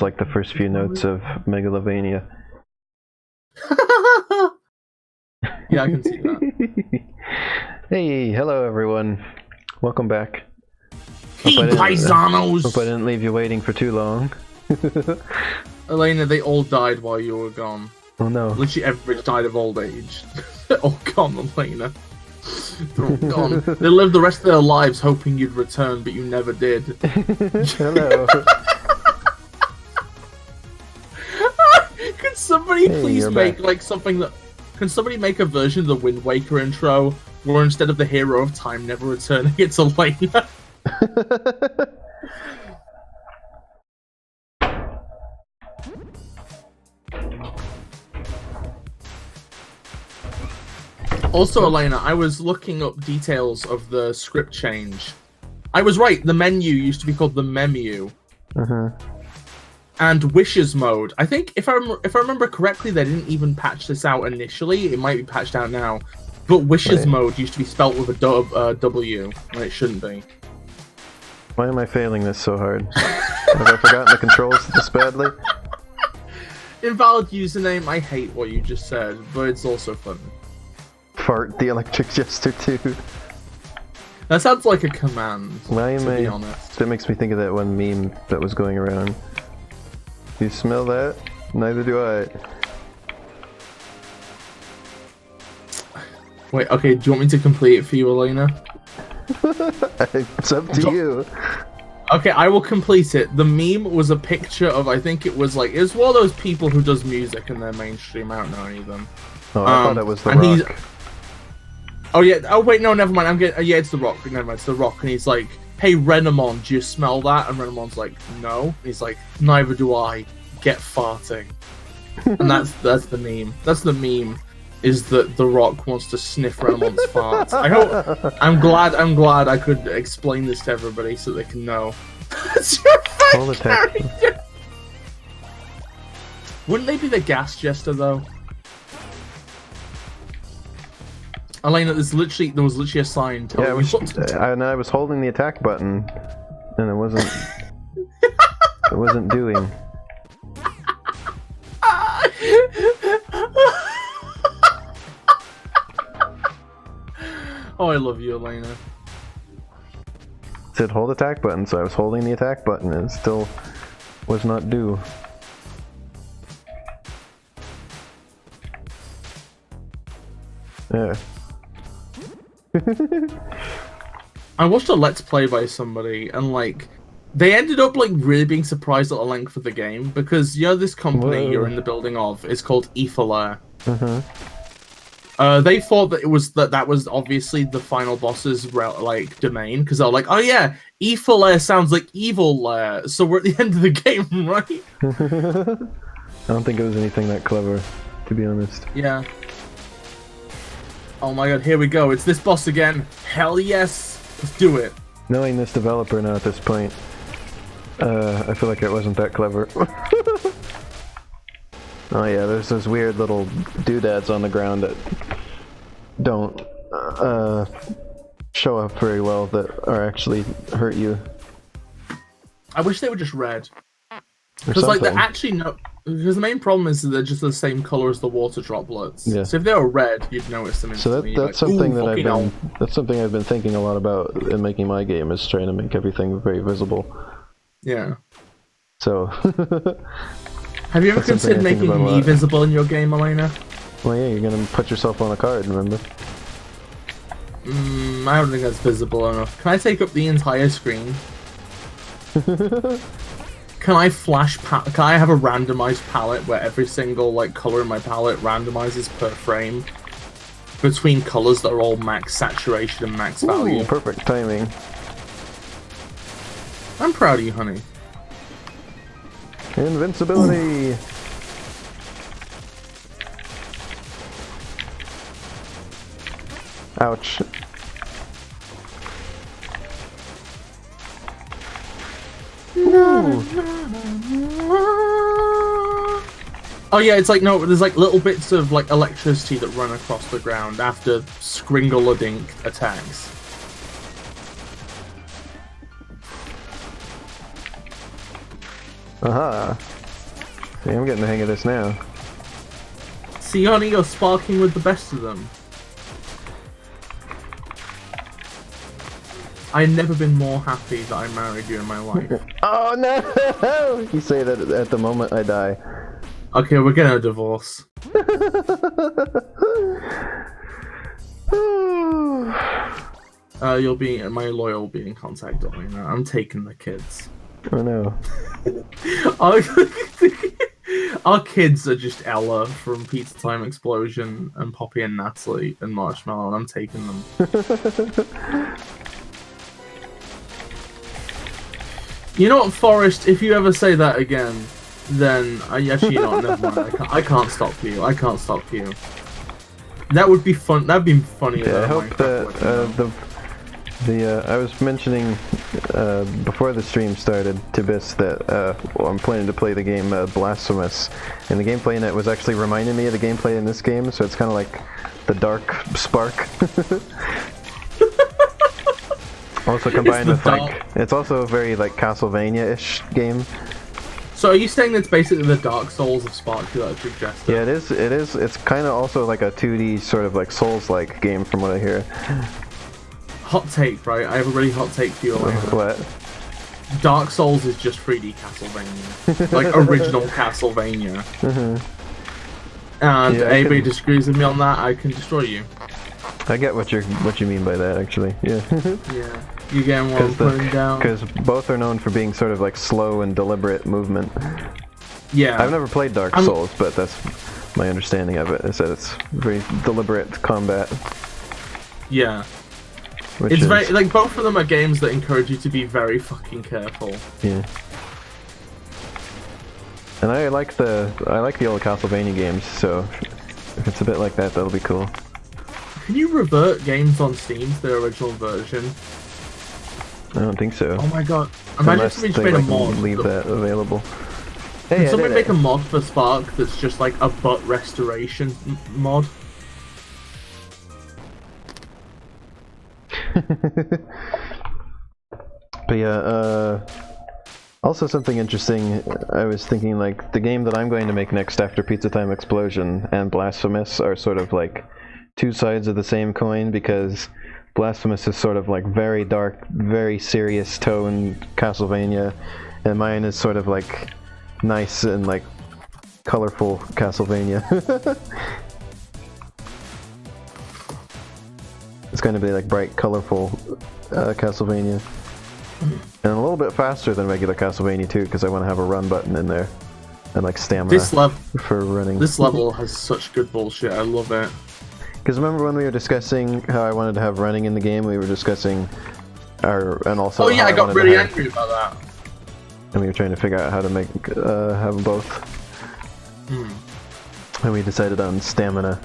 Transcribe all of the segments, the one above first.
It's like the first few notes of Megalovania. Yeah, I can see that. Hey, hello everyone. Welcome back. Hey, paisanos! Hope I didn't leave you waiting for too long. Elena, they all died while you were gone. Oh no. Literally everybody died of old age. They're all gone, Elena. They're all gone. They lived the rest of their lives hoping you'd return, but you never did. Hello. Can somebody please make like something that... Can somebody make a version of the Wind Waker intro where instead of the hero of time never returning, it's Elena? Also, Elena, I was looking up details of the script change. I was right, the menu used to be called the menu. And wishes mode. I think, if I remember correctly, they didn't even patch this out initially. It might be patched out now. But wishes mode used to be spelt with a W, when it shouldn't be. Why am I failing this so hard? Have I forgotten the controls this badly? Invalid username, I hate what you just said, but it's also fun. Fart the Electric Jester 2. That sounds like a command, Why am to be honest. That makes me think of that one meme that was going around. Do you smell that? Neither do I. Wait, okay, do you want me to complete it for you, Elena? It's up to you. Okay, I will complete it. The meme was a picture of, I think it was one of those people who does music and they're mainstream. I don't know any of them. Oh, I thought it was The Rock. Oh yeah, oh wait, no, never mind. I'm getting, yeah, it's The Rock. Never mind, it's The Rock. And he's like, hey, Renamon, do you smell that? And Renamon's like, no. And he's like, neither do I. Get farting. And that's the meme. That's the meme. Is that The Rock wants to sniff Renamon's farts. I'm glad I could explain this to everybody so they can know. That's your character. Wouldn't they be the gas jester though? Elena, there was literally a sign telling I was holding the attack button, and it wasn't. It wasn't doing. Oh, I love you, Elena. It said hold attack button, so I was holding the attack button, and it still was not due. Yeah. I watched a Let's Play by somebody, and like, they ended up like really being surprised at the length of the game because you know this company you're in the building of is called Etherlair. They thought that it was that was obviously the final boss's like domain because they're like, oh yeah, Etherlair sounds like Evil Lair, so we're at the end of the game, right? I don't think it was anything that clever, to be honest. Yeah. Oh my god, here we go. It's this boss again. Hell yes, let's do it. Knowing this developer now at this point, I feel like it wasn't that clever. Oh yeah, there's those weird little doodads on the ground that don't show up very well that are actually hurt you. I wish they were just red. Because like they're actually no. Because the main problem is that they're just the same color as the water droplets. Yeah. So if they were red, you'd notice them instantly. So that's something that that's something I've been thinking a lot about in making my game, is trying to make everything very visible. Yeah. So. Have you ever considered making me visible in your game, Elena? Well, yeah, you're gonna put yourself on a card, remember? I don't think that's visible enough. Can I take up the entire screen? Can I can I have a randomized palette where every single like color in my palette randomizes per frame between colors that are all max saturation and max value? Ooh, perfect timing. I'm proud of you, honey. Invincibility! Ooh. Ouch. Ooh. Oh yeah, it's like, no, there's like little bits of like electricity that run across the ground after Skringaladink attacks. Aha. See, I'm getting the hang of this now. See, honey, you're sparking with the best of them. I've never been more happy that I married you in my life. Oh no! You say that at the moment I die. Okay, we're getting a divorce. You'll be my lawyer will be in contact with me now. I'm taking the kids. Oh no. Our kids are just Ella from Pizza Time Explosion and Poppy and Natalie and Marshmallow, and I'm taking them. You know what, Forrest? If you ever say that again, then actually, you know, never mind. I can't stop you. I can't stop you. That would be fun. That'd be funny. Yeah, I hope that I was mentioning before the stream started to Bis that I'm planning to play the game Blasphemous, and the gameplay in it was actually reminding me of the gameplay in this game, so it's kind of like the Dark Spark. Also combined with like, it's also a very like Castlevania-ish game. So are you saying that's basically the Dark Souls of Spark the Electric Jester? Yeah, it is. It is. It's kind of also like a 2D sort of like Souls-like game, from what I hear. Hot take, right? I have a really hot take for you. What? Dark Souls is just 3D Castlevania, like original Castlevania. And yeah, anybody disagrees with me on that, I can destroy you. I get what you mean by that, actually. Yeah. Yeah. You getting what I'm putting down? Because both are known for being sort of like slow and deliberate movement. Yeah. I've never played Dark Souls, but that's my understanding of it. Is that it's very deliberate combat. Yeah. It's very like both of them are games that encourage you to be very fucking careful. Yeah. And I like the old Castlevania games, so if it's a bit like that, that'll be cool. Can you revert games on Steam to their original version? I don't think so. Oh my god! Imagine if somebody just made a mod. Leave that available. Hey, can somebody make a mod for Spark that's just like a butt restoration mod? But yeah, also something interesting, I was thinking like the game that I'm going to make next after Pizza Time Explosion and Blasphemous are sort of like two sides of the same coin, because Blasphemous is sort of like very dark, very serious tone Castlevania, and mine is sort of like nice and like colorful Castlevania. It's going to be like bright, colorful Castlevania. And a little bit faster than regular Castlevania too, because I want to have a run button in there. And like stamina for running. This level has such good bullshit, I love it. Because remember when we were discussing how I wanted to have running in the game, we were discussing and also oh yeah, I got really angry about that. And we were trying to figure out how to make have them both. And we decided on stamina.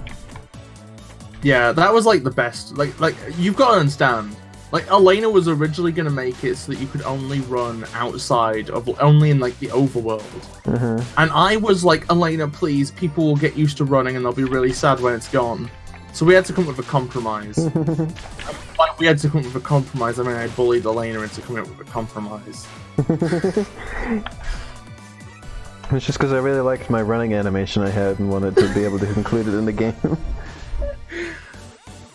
Yeah, that was like the best. Like you've got to understand. Like Elena was originally gonna make it so that you could only run outside of only in like the overworld. And I was like, Elena, please, people will get used to running and they'll be really sad when it's gone. So we had to come up with a compromise. Like we had to come up with a compromise. I mean, I bullied Elena into coming up with a compromise. It's just because I really liked my running animation I had and wanted to be able to include it in the game.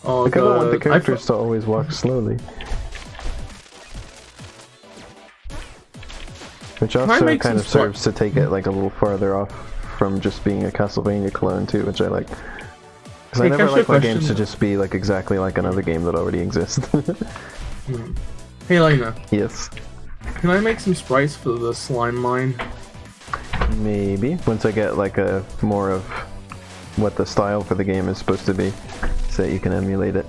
Oh, I kind of want the characters to always walk slowly. Which also kind of serves to take it like a little farther off from just being a Castlevania clone too, which I like. Because I never like my games to just be like exactly like another game that already exists. Hey Lena. Yes. Can I make some sprites for the slime mine? Maybe, once I get like a more of what the style for the game is supposed to be, so that you can emulate it.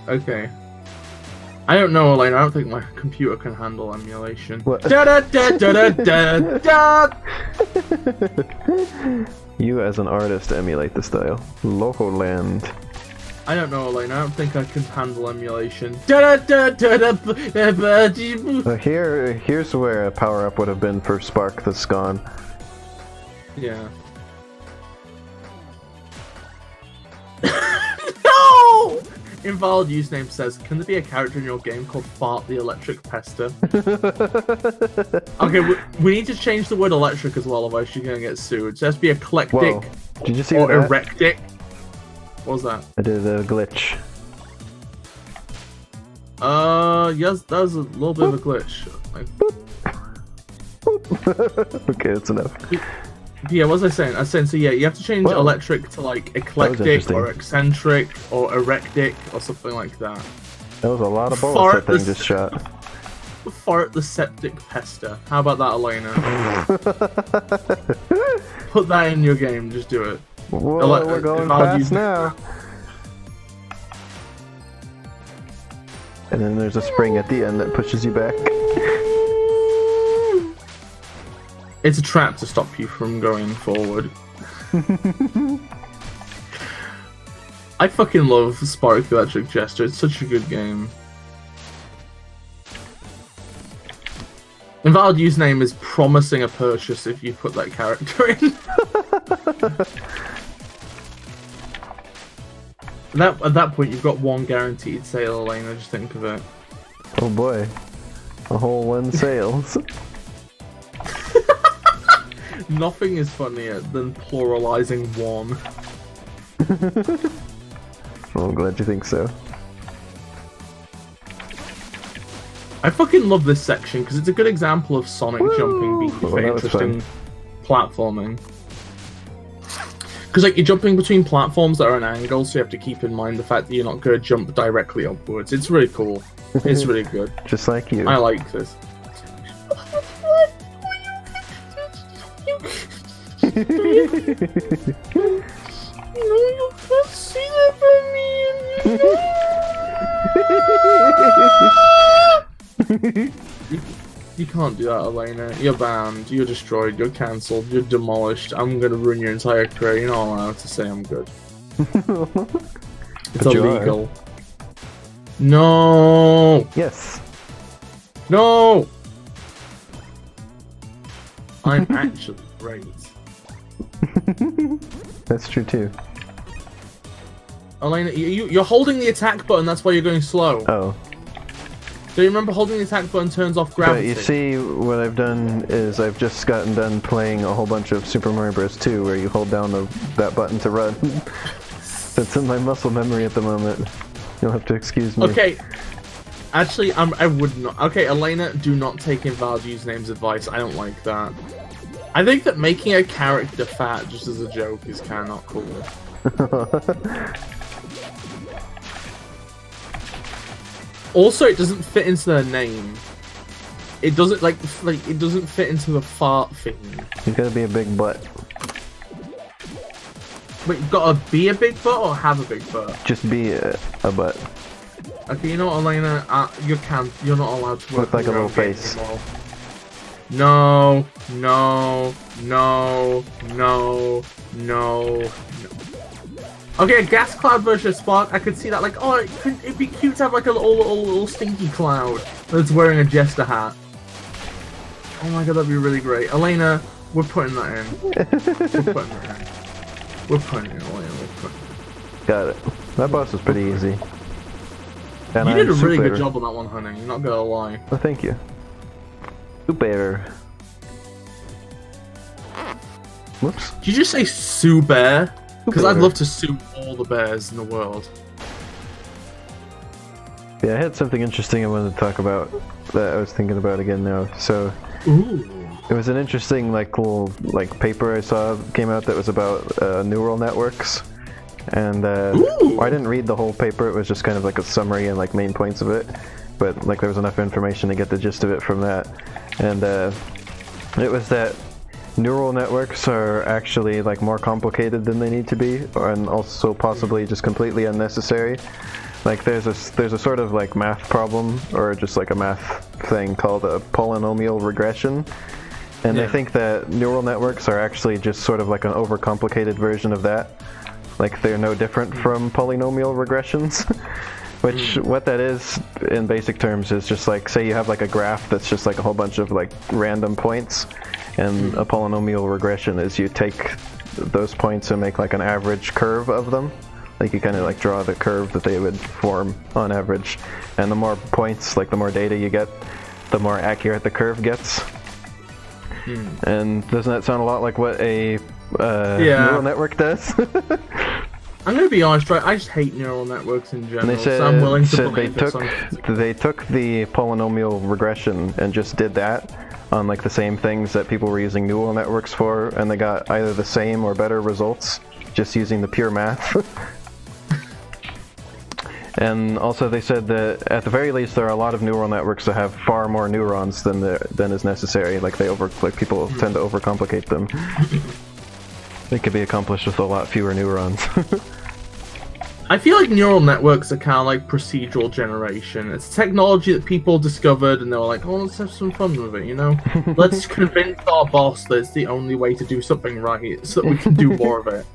Okay. I don't know, Elaine. I don't think my computer can handle emulation. What? Da da da da da da da. You as an artist emulate the style. Locoland. I don't know, Elaine. I don't think I can handle emulation. Da da da da da. Here's where a power up would have been for Spark the Scon. Yeah. No! Invalid username says, can there be a character in your game called Fart the Electric Jester? Okay, we need to change the word electric as well, otherwise you're gonna get sued. So it has to be eclectic. Whoa. Did you see or that? erectic. What was that? I did a glitch. Yes, that was a little bit of a glitch. Like, okay, that's enough. yeah, what was I saying? I was saying, so yeah, you have to change electric to like eclectic or eccentric or erectic or something like that. That was a lot of bullets that thing just shot. Fart the septic pester. How about that, Elena? Put that in your game, just do it. Whoa, we're going fast now. And then there's a spring at the end that pushes you back. It's a trap to stop you from going forward. I fucking love Spark the Electric Jester. It's such a good game. Invalid username is promising a purchase if you put that character in. At that point, you've got one guaranteed sale, Elena. Just think of it. Oh boy, a whole one sales. Nothing is funnier than pluralizing one. Well, I'm glad you think so. I fucking love this section because it's a good example of Sonic jumping being very interesting platforming. Because like you're jumping between platforms that are an angle, so you have to keep in mind the fact that you're not going to jump directly upwards. It's really cool. It's really good. Just like you. I like this. No, you can't see that from me. You can't do that, Elena. You're banned. You're destroyed. You're cancelled. You're demolished. I'm gonna ruin your entire career. You're not allowed to say I'm good. It's illegal. No. Yes. No. I'm actually great. That's true too. Elena, you're holding the attack button. That's why you're going slow. Oh. Do you remember holding the attack button turns off gravity? But you see, what I've done is I've just gotten done playing a whole bunch of Super Mario Bros. 2 where you hold down that button to run. It's in my muscle memory at the moment. You'll have to excuse me. Okay. Actually, I would not. Okay, Elena, do not take invalid usernames advice. I don't like that. I think that making a character fat just as a joke is kind of not cool. Also, it doesn't fit into their name. It doesn't like it doesn't fit into the fart thing. You gotta be a big butt. Wait, you've got to be a big butt or have a big butt? Just be a butt. Okay, you know what, Elena? You're not allowed to work Look like a little face. Anymore. No, no, no, no, no. Okay, a gas cloud version of Spark, I could see that. Like, oh, it'd be cute to have like a little stinky cloud that's wearing a jester hat. Oh my god, that'd be really great. Elena, we're putting that in. We're putting that in. We're putting it in, Elena. We're putting it in. Got it. That boss was pretty easy. And you did a really good job on that one, honey. You're not gonna lie. Oh, thank you. Super. Whoops. Did you just say Sue Bear? Because I'd love to sue all the bears in the world. Yeah, I had something interesting I wanted to talk about that I was thinking about again now. So, it was an interesting, like, cool, like, paper I saw came out that was about neural networks. And I didn't read the whole paper. It was just kind of like a summary and like main points of it. But like there was enough information to get the gist of it from that. And it was that neural networks are actually like more complicated than they need to be, and also possibly just completely unnecessary. Like there's a sort of like math problem, or just like a math thing called a polynomial regression, and I think that neural networks are actually just sort of like an overcomplicated version of that. Like they're no different from polynomial regressions. Which, what that is, in basic terms, is just like, say you have like a graph that's just like a whole bunch of like random points, and a polynomial regression is you take those points and make like an average curve of them, Like you kind of like draw the curve that they would form on average, and the more points, like the more data you get, the more accurate the curve gets. And doesn't that sound a lot like what a neural network does? I'm gonna be honest, right? I just hate neural networks in general. And they said, so I'm willing to they believe took the polynomial regression and just did that on like the same things that people were using neural networks for, and they got either the same or better results just using the pure math. And also they said that at the very least there are a lot of neural networks that have far more neurons than is necessary. Like people tend to overcomplicate them. They could be accomplished with a lot fewer neurons. I feel like neural networks are kind of like procedural generation. It's technology that people discovered and they were like, oh, let's have some fun with it, you know? Let's convince our boss that it's the only way to do something right so that we can do more of it.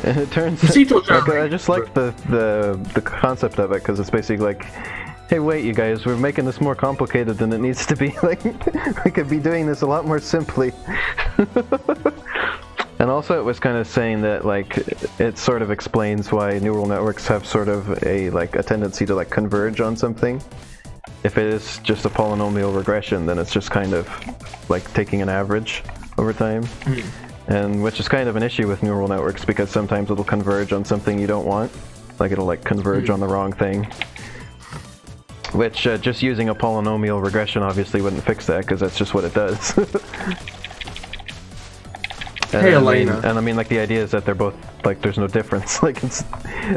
And it turns procedural like, I just like the concept of it, because it's basically like, hey, wait, you guys, we're making this more complicated than it needs to be. Like, we could be doing this a lot more simply. And also, it was kind of saying that like it sort of explains why neural networks have sort of a tendency to like converge on something. If it is just a polynomial regression, then it's just kind of like taking an average over time. And which is kind of an issue with neural networks, because sometimes it'll converge on something you don't want. Like it'll like converge on the wrong thing. Which just using a polynomial regression obviously wouldn't fix that, because that's just what it does. Hey, Elena. I mean, like the idea is that they're both like there's no difference. Like it's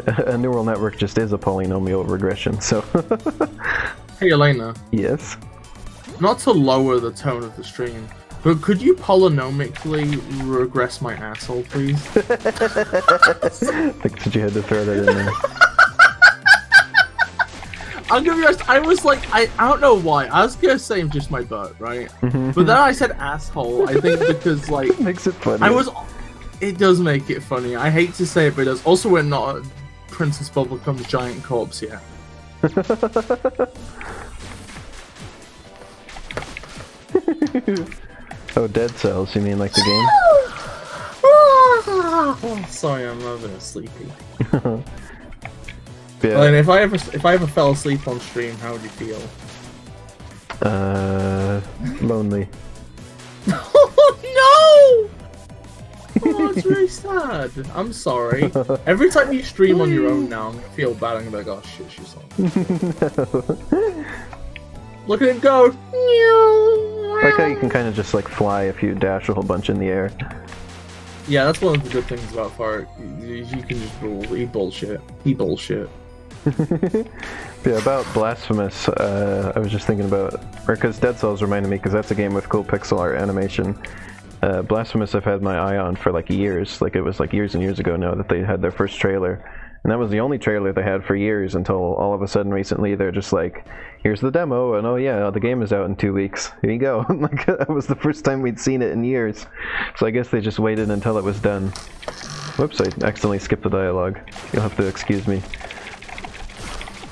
a neural network just is a polynomial regression. So. Hey, Elena. Yes. Not to lower the tone of the stream, but could you polynomically regress my asshole, please? I think that you had to throw that in there. I'm gonna be honest, I was like, I don't know why. I was gonna say just my butt, right? But then I said asshole, I think because, like... It makes it funny. It does make it funny. I hate to say it, but it does. Also, we're not a Princess Bubblegum's giant corpse yet. Oh, Dead Cells, you mean like the game? Sorry, I'm a bit sleepy. Yeah. Well, and if I ever fell asleep on stream, how would you feel? Lonely. Oh no! Oh, it's really sad. I'm sorry. Every time you stream on your own now, I'm gonna feel bad. I'm gonna be like, oh shit, she's on. No. Look at it go! Like how you can kind of just like fly if you dash a whole bunch in the air. Yeah, that's one of the good things about Fart. You can just rule. He bullshit. Yeah, about Blasphemous, I was just thinking about, or because Dead Cells reminded me, because that's a game with cool pixel art animation. Blasphemous I've had my eye on for like years, like it was like years and years ago now that they had their first trailer. And that was the only trailer they had for years, until all of a sudden recently they're just like, here's the demo, and oh yeah, the game is out in 2 weeks. Here you go. Like, that was the first time we'd seen it in years. So I guess they just waited until it was done. Whoops, I accidentally skipped the dialogue. You'll have to excuse me.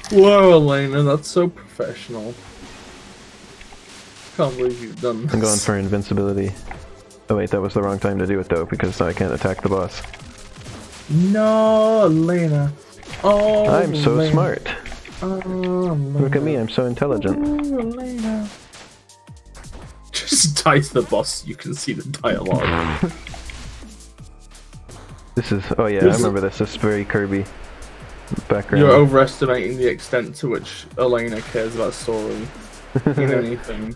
Whoa, Elena, that's so professional. Can't believe you've done this. I'm going for invincibility. Oh wait, that was the wrong time to do it though, because I can't attack the boss. No, Elena. Oh, I'm so Elena. smart. Oh, Elena. Look at me, I'm so intelligent. Oh, Elena. Just dice the boss, you can see the dialogue. This is, oh yeah, I remember this. This is very Kirby background. You're overestimating the extent to which Elena cares about story in anything.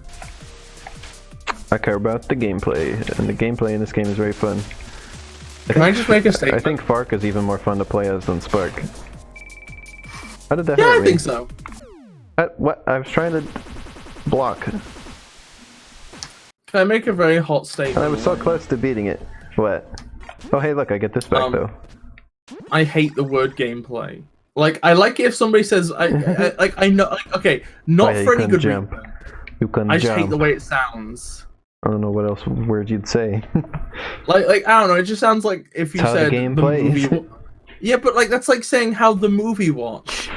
I care about the gameplay, and the gameplay in this game is very fun. Can I just make a statement? I think Fark is even more fun to play as than Spark. How did that Yeah, hurt I me? think so. What? I was trying to block. Can I make a very hot statement? And I was so close to beating it. What? Oh hey, look, I get this back though. I hate the word gameplay. Like, I like it if somebody says, I know, like, okay, not for any good reason. You can I just jump. hate the way it sounds. I don't know what else word you'd say. like I don't know. It just sounds like if you It's how said the game plays. movie. Yeah, but like that's like saying how the movie watch.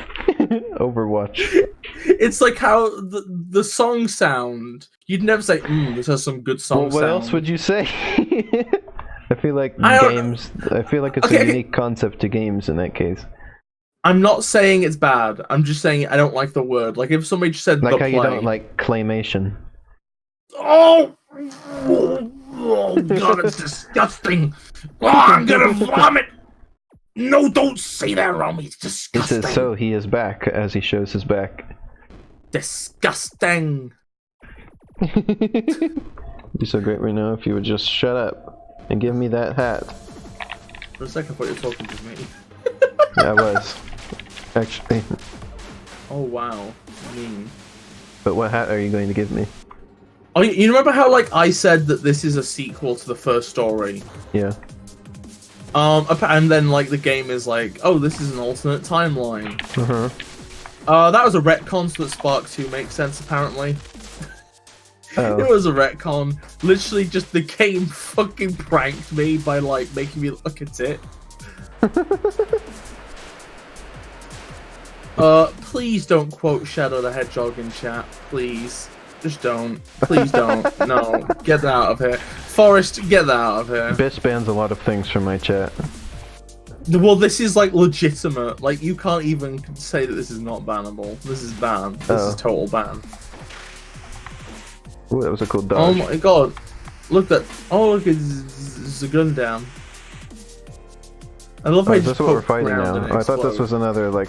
Overwatch. It's like how the song sound. You'd never say, this has some good song Well, what sound. else would you say? I feel like I games. I feel like it's a unique concept to games in that case. I'm not saying it's bad. I'm just saying I don't like the word. Like if somebody just said Like the how play. you don't like claymation. Oh! Oh god, it's disgusting. Oh, I'm gonna vomit. No, don't say that, Romy. It's He disgusting. says, so he is back, as he shows his back. Disgusting. Be so great right now if you would just shut up and give me that hat. For a second, I thought you were talking to me. Yeah, I was. Actually. Oh wow, mean. But what hat are you going to give me? Oh, you remember how like I said that this is a sequel to the first story? Yeah. And then like the game is like, oh, this is an alternate timeline. Uh-huh. That was a retcon so that Spark 2 makes sense apparently. Oh. It was a retcon. Literally just the game fucking pranked me by like making me look at it. Please don't quote Shadow the Hedgehog in chat, please. Just don't. Please don't. No. Get that out of here. Forrest, get that out of here. Bis bans a lot of things from my chat. Well, this is like legitimate. Like, you can't even say that this is not bannable. This is banned. This is total ban. Ooh, that was a cool dodge. Oh my god. Look at. Oh, look at the gun down. I love how is this what we're fighting now? I thought this explode. was another, like,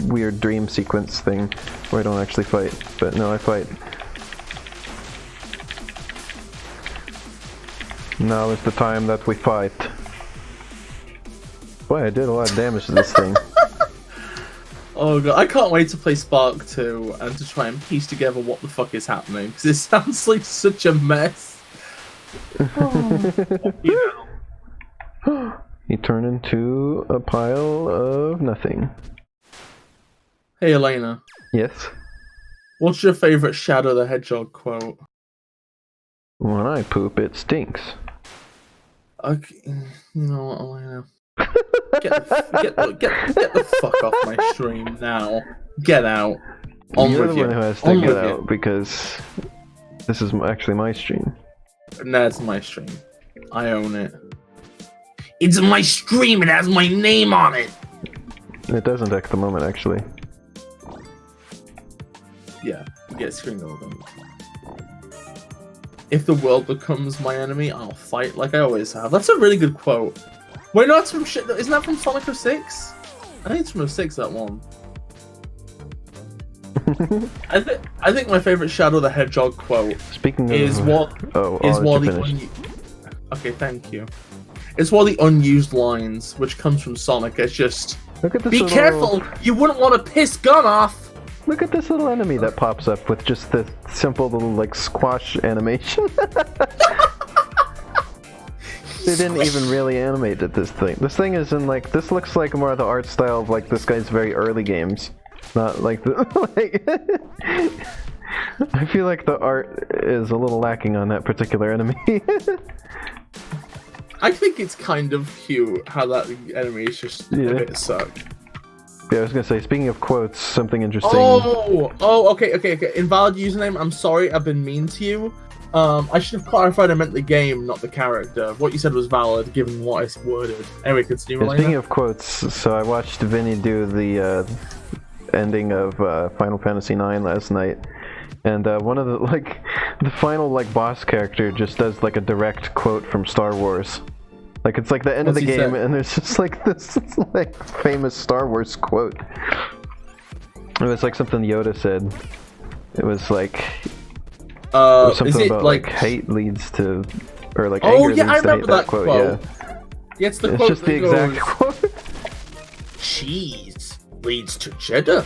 weird dream sequence thing where I don't actually fight. But no, I fight. Now is the time that we fight. Boy, I did a lot of damage to this thing. Oh god, I can't wait to play Spark 2 and to try and piece together what the fuck is happening, because it sounds like such a mess. You turn into a pile of nothing. Hey Elena, Yes? what's your favorite Shadow the Hedgehog quote? When I poop, it stinks. Okay, you know what, Elena? Get the fuck off my stream now. Get out. On You're with the you. one who has to On get with out you. because this is actually my stream. Nah, it's my stream. I own it. It's my stream. It has my name on it. It doesn't at the moment, actually. Yeah, get screen golden. If the world becomes my enemy, I'll fight like I always have. That's a really good quote. Wait, no, that's from shit. Isn't that from Sonic 06? I think it's from 06, that one. I think my favorite Shadow the Hedgehog quote Speaking is of... what Oh, is I'll one let of you the finish. okay, thank you. It's one of the unused lines, which comes from Sonic. It's just Look at this be little... careful, you wouldn't want to piss Gun off. Look at this little enemy that pops up with just the simple little, like, squash animation. They didn't even really animate it, this thing. This thing is in, like, this looks like more of the art style of, like, this guy's very early games. Not like the, like... I feel like the art is a little lacking on that particular enemy. I think it's kind of cute how that enemy is just a bit suck. Yeah, I was gonna say, speaking of quotes, something interesting... Okay. Invalid username, I'm sorry, I've been mean to you. I should have clarified I meant the game, not the character. What you said was valid, given what I worded. Anyway, continue, Yeah, speaking of quotes, so I watched Vinny do the ending of Final Fantasy IX last night, and one of the, like, the final, like, boss character just does, like, a direct quote from Star Wars. Like, it's like the end of the game, and there's just, like, this, like, famous Star Wars quote. It was, like, something Yoda said. It was, like... something is it about, like, hate leads to... Or, like, oh, anger yeah, I leads to hate. remember that quote. Yeah. It's the It's quote just the exact quote. Cheese leads to cheddar.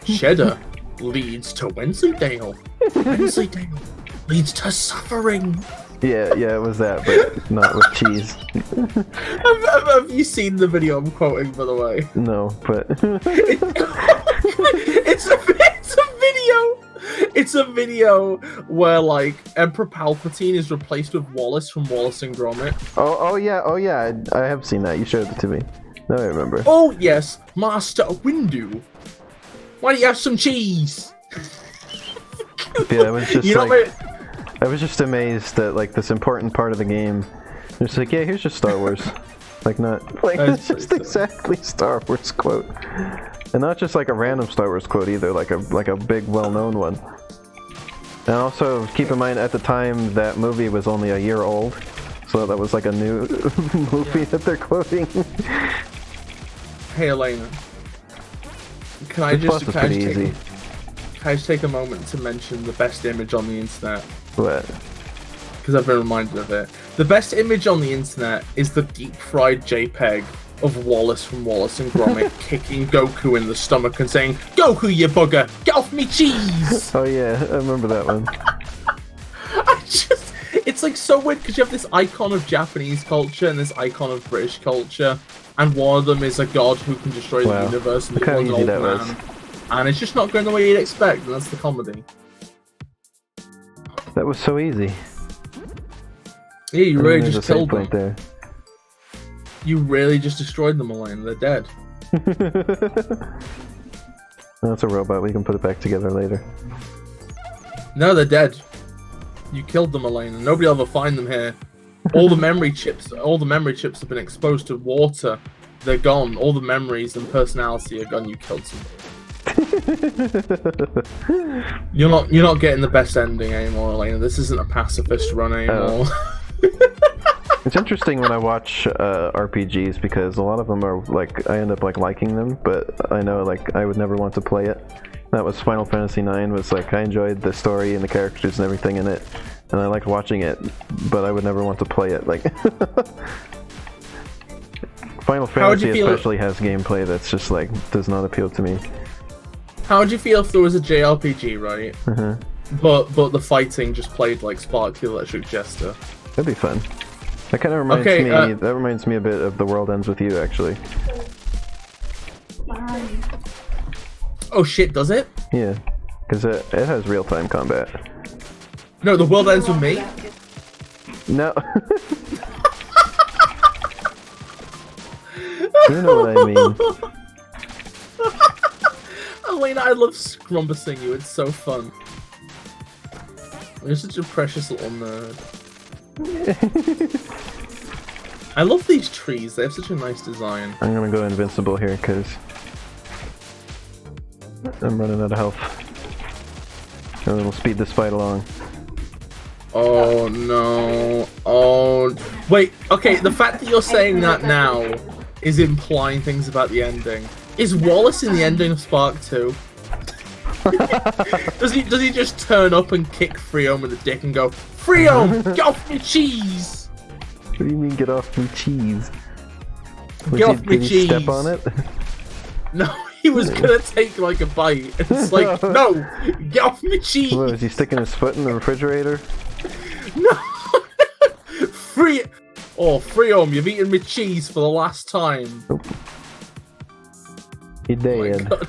Cheddar leads to Wensleydale. Wensleydale leads to suffering. Yeah, it was that, but not with cheese. Have you seen the video I'm quoting, by the way? No, but... It's a video where, like, Emperor Palpatine is replaced with Wallace from Wallace and Gromit. Oh yeah, I have seen that. You showed it to me. Now I remember. Oh yes, Master Windu. Why don't you have some cheese? Yeah, I was just You know like... what? I was just amazed that, like, this important part of the game... It's like, yeah, here's just Star Wars. Like not like it's just exactly Star Wars quote, and not just like a random Star Wars quote either, like a big well-known one. And also keep in mind at the time that movie was only a year old, so that was like a new movie that they're quoting. Hey Elena, can I just take a moment to mention the best image on the internet? What? Because I've been reminded of it. The best image on the internet is the deep-fried JPEG of Wallace from Wallace and Gromit kicking Goku in the stomach and saying, "Goku, you bugger! Get off me cheese!" Oh yeah, I remember that one. It's like so weird because you have this icon of Japanese culture and this icon of British culture, and one of them is a god who can destroy the universe, and the other one's an old man. And it's just not going the way you'd expect, and that's the comedy. That was so easy. Yeah, you really just killed them. There. You really just destroyed them, Elaine. They're dead. That's a robot. We can put it back together later. No, they're dead. You killed them, Elaine, and nobody will ever find them here. All the memory chips have been exposed to water. They're gone. All the memories and personality are gone. You killed somebody. You're not getting the best ending anymore, Elena. This isn't a pacifist run anymore. It's interesting when I watch RPGs because a lot of them are like I end up like liking them, but I know like I would never want to play it. That was Final Fantasy IX. Was like I enjoyed the story and the characters and everything in it, and I liked watching it, but I would never want to play it. Like Final Fantasy especially has gameplay that's just like does not appeal to me. How would you feel if there was a JRPG, right? But the fighting just played like Spark the Electric Jester? That'd be fun. That kind of reminds me. That reminds me a bit of The World Ends With You, actually. Oh shit! Does it? Yeah, because it has real-time combat. No, The World Ends With Me. No. You know what I mean. Elena, I love scrumbusing you. It's so fun. You're such a precious little nerd. I love these trees. They have such a nice design. I'm gonna go invincible here because I'm running out of health. And it'll speed this fight along. Oh no. Oh wait, okay, the fact that you're saying that now is implying things about the ending. Is Wallace in the ending of Spark 2? Does he just turn up and kick Freome in the dick and go, "Freome, get off me cheese"? What do you mean get off me cheese? Get off me cheese. Did he step on it? No, he was gonna take like a bite. It's like, no, get off me cheese. What, is he sticking his foot in the refrigerator? No. Freome, you've eaten me cheese for the last time. Nope. He dead. Oh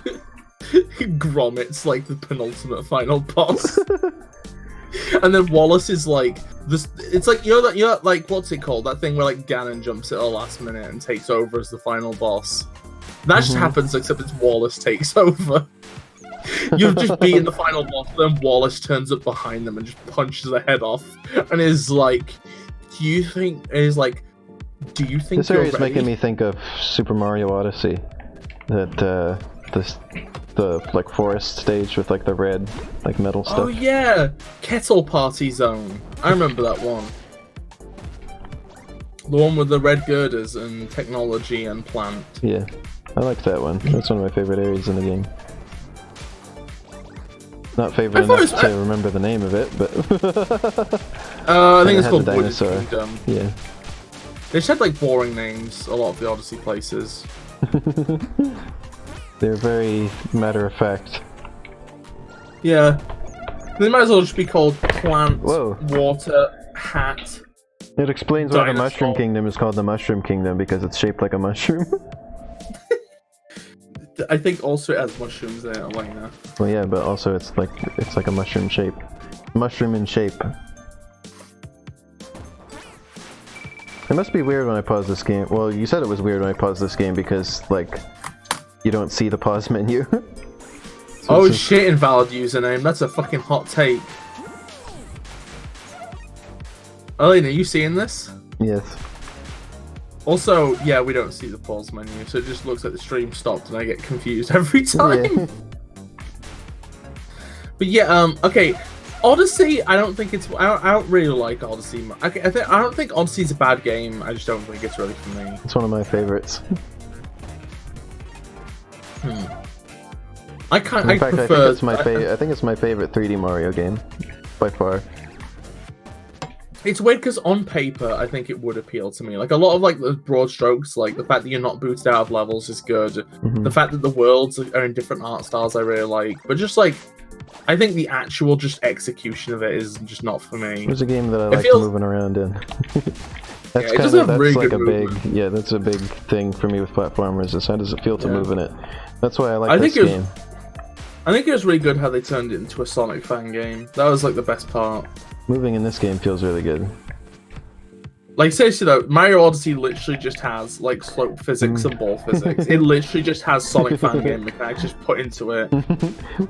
Gromit's like the penultimate final boss. And then Wallace is like this. It's like you know like what's it called? That thing where like Ganon jumps at the last minute and takes over as the final boss. That just happens, except it's Wallace takes over. You've just beaten the final boss, then Wallace turns up behind them and just punches the head off, and is like, "Do you think?" This area is making me think of Super Mario Odyssey. That the like forest stage with like the red like metal stuff. Oh yeah, Kettle Party Zone. I remember that one. The one with the red girders and technology and plant. Yeah, I like that one. That's one of my favorite areas in the game. Not favorite enough to remember the name of it, but I think it's called the Wooded dinosaur. Kingdom. Yeah. They just had like boring names, a lot of the Odyssey places. They're very matter of fact. Yeah. They might as well just be called Plant, Whoa. Water, Hat. It explains why the Mushroom Kingdom is called the Mushroom Kingdom, because it's shaped like a mushroom. I think also it has mushrooms in it, Elena. Well, yeah, but also it's like a mushroom shape. Mushroom in shape. It must be weird when I pause this game. Well, you said it was weird when I paused this game because, like, you don't see the pause menu. So shit, invalid username. That's a fucking hot take. Elena, are you seeing this? Yes. Also, yeah, we don't see the pause menu, so it just looks like the stream stopped, and I get confused every time. Yeah. But yeah, okay. Odyssey, I don't think it's. I don't really like Odyssey. Okay, I don't think Odyssey's a bad game. I just don't think it's really for me. It's one of my favorites. I prefer. I think it's my favorite 3D Mario game, by far. It's weird because on paper, I think it would appeal to me. Like a lot of like the broad strokes, like the fact that you're not booted out of levels is good. The fact that the worlds are in different art styles, I really like. But just like, I think the actual just execution of it is just not for me. It's a game that I like moving around in. That's that's a big thing for me with platformers. Is how does it feel to move in it? That's why I like this game. I think it was really good how they turned it into a Sonic fan game. That was like the best part. Moving in this game feels really good. Like seriously though, Mario Odyssey literally just has like slope physics and ball physics. It literally just has Sonic fan game mechanics just put into it.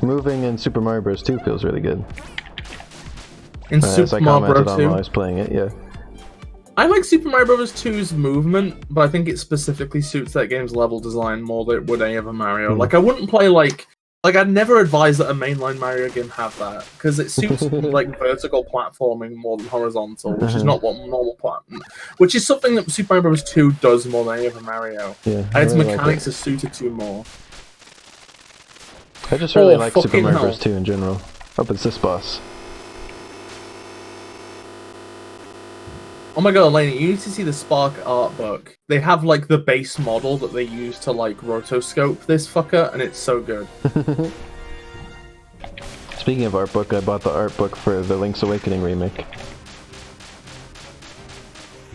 Moving in Super Mario Bros. 2 feels really good. In Super Mario Bros. 2? While I was playing it, yeah. I like Super Mario Bros. 2's movement, but I think it specifically suits that game's level design more than it would any other Mario. Like I wouldn't play like I'd never advise that a mainline Mario game have that, because it suits like vertical platforming more than horizontal, which is not what normal platform. Which is something that Super Mario Bros. 2 does more than any other Mario. Yeah, and its mechanics are suited to more. I just really like Super Mario Bros. 2 in general. Oh, but it's this boss. Oh my god, Elena, you need to see the Spark art book. They have like the base model that they use to like rotoscope this fucker, and it's so good. Speaking of art book, I bought the art book for the Link's Awakening remake.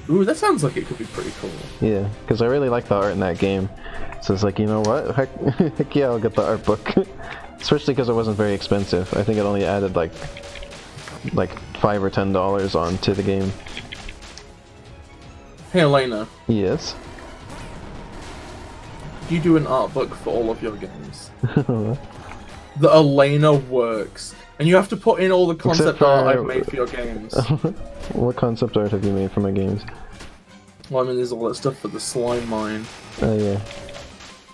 Ooh, that sounds like it could be pretty cool. Yeah, because I really like the art in that game. So it's like, you know what? Heck yeah, I'll get the art book. Especially because it wasn't very expensive. I think it only added like $5 or $10 onto the game. Hey Elena. Yes? You do an art book for all of your games. The Elena works. And you have to put in all the concept art I've made for your games. What concept art have you made for my games? Well, I mean, there's all that stuff for the slime mine. Oh yeah.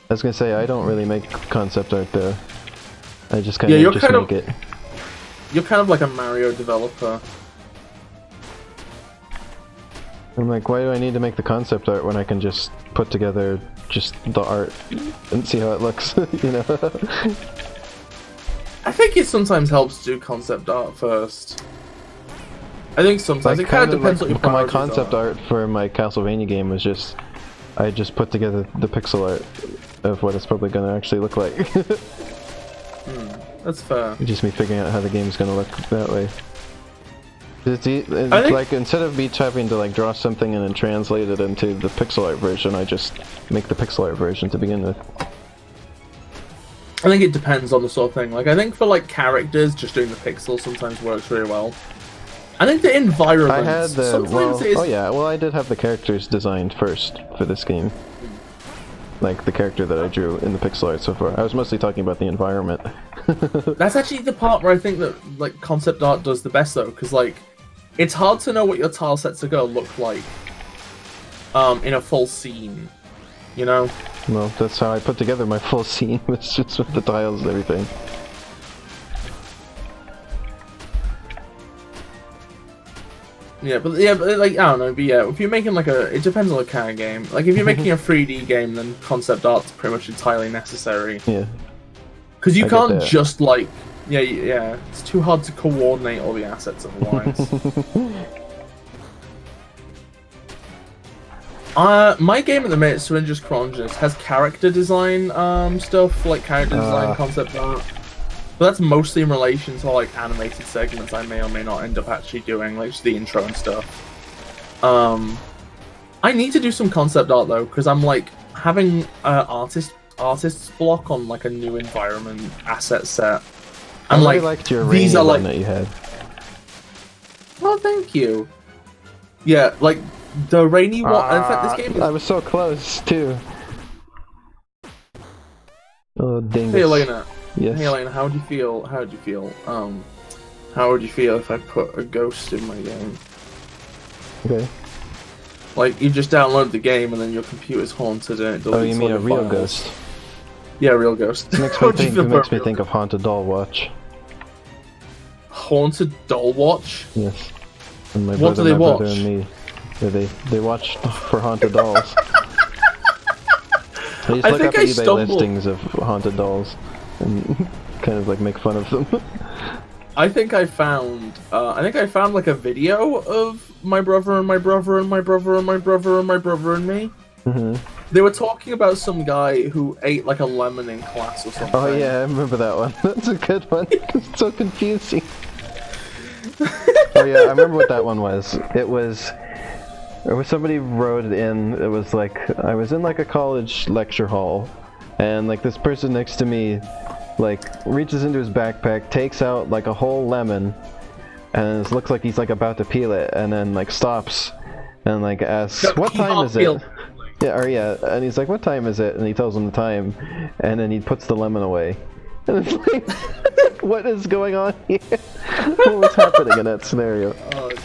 I was gonna say, I don't really make concept art though. I just kind of make it. You're kind of like a Mario developer. I'm like, why do I need to make the concept art when I can just put together just the art and see how it looks, you know? I think it sometimes helps to do concept art first. I think sometimes it kind of depends what your priorities are. My concept art for my Castlevania game was just, I just put together the pixel art of what it's probably going to actually look like. That's fair. Just me figuring out how the game's going to look that way. It's like, instead of me having to like draw something and then translate it into the pixel art version, I just make the pixel art version to begin with. I think it depends on the sort of thing. Like, I think for like characters, just doing the pixels sometimes works really well. I think the environment. I had the I did have the characters designed first for this game. Like the character that I drew in the pixel art so far. I was mostly talking about the environment. That's actually the part where I think that like concept art does the best though, because like it's hard to know what your tile sets are gonna look like in a full scene, you know? Well, that's how I put together my full scene. It's just with the tiles and everything. Yeah, but like I don't know, but yeah, if you're making like it depends on the kind of game. Like if you're making a 3D game, then concept art's pretty much entirely necessary. Yeah. Because you can't just like, yeah, it's too hard to coordinate all the assets otherwise. My game at the minute, Syringes Cronges, has character design stuff, like character design concept art. But that's mostly in relation to like animated segments I may or may not end up actually doing, like just the intro and stuff. I need to do some concept art though, because I'm like having artist's block on like a new environment asset set. I really liked your rainy one that you had. Oh, thank you. Yeah, like the rainy one. In fact, this game. I was so close too. Oh, dingus. Hey, Elena. Yes. Hey, Elena. How would you feel? How would you feel? How would you feel if I put a ghost in my game? Okay. Like, you just download the game and then your computer's haunted and it deletes. Oh, you mean all a your real files. ghost? Yeah, real ghost. It makes How me do you think, feel it about makes me real think of Haunted Doll Watch. Haunted Doll Watch? Yes. And my What brother, do they my brother watch? and me. Yeah, they watch for haunted dolls. They just I look think up I eBay stumbled- listings of haunted dolls and kind of like make fun of them. I think I found like a video of my brother and my brother and my brother and my brother and my brother and me. Hmm. They were talking about some guy who ate like a lemon in class or something. Oh yeah, I remember that one. That's a good one. It's so confusing. Oh yeah, I remember what that one was. It was somebody wrote in. It was like I was in like a college lecture hall, and like this person next to me, like reaches into his backpack, takes out like a whole lemon, and it looks like he's like about to peel it, and then like stops, and like asks, No, "What he time not is it?" peeled. Yeah, and he's like, "What time is it?" And he tells him the time, and then he puts the lemon away. And it's like, what is going on here? What was happening in that scenario? Oh, God.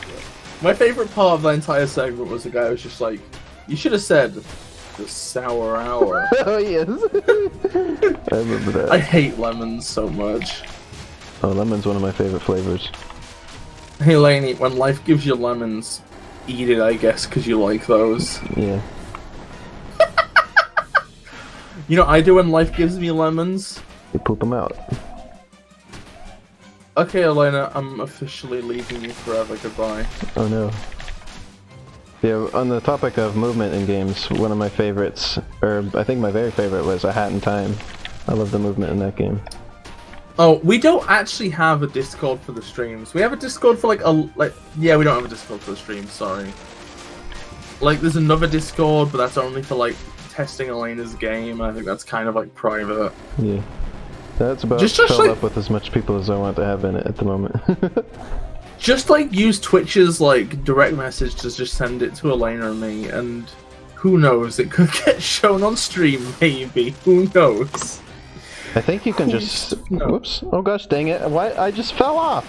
My favorite part of the entire segment was the guy who was just like, "You should have said the sour hour." Oh yes, I remember that. I hate lemons so much. Oh, lemon's one of my favorite flavors. Hey Lainey, when life gives you lemons, eat it, I guess, because you like those. Yeah. You know what I do when life gives me lemons? You poop them out. Okay, Elena, I'm officially leaving you forever. Goodbye. Oh no. Yeah, on the topic of movement in games, one of my favorites, or I think my very favorite, was A Hat in Time. I love the movement in that game. Oh, we don't actually have a Discord for the streams. We have a Discord for yeah, we don't have a Discord for the streams, sorry. Like, there's another Discord, but that's only for, like, testing Elena's game. I think that's kind of, like, private. Yeah. That's about Just filled like- up with as much people as I want to have in it at the moment. Just, like, use Twitch's, like, direct message to just send it to Elena and me, and who knows, it could get shown on stream, maybe. Who knows? I think you can just... No. Whoops. Oh gosh, dang it. Why? I just fell off!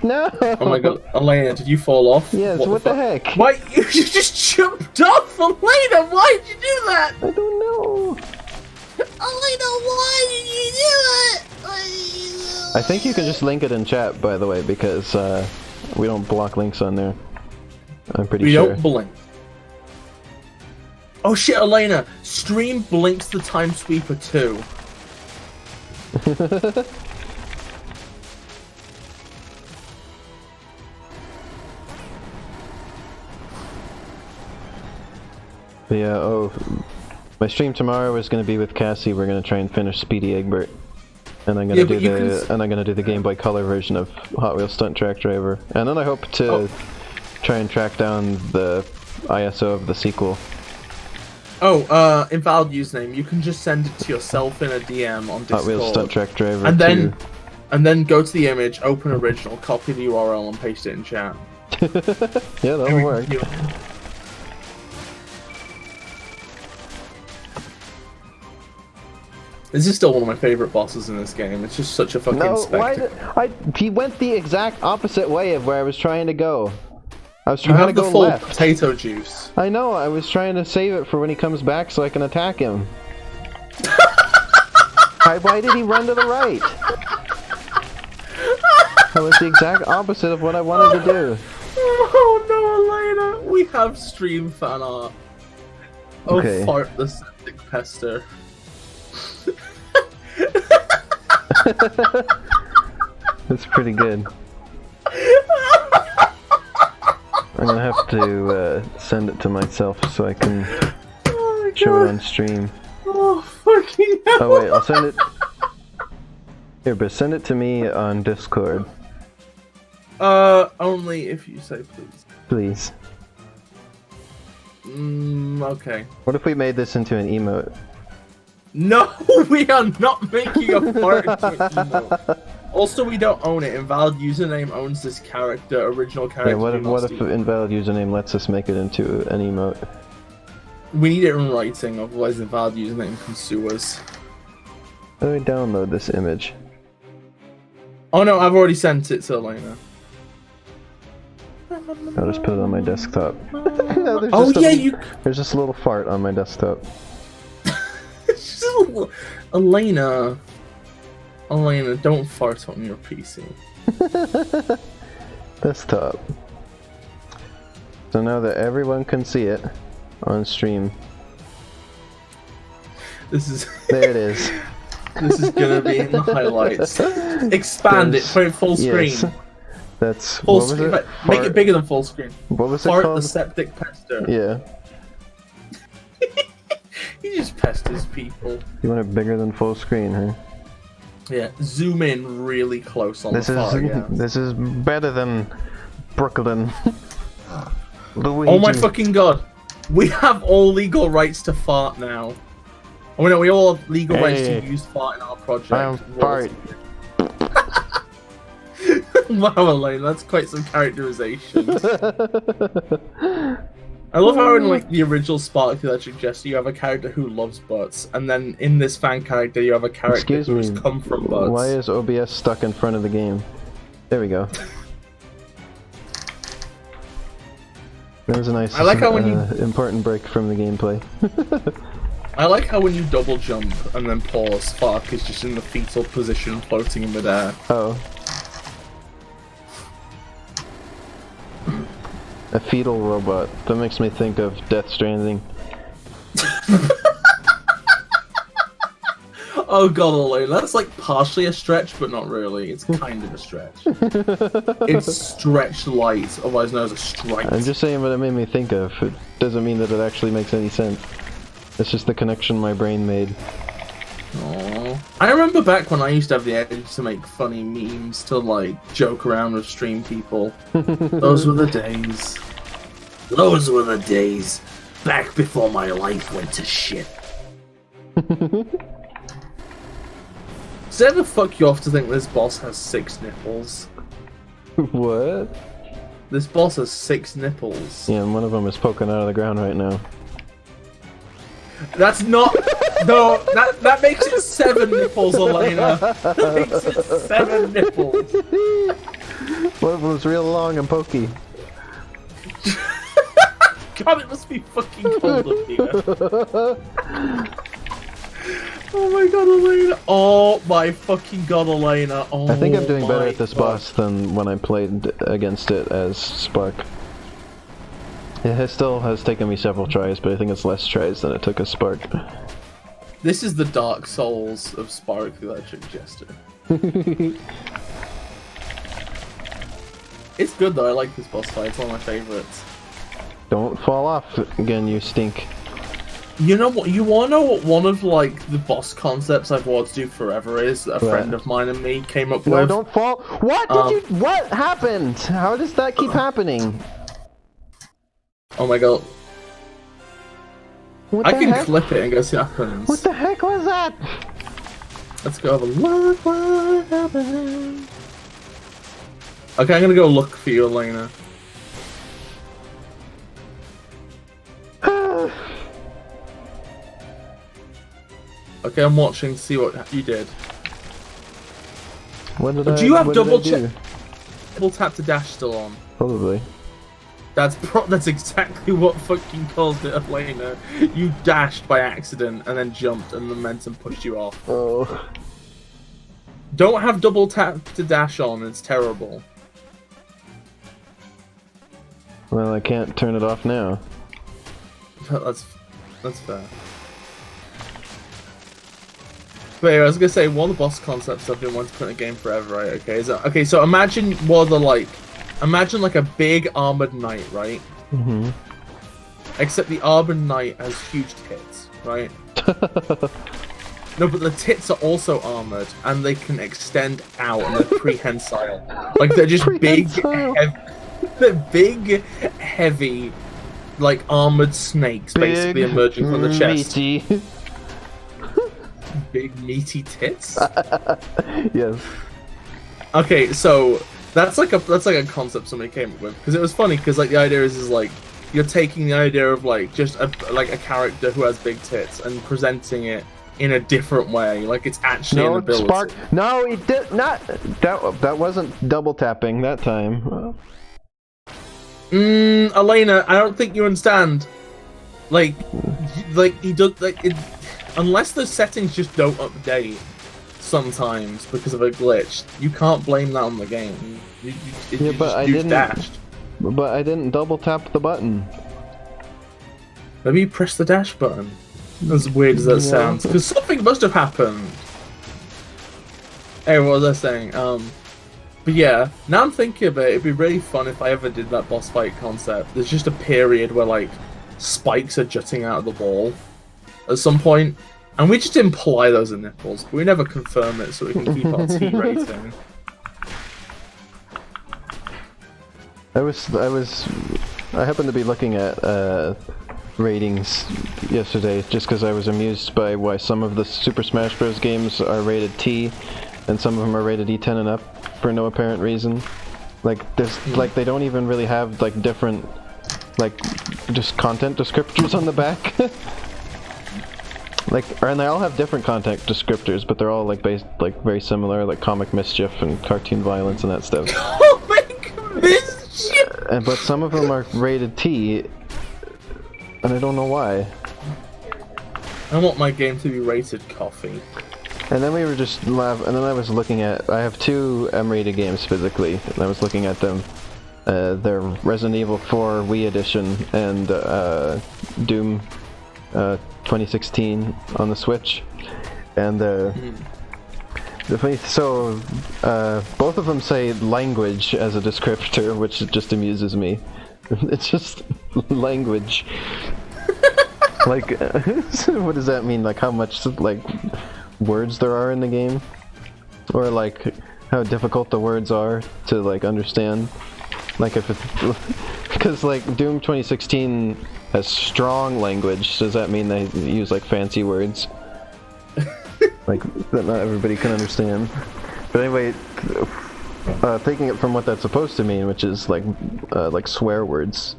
No! Oh my god, Elena, did you fall off? Yes, what the heck? Why? You just jumped off, Elena! Why'd you do that? I don't know. Elena, why did you do it? Why did you do it? I think you can just link it in chat, by the way, because we don't block links on there. I'm pretty We sure. don't blink. Oh shit, Elena! Stream blinks the time sweeper too. But yeah, oh, my stream tomorrow is going to be with Cassie. We're going to try and finish Speedy Egbert, and I'm going to do the Game Boy Color version of Hot Wheels Stunt Track Driver, and then I hope to try and track down the ISO of the sequel. Oh, invalid username. You can just send it to yourself in a DM on Discord. Hot Wheels Stunt Track Driver. And then, go to the image, open original, copy the URL, and paste it in chat. Yeah, that'll work. This is still one of my favorite bosses in this game. It's just such a fucking spectacle. He went the exact opposite way of where I was trying to go. I was You trying to have the go full left. potato juice. I know, I was trying to save it for when he comes back so I can attack him. Why did he run to the right? That was the exact opposite of what I wanted to do. Oh no, Elena! We have stream fan art. Oh, Okay. fart the septic pester. That's pretty good. I'm gonna have to send it to myself so I can Oh my show it god. on stream. Oh fucking hell. Oh wait, I'll send it... Here, but send it to me on Discord, Only if you say please. please. Okay. What if we made this into an emote? No, we are not making a fart into an emote. Also, we don't own it. Invalid username owns this character, original character. Yeah, what do not if steal. invalid username lets us make it into an emote? We need it in writing, otherwise invalid username can sue us. How do I download this image? Oh no, I've already sent it to Elena. I'll just put it on my desktop. No, Oh yeah, there's just a little fart on my desktop. It's just a little... Elena, don't fart on your PC. Desktop. So now that everyone can see it on stream. This is... There it is. This is gonna be in the highlights. Expand it, put it full screen. Yes. That's Full what was screen. it? Make it bigger than full screen. What was it Fart called? the septic pester. Yeah. He just pesters people. You want it bigger than full screen, huh? Yeah, zoom in really close on the far, yeah. This is better than Brooklyn. Luigi. Oh my fucking god! We have all legal rights to fart now. Oh no, we all have legal rights to use fart in our project. I am fart. Wow, Elaine, that's quite some characterization. I love how in like the original Spark the Electric Jester you have a character who loves butts, and then in this fan character you have a character who's come from butts. Why is OBS stuck in front of the game? There we go. That was a nice, I like how when important break from the gameplay. I like how when you double jump and then pause, Spark is just in the fetal position floating in midair. Oh. A fetal robot. That makes me think of Death Stranding. Oh god, Elaine, that's like partially a stretch, but not really. It's kind of a stretch. It's stretch light, otherwise known as a strike. I'm just saying what it made me think of. It doesn't mean that it actually makes any sense. It's just the connection my brain made. Aww. I remember back when I used to have the edge to make funny memes to like joke around with stream people. Those were the days. Those were the days. Back before my life went to shit. Does it ever fuck you off to think this boss has 6 nipples? What? This boss has 6 nipples. Yeah, and one of them is poking out of the ground right now. That's not... No, that makes it 7 nipples, Elena. That makes it 7 nipples. One of them's real long and pokey. God, it must be fucking cold up here. Oh my god, Elena. Oh my fucking god, Elena. Oh, I think I'm doing better my at this god. boss than when I played against it as Spark. It still has taken me several tries, but I think it's less tries than it took as Spark. This is the Dark Souls of Spark the Electric Jester. It's good though, I like this boss fight, it's one of my favorites. Don't fall off again, you stink. You know what? You wanna know what one of like the boss concepts I've wanted to do forever is? That a friend of mine and me came up with. No, don't fall. What did you? What happened? How does that keep happening? Oh my god! What I the can heck? clip it and go see what happens. What the heck was that? Let's go have a look what happened. Okay, I'm gonna go look for you, Elena. Okay, I'm watching to see what you did. What did I Do you have what did I double do? double tap to dash still on? Probably. That's exactly what fucking caused it, Elena. You dashed by accident and then jumped and momentum pushed you off. Oh. Don't have double tap to dash on, it's terrible. Well, I can't turn it off now. That's fair. But anyway, I was gonna say, one of the boss concepts I've been wanting to put in a game forever, right? Okay, so imagine imagine like a big armored knight, right? Mm-hmm. Except the armored knight has huge tits, right? No, but the tits are also armored, and they can extend out, and they're prehensile. Like, they're just they're big, heavy, like, armored snakes, basically emerging from the chest. Meaty. Big, meaty tits? Yes. Okay, so, that's like a concept somebody came up with, because it was funny, because, like, the idea is like, you're taking the idea of, like, just a character who has big tits, and presenting it in a different way, like it's actually an ability. Spark. No, it did not. That wasn't double tapping that time. Elena, I don't think you understand. Like he does unless the settings just don't update sometimes because of a glitch. You can't blame that on the game. But I didn't. Dashed. But I didn't double tap the button. Maybe you press the dash button. As weird as that sounds, because something must have happened. Hey, what was I saying? But yeah, now I'm thinking of it, it'd be really fun if I ever did that boss fight concept. There's just a period where, like, spikes are jutting out of the wall at some point, and we just imply those are nipples, but we never confirm it so we can keep our T rating. I happened to be looking at ratings yesterday just because I was amused by why some of the Super Smash Bros. Games are rated T and some of them are rated E10 and up for no apparent reason. Like like they don't even really have like different just content descriptors on the back. And they all have different content descriptors, but they're all like based very similar, like comic mischief and cartoon violence and that stuff. Comic mischief. But some of them are rated T, and I don't know why. I want my game to be rated coffee. And then we were just and then I was looking at, I have two M-rated games physically, and I was looking at them. They're Resident Evil 4 Wii Edition and Doom 2016 on the Switch. And both of them say language as a descriptor, which just amuses me. It's just language. Like, what does that mean? Like how much words there are in the game, or like how difficult the words are to understand. Like if it's because Doom 2016 has strong language. Does that mean they use fancy words that not everybody can understand? But anyway, taking it from what that's supposed to mean, which is like swear words,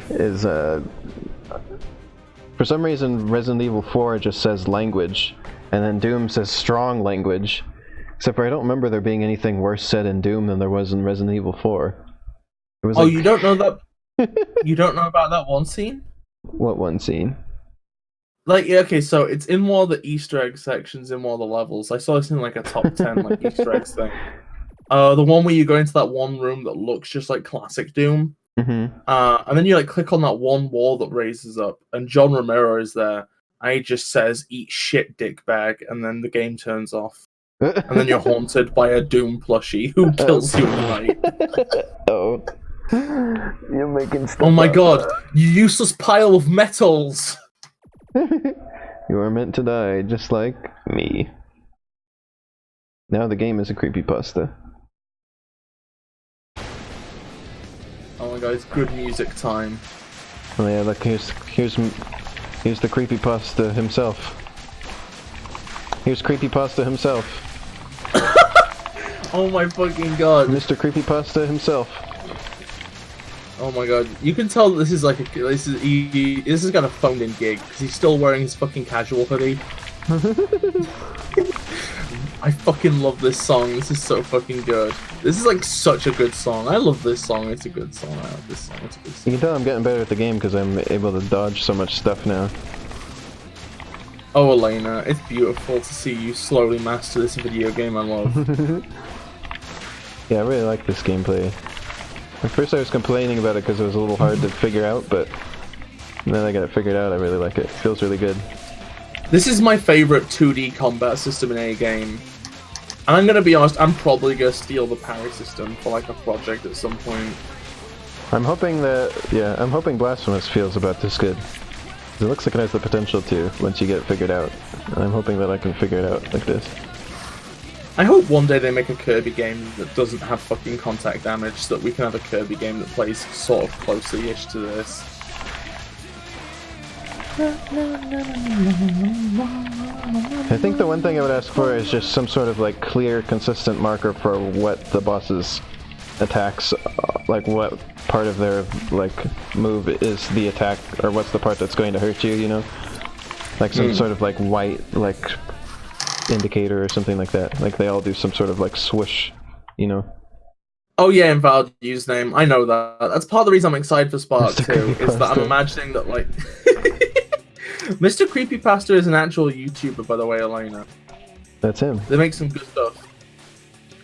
is for some reason Resident Evil 4 just says language, and then Doom says strong language. Except for I don't remember there being anything worse said in Doom than there was in Resident Evil 4. It was you don't know that? You don't know about that one scene? What one scene? Okay, so it's in one of the Easter egg sections in one of the levels. I saw this in a top 10 Easter eggs thing. The one where you go into that one room that looks just like classic Doom. Mm-hmm. And then you click on that one wall that raises up, and John Romero is there, and he just says, "Eat shit, dickbag," and then the game turns off. And then you're haunted by a Doom plushie who kills you at night. Oh. You're making stuff Oh my up. god, you useless pile of metals! You are meant to die, just like me. Now the game is a creepypasta. Oh my god, it's good music time. Oh yeah, look, here's the creepypasta himself. Here's creepypasta himself. Oh my fucking god. Mr. Creepypasta himself. Oh my god, you can tell this is this has got a phoned-in gig because he's still wearing his fucking casual hoodie. I fucking love this song. This is so fucking good. This is such a good song. I love this song. It's a good song. I like this song. It's a good song. You can tell I'm getting better at the game because I'm able to dodge so much stuff now. Oh, Elena, it's beautiful to see you slowly master this video game I love. Yeah, I really like this gameplay. At first I was complaining about it because it was a little hard to figure out, but then I got it figured out. I really like it. It feels really good. This is my favorite 2D combat system in any game. And I'm gonna be honest, I'm probably gonna steal the parry system for a project at some point. I'm hoping I'm hoping Blasphemous feels about this good. It looks like it has the potential to, once you get it figured out. And I'm hoping that I can figure it out like this. I hope one day they make a Kirby game that doesn't have fucking contact damage, so that we can have a Kirby game that plays sort of closely-ish to this. I think the one thing I would ask for is just some sort of clear, consistent marker for what the boss's attacks, what part of their move is the attack, or what's the part that's going to hurt you, you know? Some sort of white indicator or something like that. They all do some sort of swoosh, you know? Oh yeah, invalid username. I know that. That's part of the reason I'm excited for Spark Mr. too. Is that I'm Creepypasta. imagining that like Mr. Creepypasta is an actual YouTuber, by the way, Elena. That's him. They make some good stuff.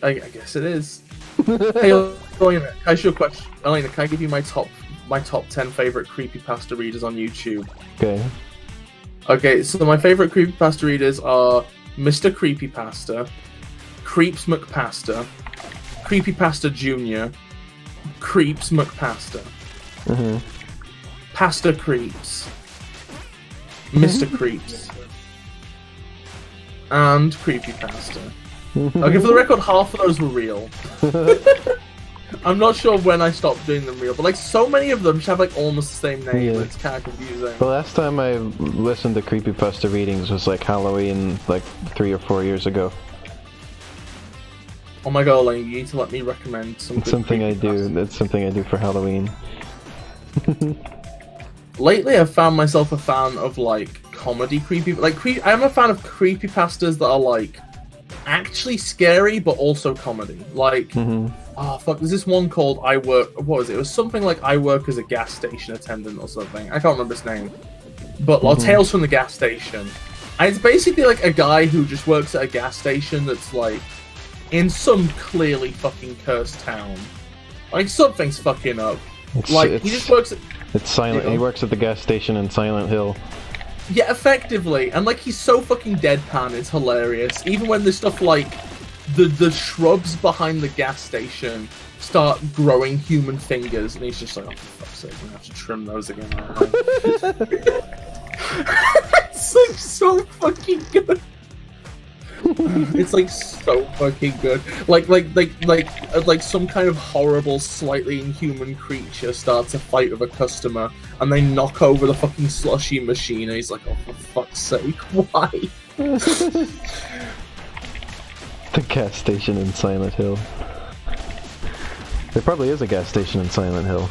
I guess it is. Hey, Elena, can I ask you a question? Elena, can I give you my top 10 favorite creepypasta readers on YouTube? Okay. Okay, so my favorite creepypasta readers are Mr. Creepypasta, Creeps McPasta, Creepypasta Junior, Creeps McPasta, Pasta Creeps, Mr. Creeps, and Creepypasta. Okay, for the record, half of those were real. I'm not sure when I stopped doing them real, but like so many of them just have like almost the same name. Yeah. It's kind of confusing. The last time I listened to creepypasta readings was like Halloween, like 3 or 4 years ago. Oh my god, like, you need to let me recommend some. It's something I do. That's something I do for Halloween. Lately, I've found myself a fan of like comedy I'm a fan of creepypastas that are like actually scary but also comedy. Like, oh fuck, there's this one called I Work. What was it? It was something like I Work as a Gas Station Attendant or something. I can't remember its name. But Tales from the Gas Station. And it's basically like a guy who just works at a gas station that's like in some clearly fucking cursed town. Like something's fucking up. He just works at. It's Silent. He works at the gas station in Silent Hill. Yeah, effectively, and like he's so fucking deadpan, it's hilarious. Even when there's stuff like the shrubs behind the gas station start growing human fingers, and he's just like, oh for fuck's sake, I'm gonna have to trim those again. It's like so fucking good. It's like so fucking good. Like some kind of horrible, slightly inhuman creature starts a fight with a customer, and they knock over the fucking slushy machine, and he's like, "Oh, for fuck's sake, why?" The gas station in Silent Hill. There probably is a gas station in Silent Hill,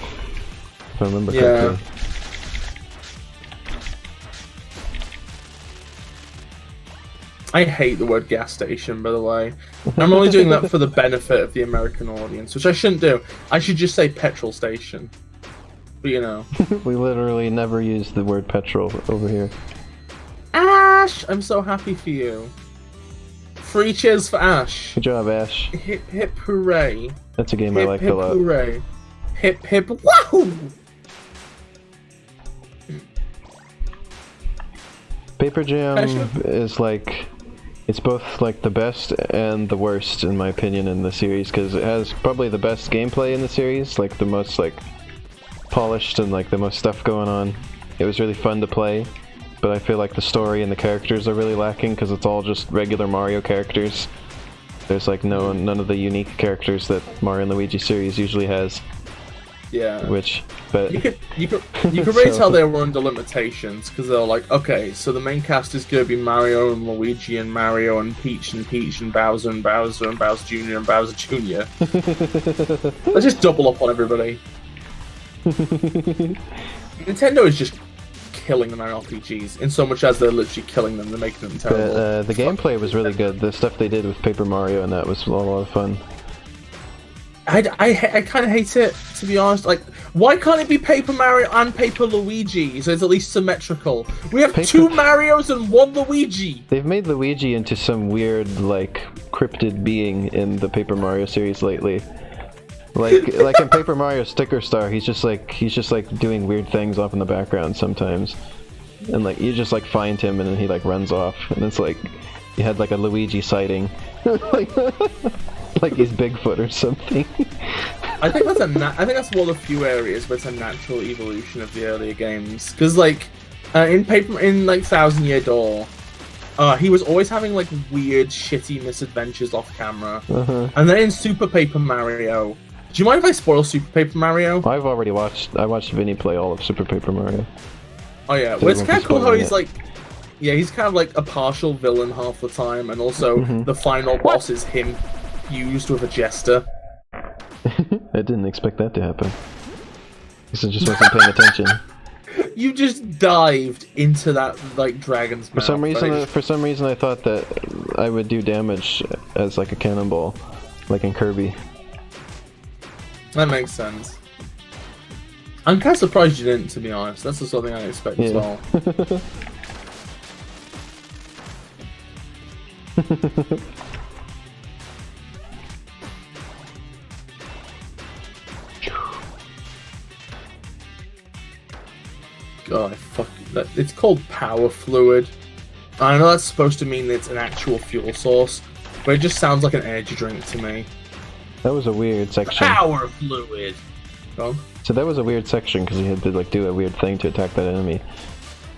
if I remember correctly. I hate the word gas station, by the way. I'm only doing that for the benefit of the American audience, which I shouldn't do. I should just say petrol station. But you know. We literally never use the word petrol over here. Ash! I'm so happy for you. 3 cheers for Ash. Good job, Ash. Hip hip hooray. That's a game I liked a lot. Hooray. Hip hip wahoo! Paper Jam is like, it's both like the best and the worst in my opinion in the series, because it has probably the best gameplay in the series, like the most like polished and like the most stuff going on. It was really fun to play, but I feel like the story and the characters are really lacking because it's all just regular Mario characters. There's like none of the unique characters that Mario and Luigi series usually has. Yeah. But you could really tell they were under limitations, because they're like, okay, so the main cast is gonna be Mario and Luigi and Mario and Peach and Bowser and Bowser and Bowser Jr. and Bowser Jr. Let's just double up on everybody. Nintendo is just killing them on RPGs, in so much as they're literally killing them, they're making them terrible. The gameplay was really good. The stuff they did with Paper Mario and that was a lot of fun. I kind of hate it, to be honest. Like, why can't it be Paper Mario and Paper Luigi, so it's at least symmetrical? We have 2 Marios and 1 Luigi! They've made Luigi into some weird, like, cryptid being in the Paper Mario series lately. Like in Paper Mario Sticker Star, he's just like doing weird things off in the background sometimes. And like, you just like find him and then he like runs off. And it's like, you had like a Luigi sighting. Like he's Bigfoot or something. I think that's one of the few areas where it's a natural evolution of the earlier games. Because like in Thousand Year Door, he was always having like weird, shitty misadventures off camera. And then in Super Paper Mario, do you mind if I spoil Super Paper Mario? I watched Vinny play all of Super Paper Mario. Oh yeah, well, it's kind of cool how he's like, yeah, he's kind of like a partial villain half the time, and also the final boss is him fused with a jester. I didn't expect that to happen. Guess I just wasn't paying attention. You just dived into that like dragon's mouth. For some reason, I thought that I would do damage as like a cannonball, like in Kirby. That makes sense. I'm kind of surprised you didn't, to be honest. That's the sort of thing I expect as well. God, fuck that. It's called power fluid. I know that's supposed to mean it's an actual fuel source, but it just sounds like an energy drink to me. That was a weird section. Power fluid. Go on. So that was a weird section because you had to like do a weird thing to attack that enemy.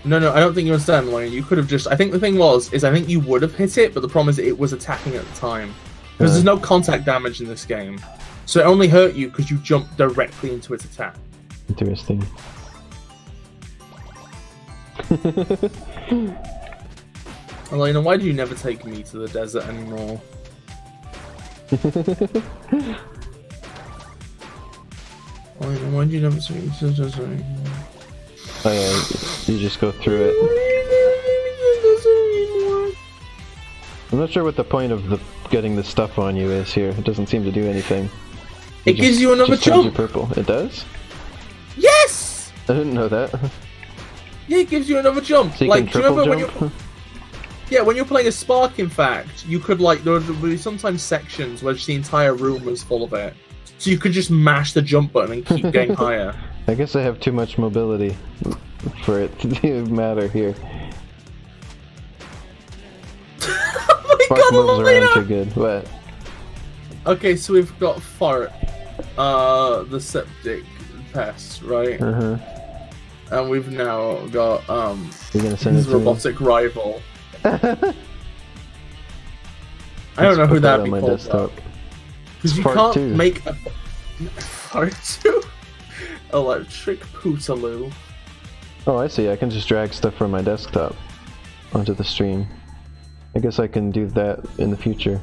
No, I don't think you understand, Lauren. You could have just. I think the thing was, I think you would have hit it, but the problem is it was attacking at the time. Because there's no contact damage in this game. So it only hurt you because you jumped directly into its attack. Interesting. Elena, why do you never take me to the desert anymore? Elena, why do you never take me to the desert anymore? Oh yeah, you just go through it. I'm not sure what the point of getting the stuff on you is here. It doesn't seem to do anything. It gives you another jump! You purple. It does? Yes! I didn't know that. Yeah, it gives you another jump. So you like, can do you remember jump? when yeah, when you're playing a Spark, in fact, you could like there would be sometimes sections where just the entire room was full of it, so you could just mash the jump button and keep getting higher. I guess I have too much mobility for it to matter here. Oh my Spark god, moves around too good. What? Okay, so we've got Fart, the septic pest, right? Uh-huh. And we've now got You're gonna send his it to robotic rival. I don't know Let's who put that'd on be my called. desktop. Because you Fart can't 2. make a Fart 2? Electric Pootaloo. Oh, I see. I can just drag stuff from my desktop onto the stream. I guess I can do that in the future.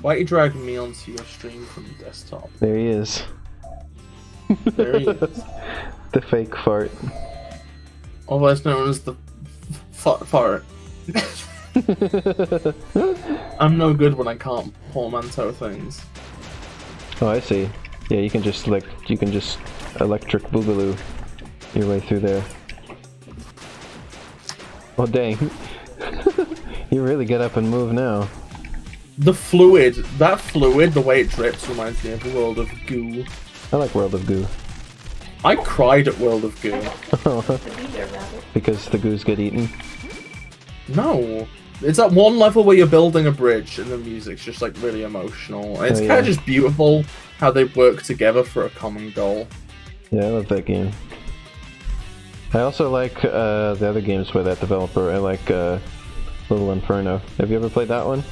Why are you dragging me onto your stream from the desktop? There he is. There he is. The fake fart. Otherwise known as the fart. I'm no good when I can't portmanteau things. Oh, I see. Yeah, you can just electric boogaloo your way through there. Oh dang. You really get up and move now. The fluid, the way it drips reminds me of World of Goo. I like World of Goo. I cried at World of Goo. Because the goos get eaten? No. It's that one level where you're building a bridge and the music's just like really emotional. And it's kind of just beautiful how they work together for a common goal. Yeah, I love that game. I also like the other games by that developer. I like Little Inferno. Have you ever played that one?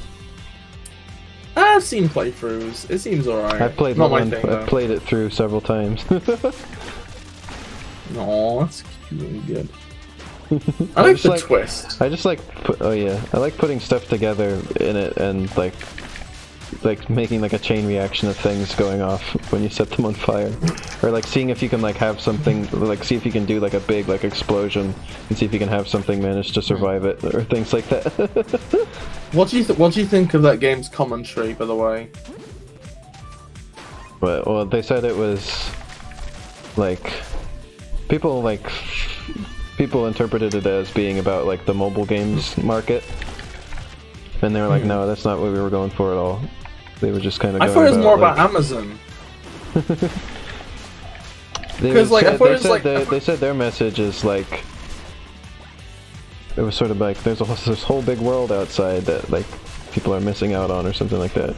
I've seen playthroughs. It seems alright. I've played Not that my one. thing, though. I've played it through several times. Aw, that's really good. I like the twist. I just like, I like putting stuff together in it and like making like a chain reaction of things going off when you set them on fire, or like seeing if you can like have something, like see if you can do like a big like explosion and see if you can have something manage to survive it or things like that. What do you think of that game's commentary, by the way? Well, they said it was like people interpreted it as being about like the mobile games market, and they were like, no, that's not what we were going for at all. They were just kind of. I thought it was more about Amazon. Because like I thought it was like they said their message is like it was sort of like there's this whole big world outside that like people are missing out on or something like that.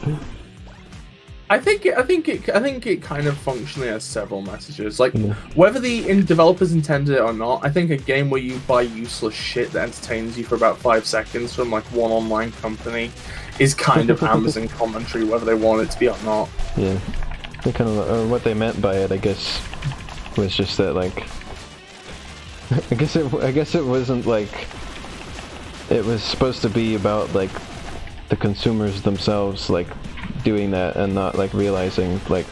I think it kind of functionally has several messages. Like whether the developers intended it or not, I think a game where you buy useless shit that entertains you for about 5 seconds from like one online company is kind of Amazon commentary, whether they want it to be or not. Yeah, they kind of what they meant by it, I guess, was just that like I guess it wasn't like it was supposed to be about like the consumers themselves like doing that and not like realizing like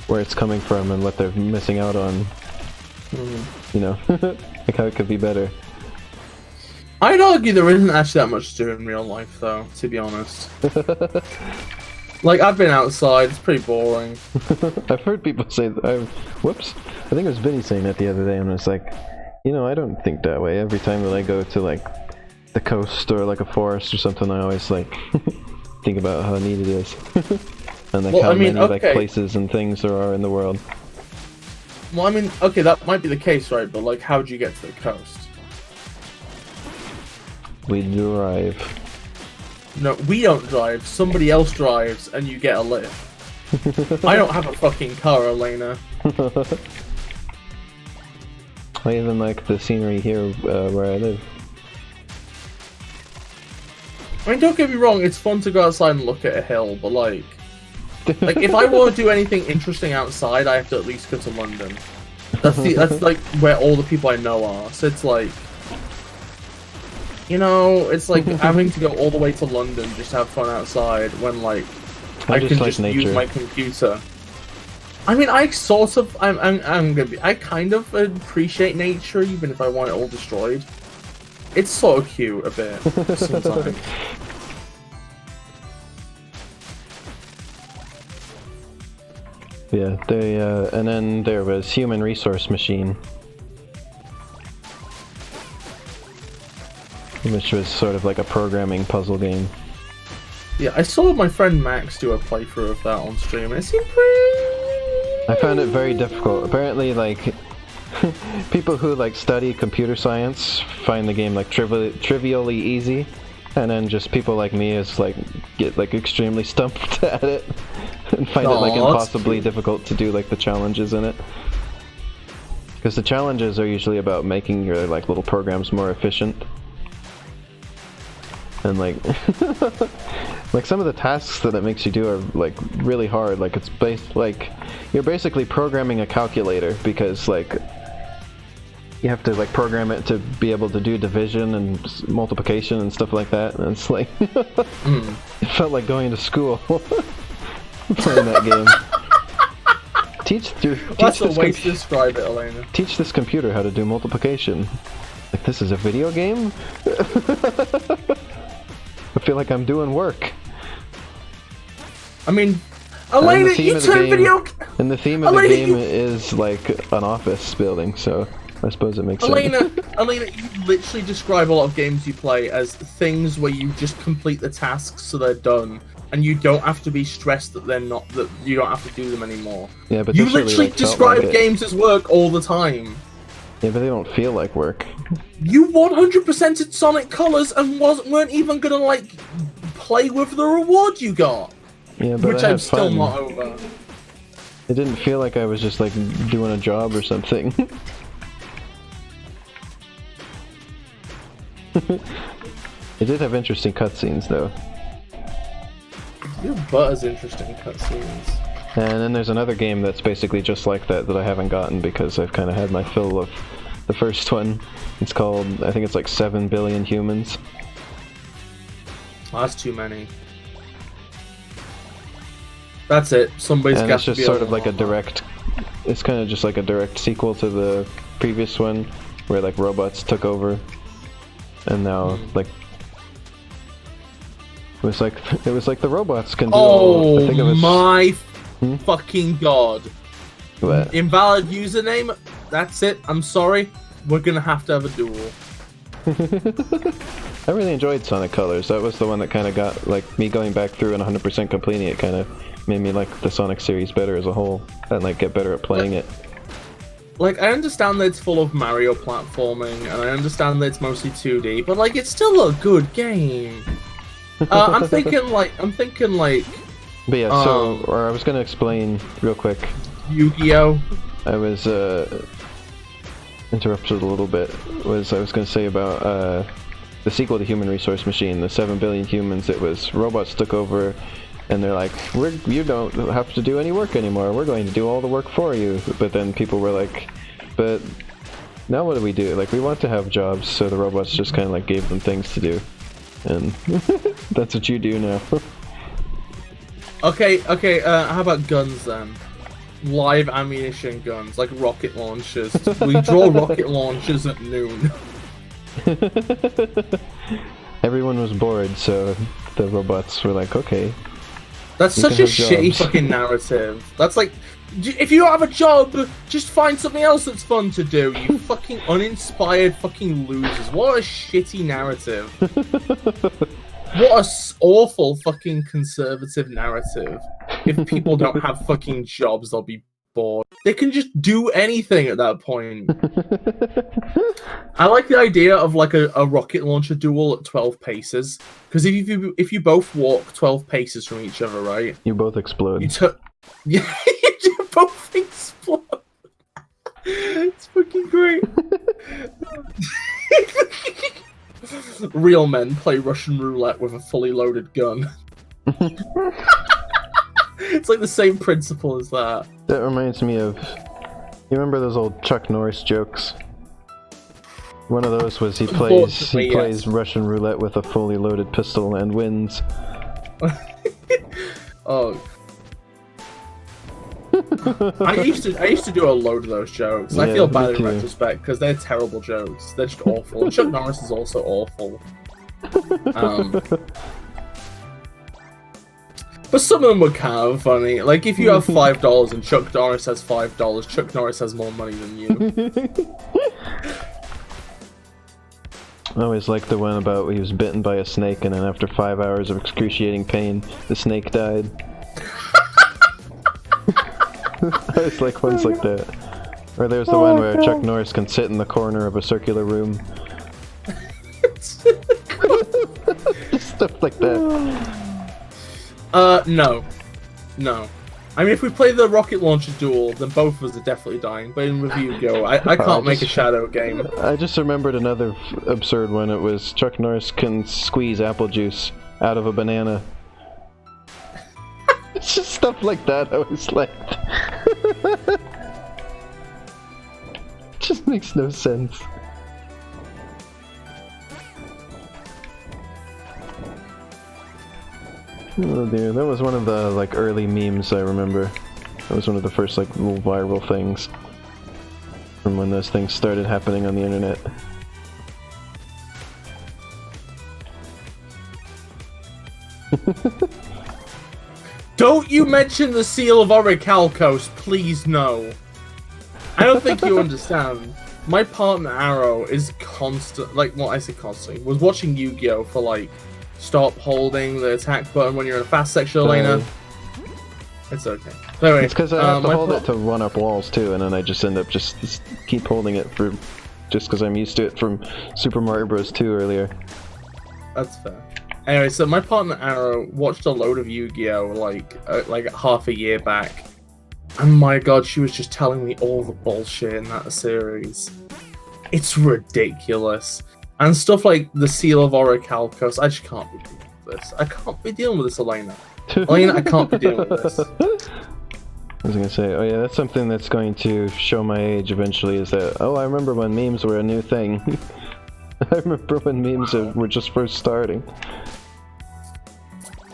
where it's coming from and what they're missing out on. You know, like how it could be better. I'd argue there isn't actually that much to do in real life, though, to be honest. Like, I've been outside, it's pretty boring. I've heard people say that. Whoops. I think it was Vinny saying that the other day, and I was like, you know, I don't think that way. Every time that I go to, like, the coast or, like, a forest or something, I always, like, think about how neat it is. And, like, how many, like, places and things there are in the world. Well, I mean, okay, that might be the case, right? But, like, how'd you get to the coast? We drive. No, we don't drive. Somebody else drives, and you get a lift. I don't have a fucking car, Elena. I even like the scenery here where I live. I mean, don't get me wrong, it's fun to go outside and look at a hill, but like if I want to do anything interesting outside, I have to at least go to London. That's like where all the people I know are. So it's like, you know, it's like having to go all the way to London just to have fun outside when like I can just use my computer. I mean, I kind of appreciate nature, even if I want it all destroyed. It's sort of cute a bit sometimes. Yeah, and then there was Human Resource Machine, which was sort of like a programming puzzle game. Yeah, I saw my friend Max do a playthrough of that on stream, and it seemed pretty... I found it very difficult. Apparently, like, people who, like, study computer science find the game, like, trivially easy, and then just people like me is, like, get, like, extremely stumped at it, and find it, like, impossibly difficult to do, like, the challenges in it. Because the challenges are usually about making your, like, little programs more efficient. And, like, like, some of the tasks that it makes you do are, like, really hard. Like, it's like, you're basically programming a calculator, because, like, you have to, like, program it to be able to do division and multiplication and stuff like that, and it's like, it felt like going to school playing that game. That's a way to describe it, Elena. Teach this computer how to do multiplication. Like, this is a video game? I feel like I'm doing work. I mean, Elena, you turn video... And the theme of the game is, like, an office building, so I suppose it makes sense. Elena, you literally describe a lot of games you play as things where you just complete the tasks so they're done, and you don't have to be stressed that they're not, that you don't have to do them anymore. Yeah, but you literally describe games as work all the time. Yeah, but they don't feel like work. You 100%ed Sonic Colors and weren't even gonna, like, play with the reward you got. Yeah, but which I'm still not over. It didn't feel like I was just, like, doing a job or something. It did have interesting cutscenes, though. Your butt has interesting cutscenes. And then there's another game that's basically just like that I haven't gotten because I've kind of had my fill of the first one. It's called, I think it's like 7 Billion Humans. Oh, that's too many. That's it. Somebody's got to be. And it's just sort of like a direct. It's kind of just like a direct sequel to the previous one, where like robots took over, and now like. It was like the robots can do all. I think it was, my fucking god. What? Invalid username. That's it. I'm sorry. We're gonna have to have a duel. I really enjoyed Sonic Colors. That was the one that kind of got, like, me going back through and 100% completing it kind of made me like the Sonic series better as a whole and like get better at playing it. Like, I understand that it's full of Mario platforming and I understand that it's mostly 2D, but like it's still a good game. I'm thinking like But yeah, I was gonna explain real quick. Yu-Gi-Oh! I was interrupted a little bit. I was gonna say about the sequel to Human Resource Machine, the 7 Billion Humans. It was robots took over, and they're like, you don't have to do any work anymore. We're going to do all the work for you. But then people were like, but now what do we do? Like, we want to have jobs, so the robots just kind of like gave them things to do, and that's what you do now. Okay. How about guns then? Live ammunition guns, like rocket launchers. We draw rocket launchers at noon. Everyone was bored, so the robots were like, okay. That's You such can a have shitty jobs. fucking narrative. That's like, if you don't have a job, just find something else that's fun to do. You fucking uninspired fucking losers. What a shitty narrative. What a awful fucking conservative narrative. If people don't have fucking jobs, they'll be bored. They can just do anything at that point. I like the idea of like a rocket launcher duel at 12 paces. Because if you both walk 12 paces from each other, right? You both explode. Yeah, you both explode. It's fucking great. Real men play Russian roulette with a fully loaded gun. It's like the same principle as that. That reminds me of... You remember those old Chuck Norris jokes? One of those was he plays Russian roulette with a fully loaded pistol and wins. Oh. I used to do a load of those jokes. Yeah, I feel bad in retrospect because they're terrible jokes. They're just awful. And Chuck Norris is also awful. But some of them were kind of funny. Like if you have $5 and Chuck Norris has $5, Chuck Norris has more money than you. I always liked the one about when he was bitten by a snake and then after 5 hours of excruciating pain, the snake died. I always like ones like that. Or there's the one where Chuck Norris can sit in the corner of a circular room. Stuff like that. No. I mean, if we play the rocket launcher duel, then both of us are definitely dying. But in review go, I can't make a shadow game. I just remembered another absurd one. It was Chuck Norris can squeeze apple juice out of a banana. It's just stuff like that I was like... It just makes no sense. Oh dear, that was one of the like early memes I remember. That was one of the first like little viral things from when those things started happening on the internet. Don't you mention the Seal of Orichalcos, please no. I don't think you understand. My partner Arrow is constant, like, well, I say constantly, was watching Yu-Gi-Oh! For like, stop holding the attack button when you're in a fast section, Elena. It's okay. So anyway, it's because I have to hold it to run up walls too, and then I just end up just keep holding it for, just because I'm used to it from Super Mario Bros. 2 earlier. That's fair. Anyway, so my partner Arrow watched a load of Yu-Gi-Oh! Like half a year back. And my god, she was just telling me all the bullshit in that series. It's ridiculous. And stuff like the Seal of Orichalcos, I just can't be dealing with this. I can't be dealing with this, Elena. Elena, I can't be dealing with this. I was gonna say, oh yeah, that's something that's going to show my age eventually, is that, oh, I remember when memes were a new thing. I remember when memes were just first starting.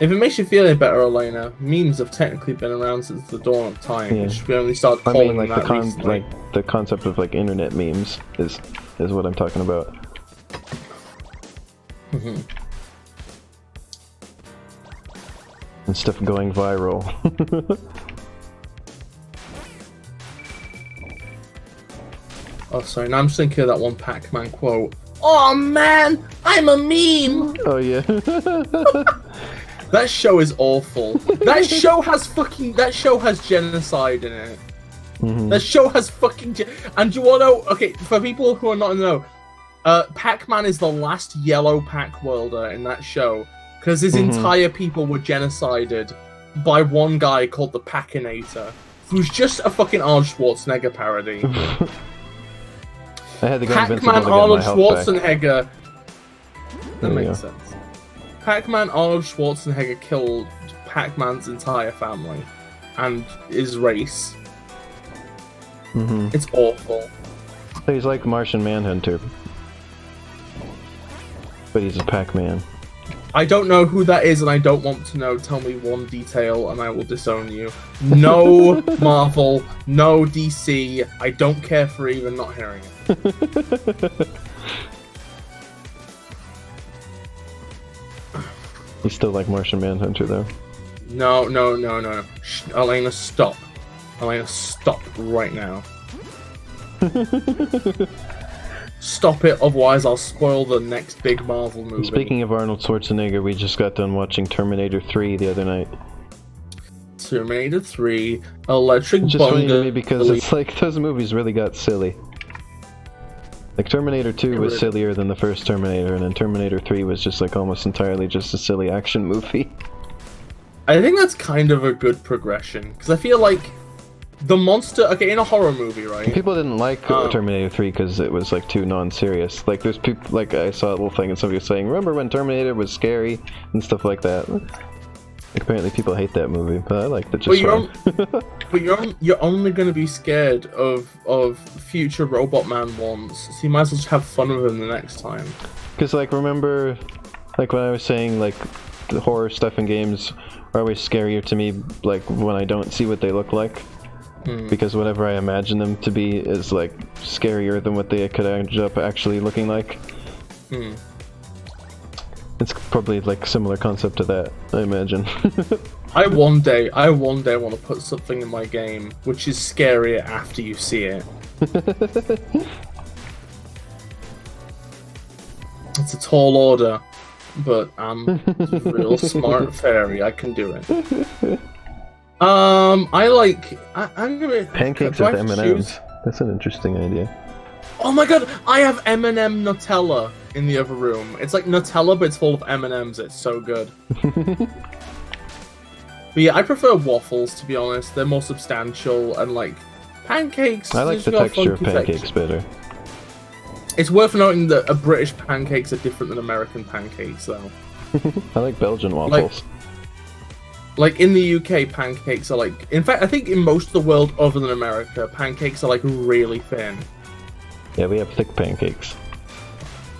If it makes you feel any better, Elena, memes have technically been around since the dawn of time. Yeah. Which we only started calling them that recently. Like the concept of like internet memes is what I'm talking about. Mm-hmm. And stuff going viral. Oh, sorry. Now I'm just thinking of that one Pac-Man quote. Oh man, I'm a meme. Oh yeah. That show is awful. That show has genocide in it. Mm-hmm. That show has fucking and you wanna know? Okay, for people who are not in the know, Pac-Man is the last yellow Pac-Worlder in that show because his entire people were genocided by one guy called the Pacinator, who's just a fucking Arnold Schwarzenegger parody. I had to go Pac-Man Arnold Schwarzenegger. That makes makes sense. Pac-Man Arnold Schwarzenegger killed Pac-Man's entire family and his race. Mm-hmm. It's awful. He's like Martian Manhunter, but he's a Pac-Man. I don't know who that is and I don't want to know. Tell me one detail and I will disown you. No Marvel, no DC. I don't care for even not hearing it. He's still like Martian Manhunter though. No, no, no, no. Shh, Elena, stop. Elena, stop right now. Stop it, otherwise I'll spoil the next big Marvel movie. Speaking of Arnold Schwarzenegger, we just got done watching Terminator 3 the other night. Terminator 3, Electric Which is funny to Bunga. me because it's like those movies really got silly. Like Terminator 2 was sillier than the first Terminator, and then Terminator 3 was just like almost entirely just a silly action movie. I think that's kind of a good progression, because I feel like the monster, okay, in a horror movie, right? People didn't like Terminator 3 because it was like too non-serious. Like there's people, like I saw a little thing and somebody was saying, remember when Terminator was scary and stuff like that. Like, apparently people hate that movie, but I liked it just fine. But you're only going to be scared of future Robot Man ones, so you might as well just have fun with them the next time. Because like remember, like when I was saying like the horror stuff in games are always scarier to me, like when I don't see what they look like. Because whatever I imagine them to be is like scarier than what they could end up actually looking like. It's probably like a similar concept to that, I imagine. I one day want to put something in my game which is scarier after you see it. It's a tall order, but I'm a real smart fairy. I can do it. I'm gonna Pancakes with M&Ms. That's an interesting idea. Oh my god, I have M&M Nutella in the other room. It's like Nutella, but it's full of M&Ms. It's so good. But yeah, I prefer waffles, to be honest. They're more substantial, and like pancakes. I like the texture of pancakes better. It's worth noting that British pancakes are different than American pancakes, though. I like Belgian waffles. Like in the UK, pancakes are like... In fact, I think in most of the world other than America, pancakes are like really thin. Yeah, we have thick pancakes.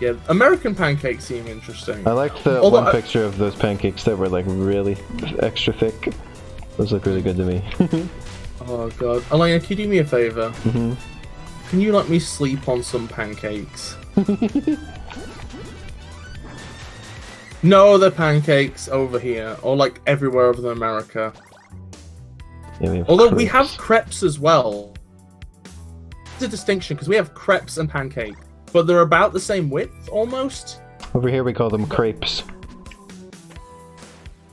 Yeah, American pancakes seem interesting. I liked the one picture of those pancakes that were like really extra thick. Those look really good to me. Oh god. Elena, can you do me a favor? Can you let me sleep on some pancakes? No, they're pancakes over here, or like everywhere other than America. Yeah, we have crepes as well. It's a distinction because we have crepes and pancakes, but they're about the same width almost. Over here we call them crepes.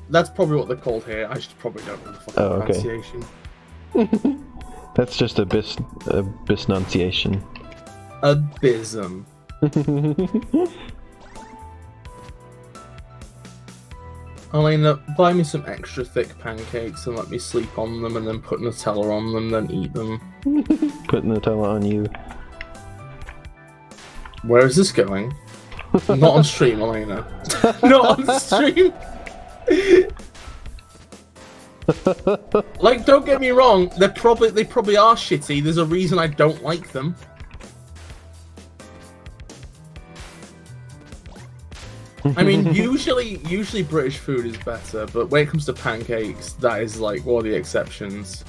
That's probably what they're called here. I just probably don't know the fucking pronunciation. That's just a bisnunciation. A bism. Elena, buy me some extra thick pancakes and let me sleep on them and then put Nutella on them, then eat them. Put Nutella on you. Where is this going? Not on stream, Elena. Not on stream! Like, don't get me wrong, they probably are shitty. There's a reason I don't like them. I mean, usually British food is better, but when it comes to pancakes, that is like one of the exceptions.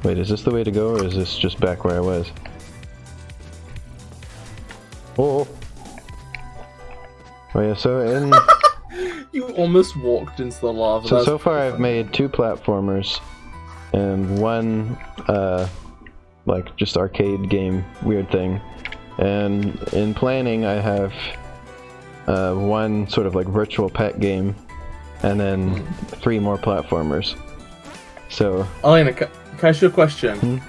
Wait, is this the way to go, or is this just back where I was? Oh yeah, so in... You almost walked into the lava. So far I've made 2 platformers, and 1, like, just arcade game weird thing. And in planning I have 1 sort of like virtual pet game, and then 3 more platformers. So... Elena, can I ask you a question?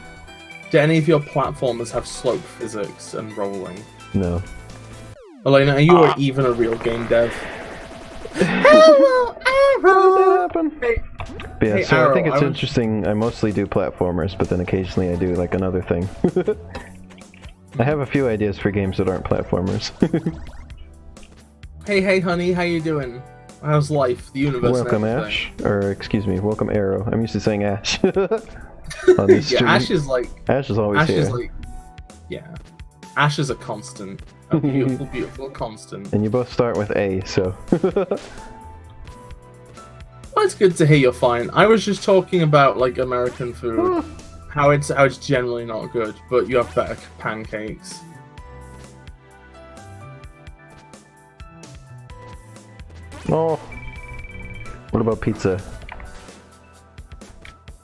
Do any of your platformers have slope physics and rolling? No. Elena, are you even a real game dev? Arrow! Hey, But yeah, hey, so Arrow, I think it's interesting. I mostly do platformers, but then occasionally I do like another thing. I have a few ideas for games that aren't platformers. Hey, honey, how you doing? How's life, the universe? Welcome, Ash. Or, excuse me, welcome, Arrow. I'm used to saying Ash. On this stream. Yeah, Ash is like... Ash is always here. Is like... Yeah. Ash is a constant. A beautiful, beautiful constant. And you both start with A, so... Well, it's good to hear you're fine. I was just talking about, like, American food. How it's generally not good, but you have better pancakes. Oh. What about pizza?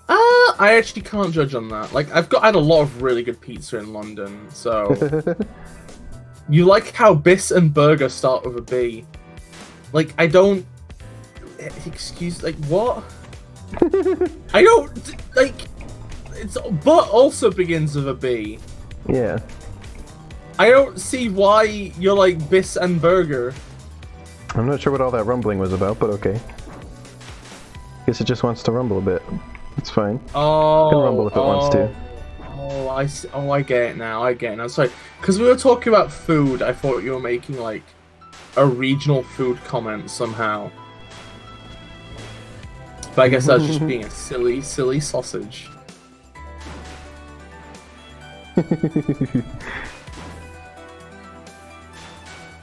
I actually can't judge on that. Like, I had a lot of really good pizza in London, so... You like how Bis and Burger start with a B. Like, I don't... Excuse... Like, what? I don't... Like... It's... But also begins with a B. Yeah. I don't see why you're like Bis and Burger. I'm not sure what all that rumbling was about, but okay. Guess it just wants to rumble a bit. It's fine. Oh, It can rumble if it wants to. I get it now. I get it now. Sorry, because we were talking about food. I thought you were making like a regional food comment somehow. But I guess I was just being a silly sausage.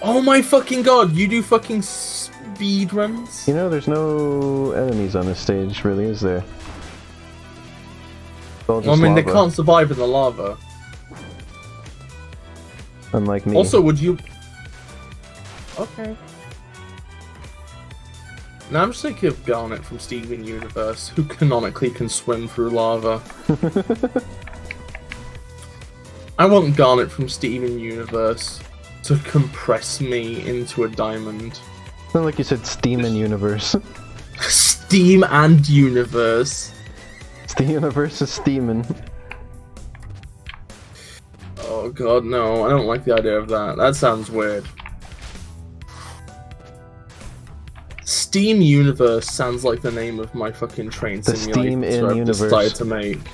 Oh my fucking god! You do fucking speed runs? You know, there's no enemies on this stage, really, is there? It's all just I mean, lava, they can't survive in the lava. unlike me. Also, would you... Okay. Now I'm just thinking of Garnet from Steven Universe, who canonically can swim through lava. I want Garnet from Steven Universe to compress me into a diamond. Not like you said Steam and Universe. Steam and Universe. The universe is steaming. Oh god, no, I don't like the idea of that. That sounds weird. Steam Universe sounds like the name of my fucking train The simulator Steam in I've Universe. decided to make.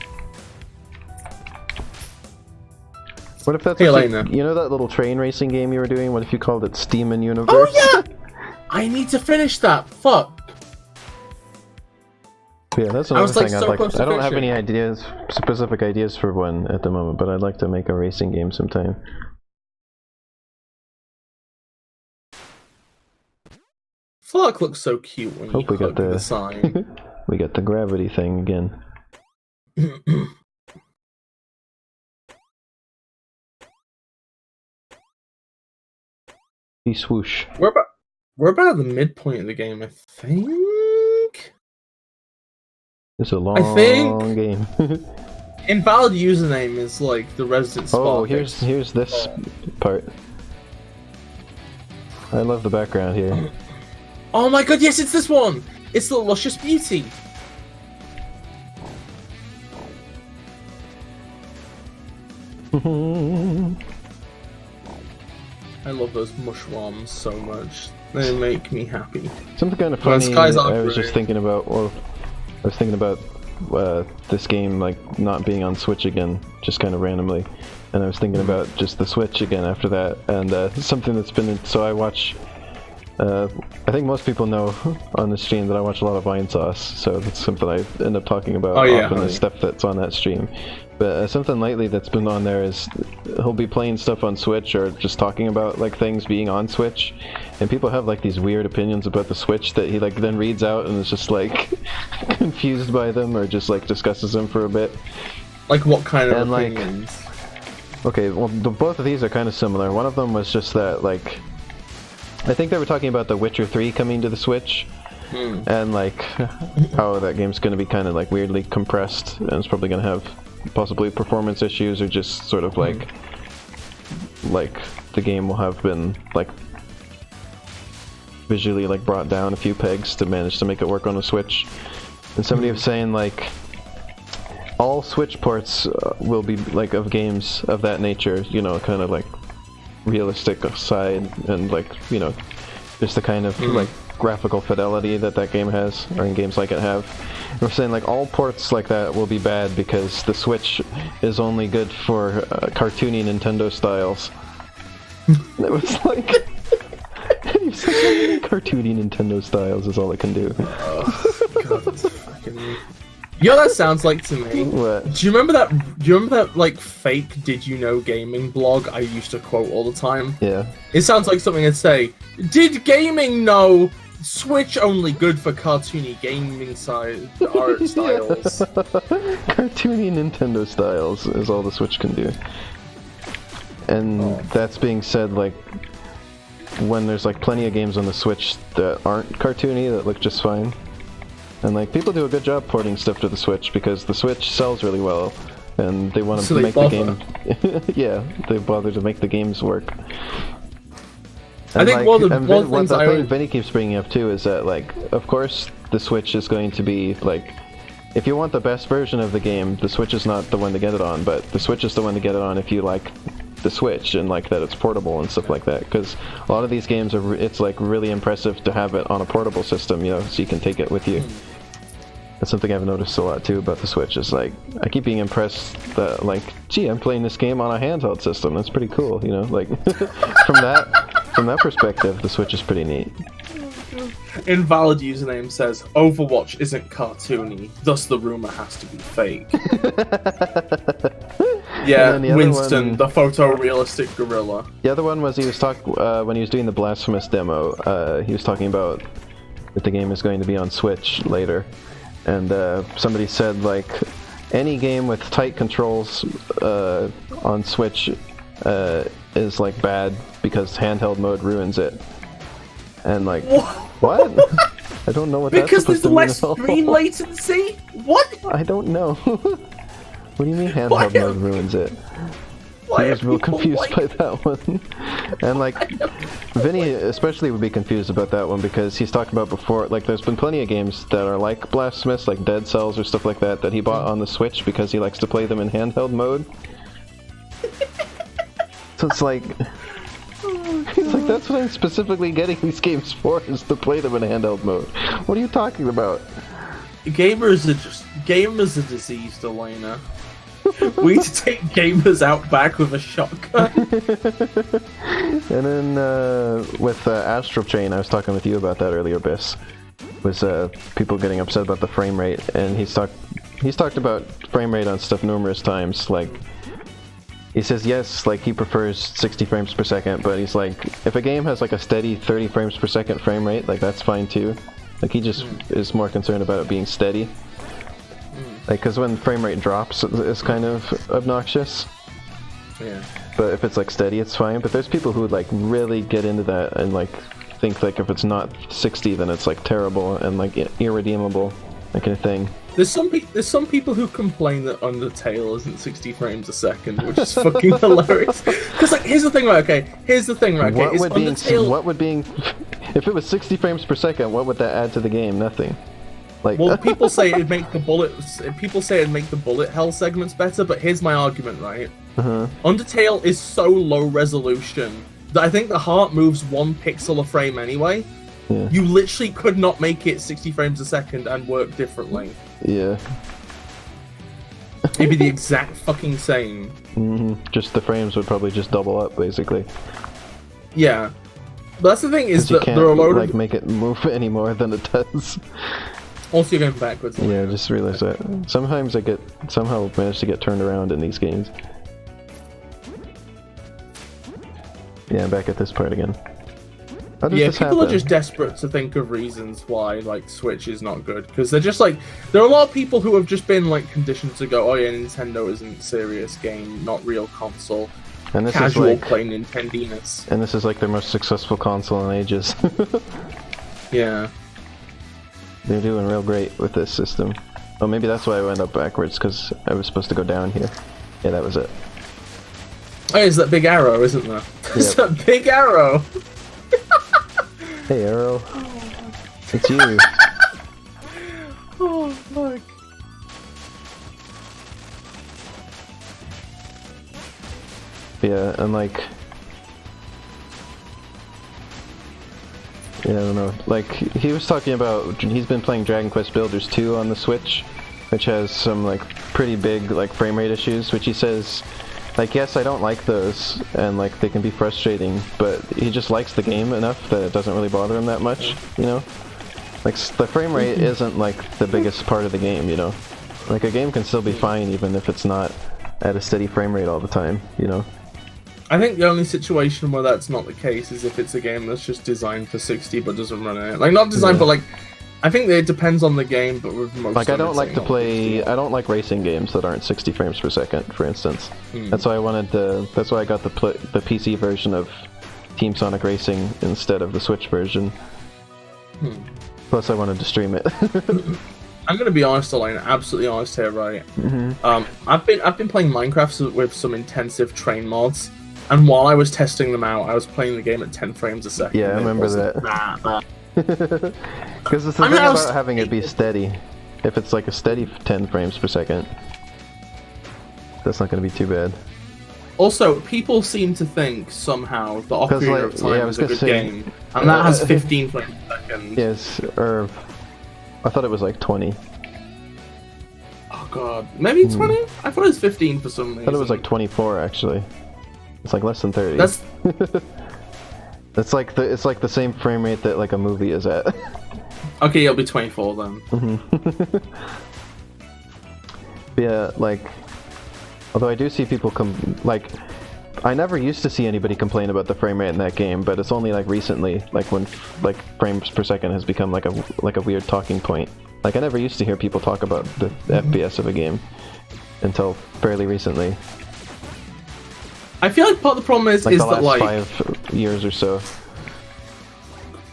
What if that's Hey, what Elena. you know that little train racing game you were doing? What if you called it Steam and Universe? Oh yeah! I need to finish that. Fuck. Yeah, that's another was, like, thing I'd so like. close to I don't have finishing. any ideas, specific ideas for one at the moment, but I'd like to make a racing game sometime. Fuck looks so cute when Hope you we got hug the sign. We got the gravity thing again. He swoosh. We're about at the midpoint of the game, I think. It's a long think- game. Invalid username is like the resident Spark. Oh, here's this part. I love the background here. Oh my god, yes, it's this one! It's the Luscious Beauty! I love those mushrooms so much. They make me happy. Something kind of Well, funny. Skies I are was great. just thinking about. Well, I was thinking about this game like not being on Switch again, just kind of randomly, and I was thinking about just the Switch again after that, and something that's been. So I watch. I think most people know on the stream that I watch a lot of Vine Sauce, so that's something I end up talking about often, is stuff that's on that stream. But something lately that's been on there is he'll be playing stuff on Switch or just talking about like things being on Switch, and people have like these weird opinions about the Switch that he like then reads out and is just like confused by them or just like discusses them for a bit. Like what kind of And, like, opinions? Okay, well both of these are kind of similar. One of them was just that like I think they were talking about The Witcher 3 coming to the Switch, and like how that game's going to be kind of like weirdly compressed, and it's probably going to have possibly performance issues, or just sort of like the game will have been like visually like brought down a few pegs to manage to make it work on a Switch. And somebody was saying like all Switch ports will be like of games of that nature, you know, kind of like realistic side, and like, you know, just the kind of like graphical fidelity that that game has, or in games like it have. And we're saying like all ports like that will be bad because the Switch is only good for cartoony Nintendo styles. And it was like cartoony Nintendo styles is all it can do. Oh, God, that's fucking... You know what that sounds like to me? What? Do you remember that like fake Did You Know Gaming blog I used to quote all the time? Yeah. It sounds like something I'd say. Did gaming know Switch only good for cartoony gaming side art styles? Cartoony Nintendo styles is all the Switch can do. And that's being said, like, when there's like plenty of games on the Switch that aren't cartoony that look just fine. And like people do a good job porting stuff to the Switch because the Switch sells really well, and they want to make the game. Yeah, they bother to make the games work. And I think one of the things I think Vinny keeps bringing up too is that like, of course, the Switch is going to be like, if you want the best version of the game, the Switch is not the one to get it on, but the Switch is the one to get it on if you like the Switch and like that it's portable and stuff like that. Because a lot of these games are, it's like really impressive to have it on a portable system, you know, so you can take it with you. That's something I've noticed a lot too about the Switch. Is like I keep being impressed that like, gee, I'm playing this game on a handheld system. That's pretty cool, you know. Like from that perspective, the Switch is pretty neat. Invalid username says Overwatch isn't cartoony, thus the rumor has to be fake. Yeah, Winston, the photorealistic gorilla. The other one was he was when he was doing the Blasphemous demo. He was talking about that the game is going to be on Switch later. And somebody said like any game with tight controls on Switch is like bad because handheld mode ruins it. And like what? I don't know what because that's supposed there's to less mean. screen latency? What? I don't know. What do you mean handheld mode ruins it? I was real confused by that one. And like, Vinny especially would be confused about that one because he's talked about before, like there's been plenty of games that are like Blasphemous, like Dead Cells or stuff like that, that he bought on the Switch because he likes to play them in handheld mode. So it's like, he's like, that's what I'm specifically getting these games for, is to play them in handheld mode. What are you talking about? Gamers are diseased, Elena. We need to take gamers out back with a shotgun. And then with Astral Chain, I was talking with you about that earlier, Biss. Was people getting upset about the frame rate, and he's talked about frame rate on stuff numerous times. Like he says yes, like he prefers 60 frames per second, but he's like, if a game has like a steady 30 frames per second frame rate, like that's fine too. Like he just is more concerned about it being steady. Like, because when frame rate drops, it's kind of obnoxious. Yeah. But if it's like steady, it's fine. But there's people who would like really get into that and like think like if it's not 60, then it's like terrible and like irredeemable, that kind of thing. There's some people who complain that Undertale isn't 60 frames a second, which is fucking hilarious. Because like, here's the thing, right? Okay, what would being if it was 60 frames per second, what would that add to the game? Nothing. Like, well, people say it'd make the bullet hell segments better, but here's my argument, right? Undertale is so low resolution that I think the heart moves 1 pixel a frame anyway. Yeah. You literally could not make it 60 frames a second and work differently. Yeah. It'd be the exact fucking same. Just the frames would probably just double up, basically. Yeah. But that's the thing, is that there are a load of make it move any more than it does. Also, you're going backwards. Yeah, I just realized that. Sometimes I somehow manage to get turned around in these games. Yeah, I'm back at this part again. How does this people happen? are just desperate to think of reasons why like Switch is not good, because they're just like, there are a lot of people who have just been like conditioned to go, oh yeah, Nintendo isn't serious game, not real console. And this Casual is like, play Nintendiness. And this is like their most successful console in ages. Yeah. They're doing real great with this system. Oh, maybe that's why I went up backwards, because I was supposed to go down here. Yeah, that was it. Oh, it's that big arrow, isn't there? It's that big arrow! Hey, Arrow. It's you. Oh, fuck. Yeah, and like... Yeah, I don't know. Like, he was talking about, he's been playing Dragon Quest Builders 2 on the Switch, which has some, like, pretty big, like, frame rate issues, which he says, like, yes, I don't like those, and, like, they can be frustrating, but he just likes the game enough that it doesn't really bother him that much, you know? Like, the frame rate isn't, like, the biggest part of the game, you know? Like, a game can still be fine even if it's not at a steady frame rate all the time, you know? I think the only situation where that's not the case is if it's a game that's just designed for 60 but doesn't run it. Like, not designed, but like, I think that it depends on the game, but with most like, I don't like to play, I don't like racing games that aren't 60 frames per second, for instance. That's why I wanted that's why I got the PC version of Team Sonic Racing instead of the Switch version. Plus, I wanted to stream it. I'm gonna be honest, Elaine. Absolutely honest here, right? I've been playing Minecraft with some intensive train mods, and while I was testing them out, I was playing the game at 10 frames a second. Yeah, I remember that. Because it's the thing about having it be steady. If it's like a steady 10 frames per second, that's not going to be too bad. Also, people seem to think somehow that Ocarina of Time is a good game, and that has 15 frames per second. Yes, or I thought it was like 20. Oh god, maybe 20? I thought it was 15 for some reason. I thought it was like 24 actually. It's like less than 30. That's it's like the same frame rate that like a movie is at. Okay, it'll be 24 then. Yeah, like, although I do see people like, I never used to see anybody complain about the frame rate in that game, but it's only like recently, like when like frames per second has become like a weird talking point. Like I never used to hear people talk about the FPS of a game until fairly recently. I feel like part of the problem is the last that like 5 years or so.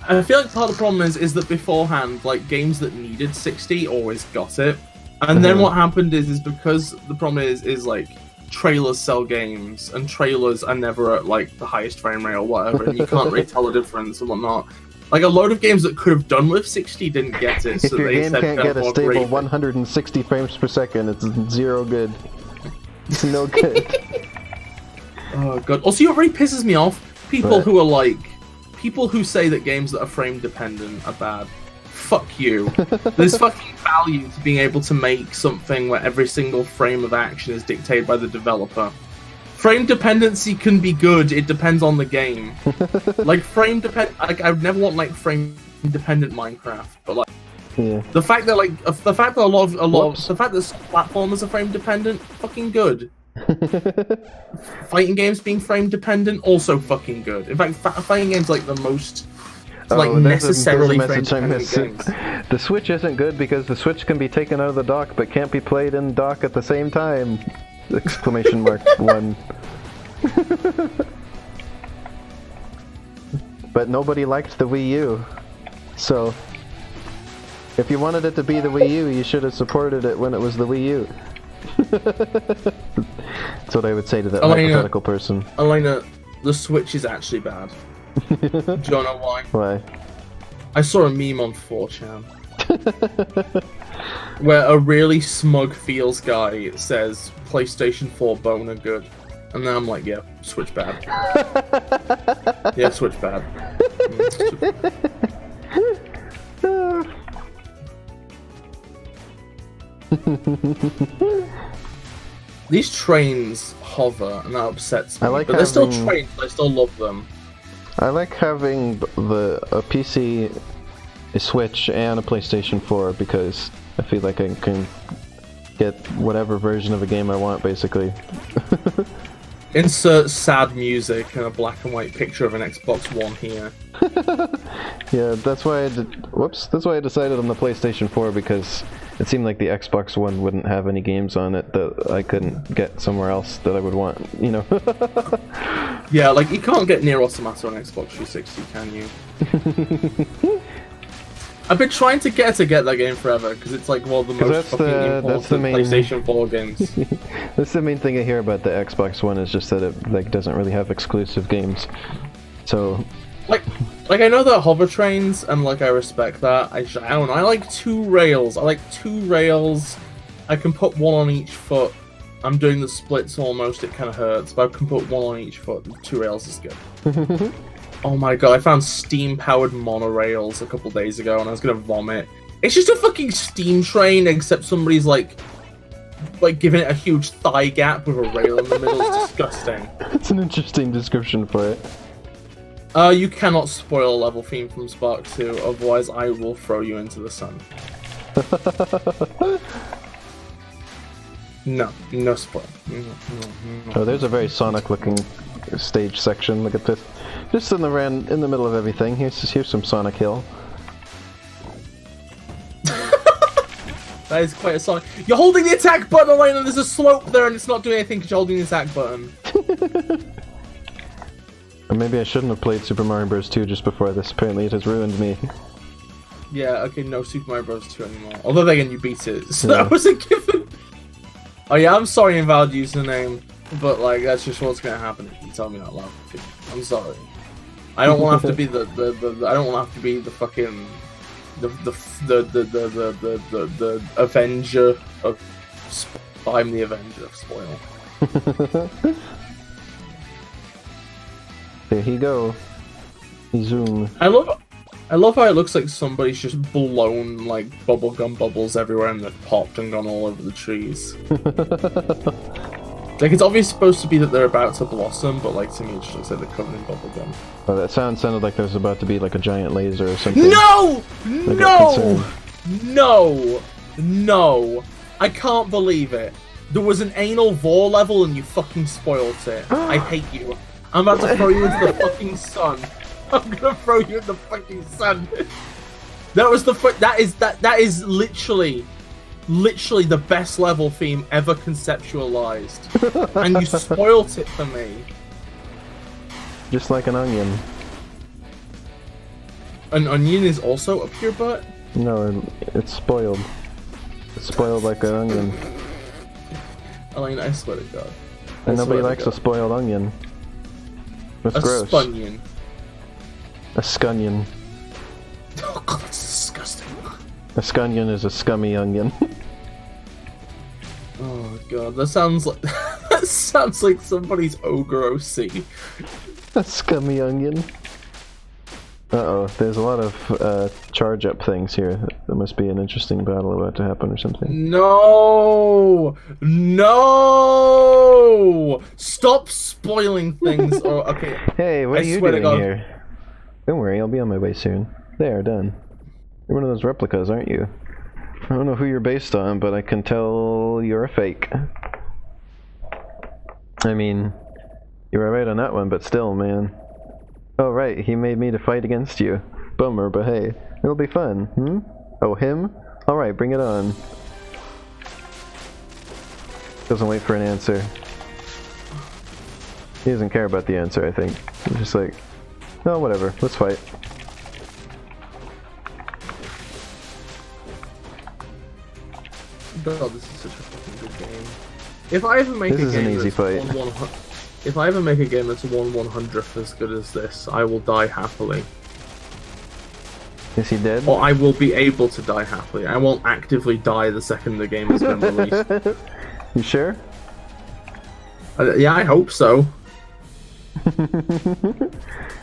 I feel like part of the problem is that beforehand, like games that needed 60 always got it, and then what happened is because the problem is like trailers sell games, and trailers are never at like the highest frame rate or whatever, and you can't really tell the difference and whatnot. Like a load of games that could have done with 60 didn't get it. If your game can't get a stable 160 frames per second, it's zero good. It's no good. Oh god. Also, it really pisses me off. People who are like, people who say that games that are frame dependent are bad. Fuck you. There's fucking value to being able to make something where every single frame of action is dictated by the developer. Frame dependency can be good. It depends on the game. Like like I would never want like frame dependent Minecraft, but like the fact that like the fact that the fact that platformers are frame dependent, fucking good. Fighting games being frame dependent, also fucking good. In fact, fighting games like the most like necessarily frame dependent games. The Switch isn't good because the Switch can be taken out of the dock but can't be played in dock at the same time! Exclamation mark 1. But nobody liked the Wii U, so if you wanted it to be the Wii U, you should have supported it when it was the Wii U. That's what I would say to that hypothetical person. Elena, the Switch is actually bad. Do you know why? Why? I saw a meme on 4chan where a really smug feels guy says PlayStation 4 boner good, and then I'm like, yeah, Switch bad. Yeah, Switch bad. These trains hover, and that upsets me. But they're still trains, I still love them. I like having a PC, a Switch, and a PlayStation 4 because I feel like I can get whatever version of a game I want, basically. Insert sad music and a black and white picture of an Xbox One here. Yeah, that's why that's why I decided on the PlayStation 4, because it seemed like the Xbox One wouldn't have any games on it that I couldn't get somewhere else that I would want, you know? Yeah, like, you can't get Nier Automata on Xbox 360, can you? I've been trying to get that game forever, because it's like one of the most important PlayStation 4 games. That's the main thing I hear about the Xbox One, is just that it like doesn't really have exclusive games. So... Like I know that hover trains, and like I respect that. I don't know. I like 2 rails. I can put one on each foot. I'm doing the splits almost. It kind of hurts, but I can put one on each foot. 2 rails is good. Oh my god! I found steam-powered monorails a couple days ago, and I was gonna vomit. It's just a fucking steam train, except somebody's like giving it a huge thigh gap with a rail in the middle. It's disgusting. That's an interesting description for it. You cannot spoil a level theme from Spark 2, otherwise I will throw you into the sun. No spoil. No. Oh, there's a very Sonic-looking stage section. Look at this. Just in the middle of everything. Here's some Sonic Hill. That is quite a Sonic. You're holding the attack button, Elena, and there's a slope there, and it's not doing anything because you're holding the attack button. Or maybe I shouldn't have played Super Mario Bros. 2 just before this. Apparently it has ruined me. Yeah, okay, no Super Mario Bros. 2 anymore. Although again, you beat it, so Yeah. that was a given. Oh yeah, I'm sorry, invalid username, but like that's just what's gonna happen if you tell me that loud. I'm sorry. I don't want to have to be the I don't want to have to be the fucking the Avenger of. I'm the Avenger of spoil. There he go. He zoom. I love how it looks like somebody's just blown like bubblegum bubbles everywhere and they've popped and gone all over the trees. Like it's obviously supposed to be that they're about to blossom, but like to me it just looks like they're covered in bubblegum. Oh, that sounded like there's about to be like a giant laser or something. No! I got concerned. No! I can't believe it. There was an anal vor level and you fucking spoiled it. I hate you. I'm about to throw you into the fucking sun. I'm gonna throw you in the fucking sun. That is literally the best level theme ever conceptualized. And you spoilt it for me. Just like an onion. An onion is also a pure butt? No, it's spoiled. It's spoiled like an onion. Elena, I swear to God. And nobody likes a spoiled onion. It's A gross. spunion. A scunion. Oh God, that's disgusting. A scunion is a scummy onion. Oh God, that sounds like that sounds like somebody's ogre OC. A scummy onion. Uh-oh, there's a lot of charge up things here. There must be an interesting battle about to happen or something. No! No! Stop spoiling things. Or okay. Hey, what I are you swear to doing God. here? Don't worry, I'll be on my way soon. There, done. You're one of those replicas, aren't you? I don't know who you're based on, but I can tell you're a fake. I mean, you were right on that one, but still, man. Oh right, he made me to fight against you. Bummer, but hey, it'll be fun, hmm? Oh, him? Alright, bring it on. Doesn't wait for an answer. He doesn't care about the answer, I think. He's just like, oh, whatever, let's fight. God, this is such a fucking good game. If I ever make This a is an game easy that's fight. 1/100 if I ever make a game that's 1/100th as good as this, I will die happily. Is he dead? Or I will be able to die happily. I won't actively die the second the game has been released. You sure? Yeah, I hope so.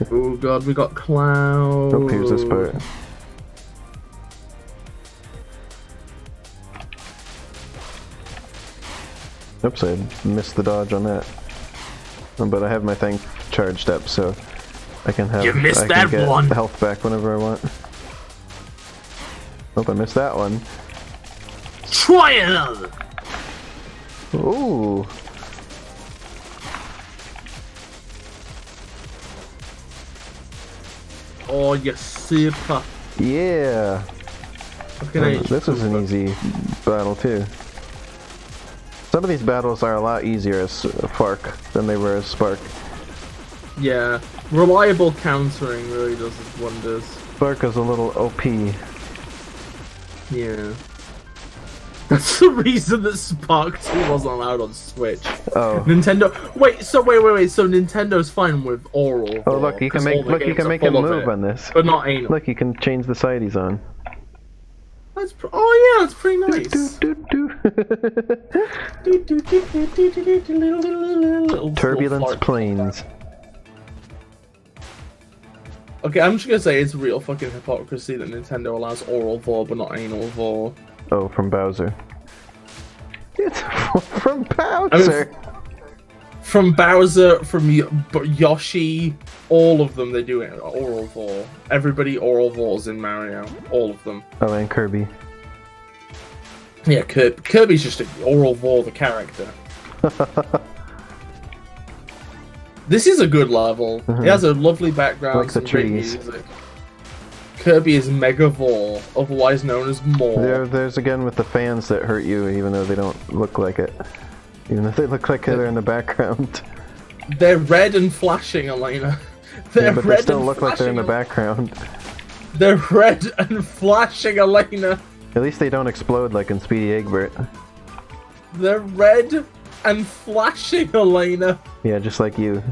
Oh God, we got Cloud. Oh, here's this part. Oops, I missed the dodge on that. But I have my thing charged up, so I can have You missed I can that get one. health back whenever I want. Hope I missed that one. Try another. Ooh. Oh, you super. Yeah. Fucking hate This is an super. easy battle too. Some of these battles are a lot easier as Fark than they were as Spark. Yeah, reliable countering really does its wonders. Spark is a little OP. Yeah. That's the reason that Spark 2 wasn't allowed on Switch. Oh. Nintendo. Wait. So Nintendo's fine with oral. Oh look, you can make him move on this. but not anal. Look, you can change the side he's on. That's oh yeah, that's pretty nice. Turbulence planes. Okay, I'm just gonna say it's real fucking hypocrisy that Nintendo allows oral vor but not anal vor. Oh, from Bowser. It's from Bowser! From Bowser, from Yoshi, all of them they do it oral vor. Everybody oral vors in Mario. All of them. Oh, and Kirby. Yeah, Kirby's just an oral vor the character. This is a good level. It has a lovely background, Like the some great trees. music. Kirby is Mega Vor, otherwise known as More. There's again with the fans that hurt you, even though they don't look like it. Even if they look like they're in the background. They're red and flashing, Elena. They're but they red still and look like they're in the flashing background. They're red and flashing, Elena. At least they don't explode like in Speedy Egbert. They're red and flashing, Elena. Yeah, just like you.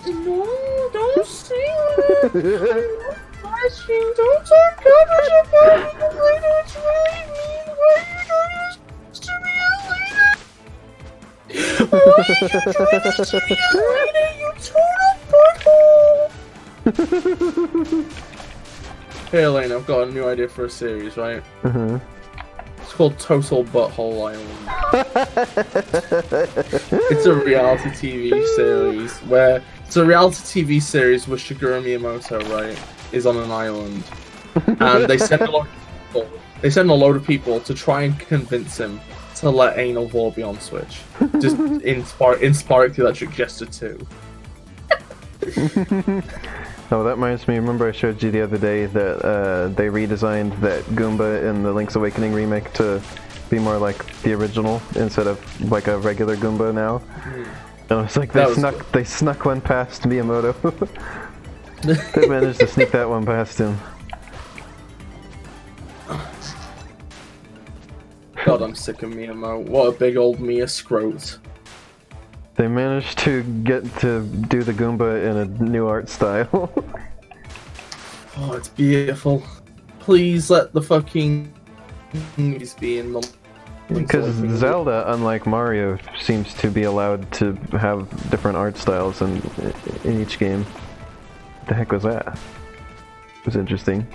No, don't say that. I'm not flashing. Don't talk garbage about me, Elena. It's really mean. Why are you doing this to me, Elena? Why are you doing this to me, Elena? You total butthole. Hey, Elena, I've got a new idea for a series, right? Mm-hmm. It's called Total Butthole Island. It's a reality TV series where Shigeru Miyamoto, right, is on an island, and they send a load of people to try and convince him to let Anal Vor be on Switch, just in Spark the Electric Jester 2. Oh, that reminds me, remember I showed you the other day that they redesigned that Goomba in the Link's Awakening remake to be more like the original instead of like a regular Goomba now? And I was like, they snuck one past Miyamoto. They managed to sneak that one past him. God, I'm sick of Miyamoto. What a big old Mia scrote. They managed to get to do the Goomba in a new art style. Oh, it's beautiful. Please let the fucking movies be in the... Because Zelda, unlike Mario, seems to be allowed to have different art styles in each game. What the heck was that? It was interesting.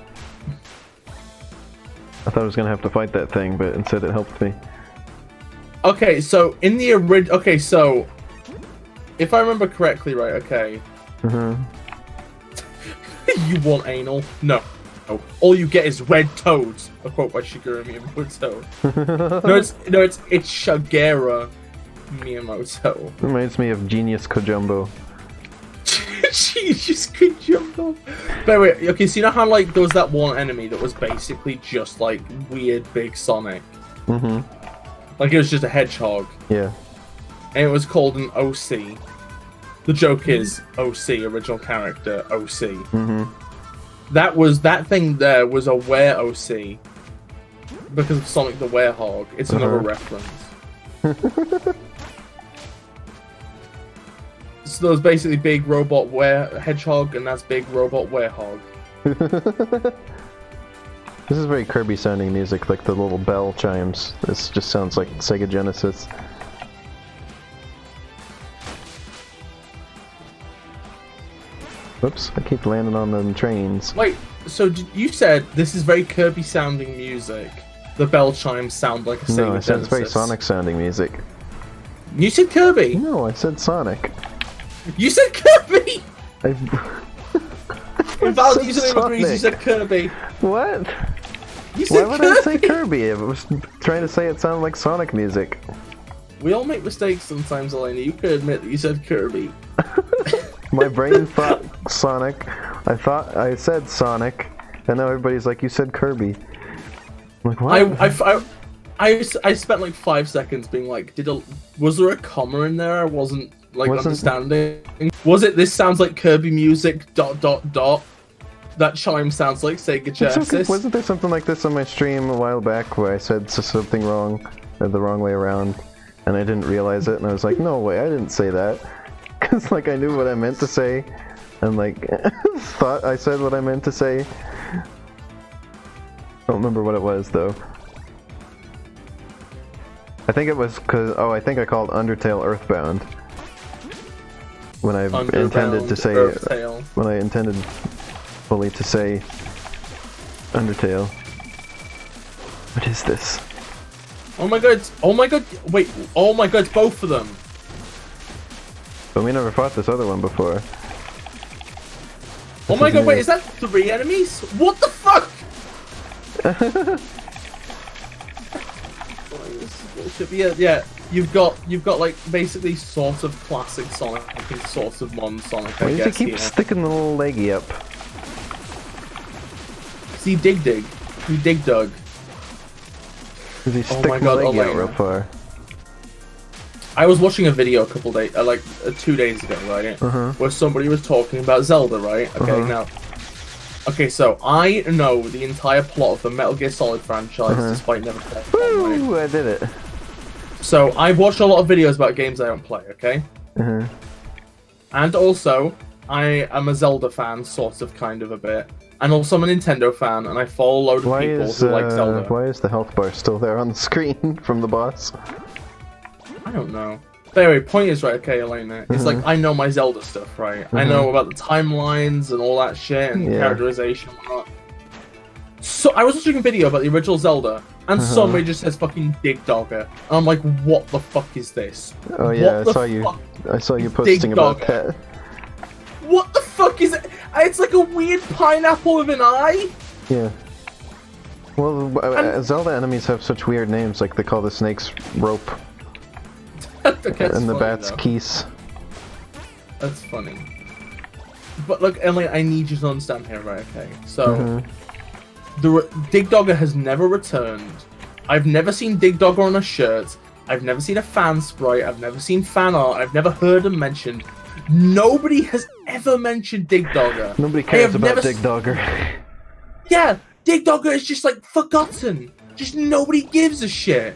I thought I was gonna have to fight that thing, but instead it helped me. Okay, so in the original... Okay, so... If I remember correctly, right, okay. Mm-hmm. You want anal? No. All you get is red toads. A quote by Shigeru Miyamoto. it's Shigeru Miyamoto. Reminds me of Genius Kojumbo. Genius Kojumbo. But wait, okay, so you know how like there was that one enemy that was basically just like weird big Sonic? Mm-hmm. Like it was just a hedgehog. Yeah. And it was called an OC. The joke is OC, original character, OC. Mm-hmm. That thing there was a were OC because of Sonic the Werehog. It's another reference. So there was basically big robot hedgehog, and that's big robot werehog. This is very Kirby sounding music, like the little bell chimes. This just sounds like Sega Genesis. Whoops, I keep landing on them trains. Wait, so you said this is very Kirby sounding music. The bell chimes sound like a Sega Genesis. No, I said it's very Sonic sounding music. You said Kirby! No, I said Sonic. You said Kirby! I Invalid username agrees, you said Kirby. What? You said Why would Kirby? I say Kirby? I was trying to say it sounded like Sonic music. We all make mistakes sometimes, Elena. You could admit that you said Kirby. My brain thought Sonic. I said Sonic, and now everybody's like, you said Kirby. I'm like, what? I spent like 5 seconds being like, was there a comma in there? I wasn't understanding. Was it? This sounds like Kirby music. ... That chime sounds like Sega Genesis. Wasn't there something like this on my stream a while back where I said something wrong, or the wrong way around, and I didn't realize it, and I was like, no way, I didn't say that. Because, like, I knew what I meant to say, and, like, thought I said what I meant to say. I don't remember what it was, though. I think it was because... Oh, I think I called Undertale Earthbound. When I intended to say... Earthtale. When I intended fully to say Undertale. What is this? Oh my god, wait, oh my god, both of them. But we never fought this other one before. Oh my god, wait, is that 3 enemies? What the fuck? Yeah, you've got like basically sort of classic Sonic and sort of modern Sonic, I Why guess. does he keep sticking the little leggy up? See, Dig. He Dig Dug. Does he stick the leggy out real far? I was watching a video a couple days, 2 days ago, right? Where somebody was talking about Zelda, right? Okay, now. Okay, so I know the entire plot of the Metal Gear Solid franchise, despite never playing it. Woo! I did it. So I've watched a lot of videos about games I don't play, okay? And also, I am a Zelda fan, sort of, kind of a bit. And also I'm a Nintendo fan, and I follow a load of people who like Zelda. Why is the health bar still there on the screen from the boss? I don't know. But anyway, point is, right, okay, Elena, it's like, I know my Zelda stuff, right? I know about the timelines and all that shit, and characterization and whatnot. So, I was watching a video about the original Zelda, and somebody just says fucking Dig Dogger. And I'm like, what the fuck is this? Oh yeah, I saw you posting about that. What the fuck is it? It's like a weird pineapple with an eye? Yeah. Well, Zelda enemies have such weird names, like they call the snakes Rope. And the bat's Keese. That's funny. But look, Emily, I need you to understand here, right? Okay, so Dig Dogger has never returned. I've never seen Dig Dogger on a shirt. I've never seen a fan sprite. I've never seen fan art. I've never heard him mentioned. Nobody has ever mentioned Dig Dogger. Nobody cares about Dig Dogger. Yeah, Dig Dogger is just like forgotten. Just nobody gives a shit.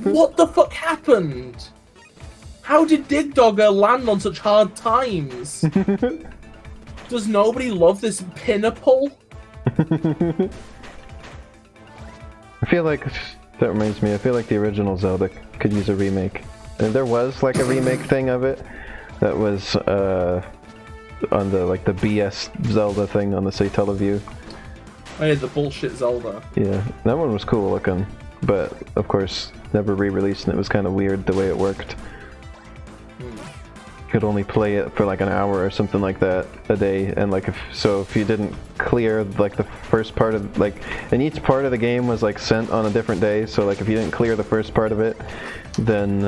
What the fuck happened? How did Dig Dogger land on such hard times? Does nobody love this pinnacle? I feel like, that reminds me, I feel like the original Zelda could use a remake. And there was like a remake thing of it that was on the the BS Zelda thing on the Satellaview. Oh yeah, the bullshit Zelda. Yeah, that one was cool looking. But, of course, never re-released, and it was kind of weird the way it worked. You could only play it for like an hour or something like that a day, and if you didn't clear like the first part of and each part of the game was like sent on a different day, so like if you didn't clear the first part of it, then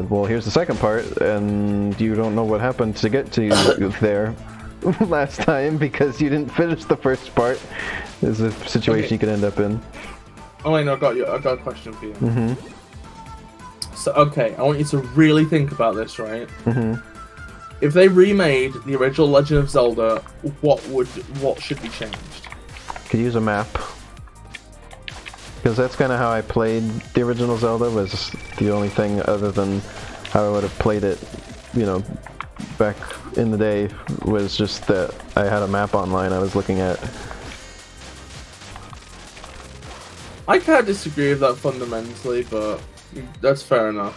well, here's the second part, and you don't know what happened to get to there last time because you didn't finish the first part. Is a situation you could end up in. Oh wait, no, I got a question for you. So, okay, I want you to really think about this, right? If they remade the original Legend of Zelda, what should be changed? Could use a map. Because that's kind of how I played the original Zelda, was the only thing other than how I would have played it, back in the day, was just that I had a map online I was looking at. I can't disagree with that fundamentally, but that's fair enough.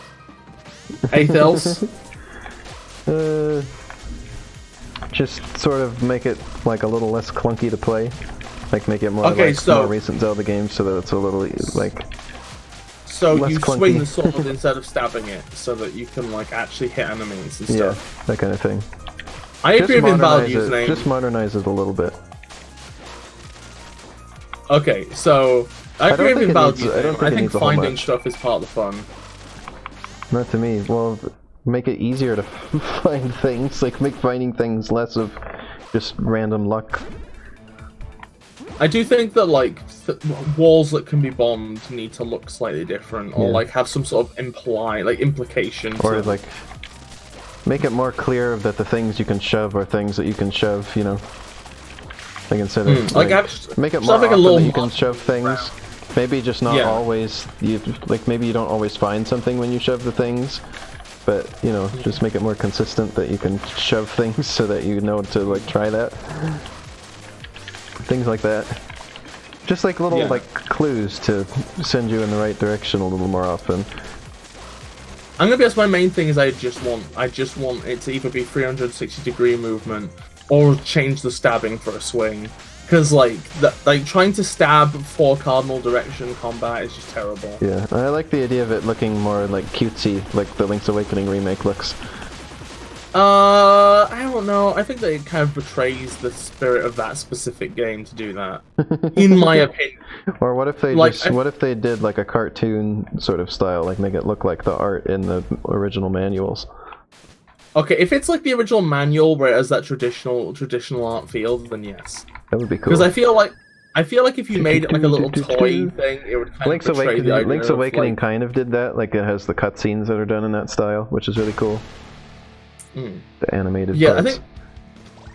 Anything else? Just sort of make it like a little less clunky to play. Like make it more more recent Zelda games so that it's a little So less you clunky. swing the sword instead of stabbing it, so that you can actually hit enemies and stuff. Yeah, that kind of thing. I agree with Invalid username. Just modernize it a little bit. Okay, so I agree with Invalid username. I think finding much. stuff is part of the fun. Not to me. Well, make it easier to find things. Like make finding things less of just random luck. I do think that walls that can be bombed need to look slightly different, or have some sort of implication. Or make it more clear that the things you can shove are things that you can shove. Like instead of make it more often that you can shove things. Maybe just not always. Maybe you don't always find something when you shove the things, but just make it more consistent that you can shove things so that you know to try that. Things like that. Just little clues to send you in the right direction a little more often. I'm gonna guess my main thing is I just want it to either be 360-degree movement or change the stabbing for a swing. Because trying to stab for cardinal direction combat is just terrible. Yeah, I like the idea of it looking more cutesy, like the Link's Awakening remake looks. I don't know. I think that it kind of betrays the spirit of that specific game to do that, in my opinion. Or what if they what if they did a cartoon sort of style, make it look like the art in the original manuals? Okay, if it's the original manual where it has that traditional art feel, then yes. That would be cool. Because I feel I feel like if you made it like a little toy thing, it would kind of portray the idea Link's Awakening like... kind of did that. Like it has the cutscenes that are done in that style, which is really cool. The animated parts.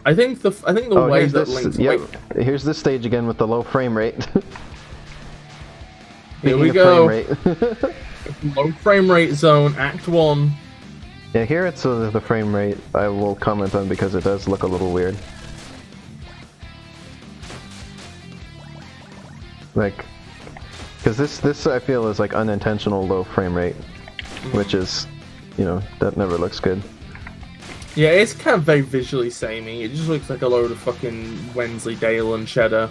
I think the way that Link's Awakening... Here's this stage again with the low frame rate. Here we go. Low frame rate zone, Act 1. Yeah, here it's the frame rate I will comment on because it does look a little weird. Like, because this I feel is like unintentional low frame rate, which is, you know, that never looks good. Yeah, it's kind of very visually samey. It just looks like a load of fucking Wensleydale and cheddar.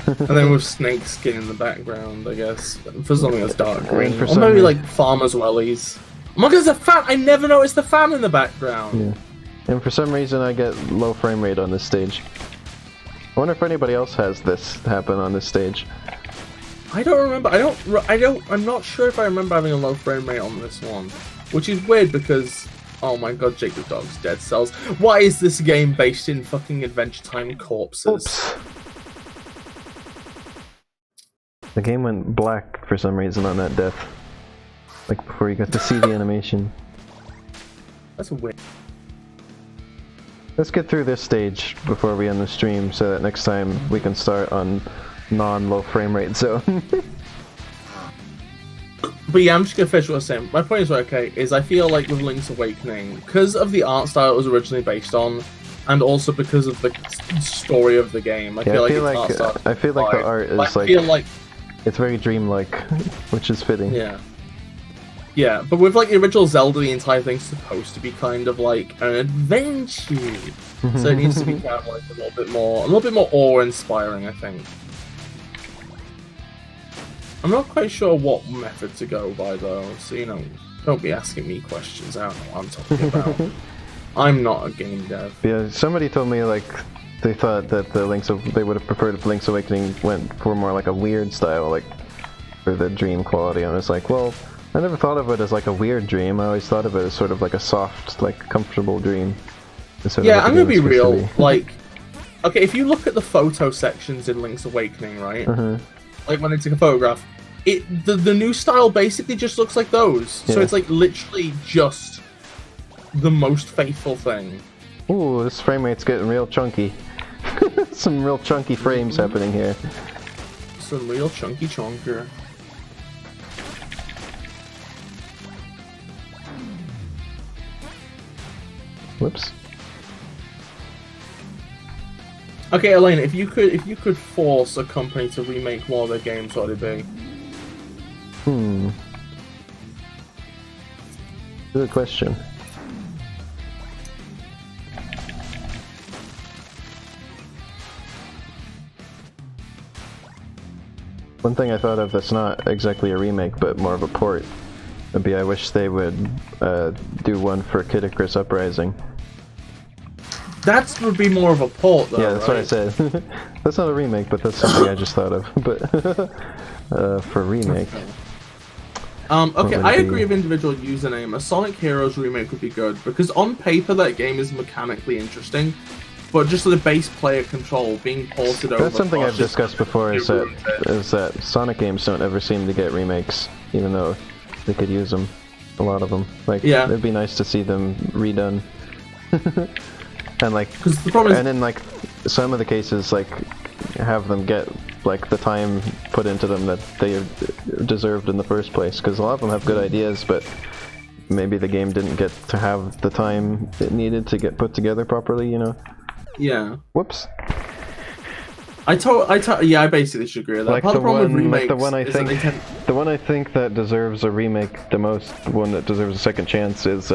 And then with snake skin in the background, I guess, for something that's dark green. Or maybe like farmers' wellies. Oh my god, there's a fan! I never noticed the fan in the background! Yeah. And for some reason I get low frame rate on this stage. I wonder if anybody else has this happen on this stage. I don't remember. I'm not sure if I remember having a low frame rate on this one. Which is weird because, oh my god, Jake the Dog's dead cells. Why is this game based in fucking Adventure Time corpses? Oops. The game went black for some reason on that death. Like before you got to see the animation. That's weird. Let's get through this stage before we end the stream so that next time we can start on non-low frame rate zone. But yeah, I'm just gonna finish what I was saying. My point is, okay, is I feel like with Link's Awakening, because of the art style it was originally based on, and also because of the story of the game, I feel like the art is like it's very dreamlike, which is fitting. Yeah. Yeah, but with like the original Zelda, the entire thing's supposed to be kind of like an adventure, so it needs to be kind of like a little bit more awe-inspiring, I think. I'm not quite sure what method to go by though, so you know, don't be asking me questions. I don't know what I'm talking about. I'm not a game dev. Yeah, somebody told me like they thought that they would have preferred if Link's Awakening went for more like a weird style, like for the dream quality. And I was like, well, I never thought of it as like a weird dream. I always thought of it as sort of like a soft, like comfortable dream. Yeah, I'm gonna be real. Like, okay, if you look at the photo sections in Link's Awakening, right? Like when they take a photograph, the new style basically just looks like those. Yeah. So it's like literally just the most faithful thing. Ooh, this frame rate's getting real chunky. Some real chunky frames happening here. Some real chunky chonker. Whoops. Okay, Elena, if you could force a company to remake one of their games, what would it be? Good question. One thing I thought of that's not exactly a remake, but more of a port, would be I wish they would do one for Kid Icarus Uprising. That would be more of a port, though. Yeah, that's what I said. That's not a remake, but that's something I just thought of. But for remake. Okay, I agree with individual username. A Sonic Heroes remake would be good because on paper that game is mechanically interesting, but just the base player control being ported over. That's something I've discussed before. Is that Sonic games don't ever seem to get remakes, even though they could use them, a lot of them. Like, yeah, it'd be nice to see them redone. And like, the problem is, and in like some of the cases, like have them get like the time put into them that they deserved in the first place. Because a lot of them have good ideas, but maybe the game didn't get to have the time it needed to get put together properly. You know? Yeah. Whoops. Yeah, I basically should agree with that. Like Part of the problem with remakes the one I think that deserves a remake the most, one that deserves a second chance is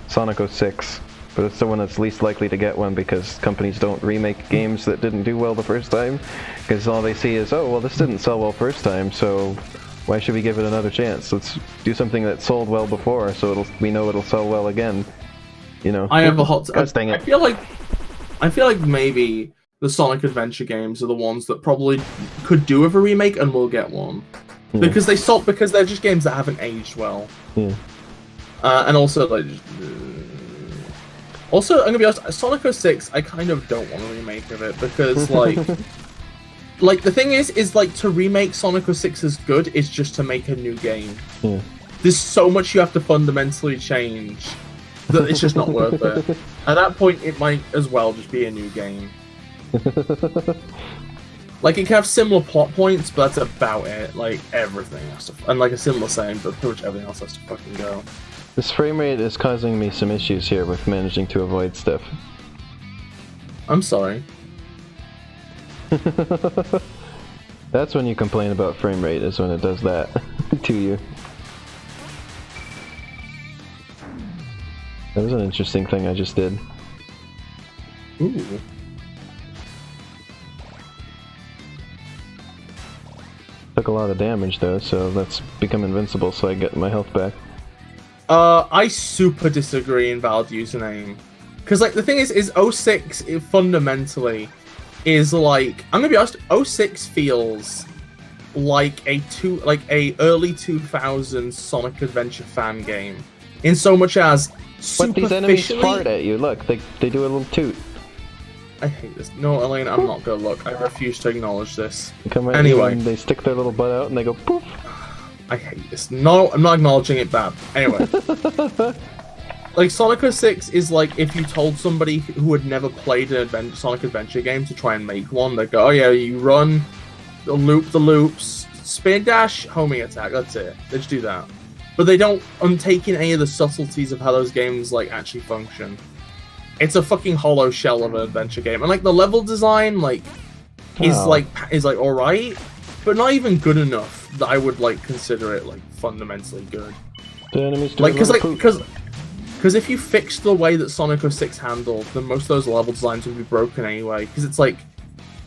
Sonic 06. But it's the one that's least likely to get one because companies don't remake games that didn't do well the first time. Because all they see is, oh, well, this didn't sell well first time, so why should we give it another chance? Let's do something that sold well before, so we know it'll sell well again. You know. I have a hot. Gosh, dang it. I feel like maybe the Sonic Adventure games are the ones that probably could do with a remake and will get one. Yeah. Because they're just games that haven't aged well. Yeah. And also like. Also, I'm gonna be honest, Sonic 06, I kind of don't want a remake of it because, like, like the thing is like to remake Sonic 06 as good is just to make a new game. Yeah. There's so much you have to fundamentally change that it's just not worth it. At that point, it might as well just be a new game. Like, it can have similar plot points, but that's about it. Like, everything has to... And, like, a similar saying, but pretty much everything else has to fucking go. This frame rate is causing me some issues here with managing to avoid stuff. I'm sorry. That's when you complain about frame rate, is when it does that to you. That was an interesting thing I just did. Ooh. Took a lot of damage though, so let's become invincible so I get my health back. I super disagree in valid username. Because, like, the thing is 06 it fundamentally is like... I'm gonna be honest, 06 feels like a early 2000s Sonic Adventure fan game. In so much as But these enemies fart at you, look, they do a little toot. I hate this. No, Elaine, I'm not gonna look. I refuse to acknowledge this. They come right anyway, in, they stick their little butt out and they go poof. I hate this. No, I'm not acknowledging it bad. Anyway. Like, Sonic 06 is like if you told somebody who had never played an Sonic Adventure game to try and make one, they'd go, oh yeah, you run, loop the loops, spin dash, homing attack, that's it. They just do that. But they don't untake in any of the subtleties of how those games, like, actually function. It's a fucking hollow shell of an adventure game. And, like, the level design, like, is alright, but not even good enough that I would, like, consider it, like, fundamentally good. The enemies do like, because if you fixed the way that Sonic 06 handled, then most of those level designs would be broken anyway. Because it's like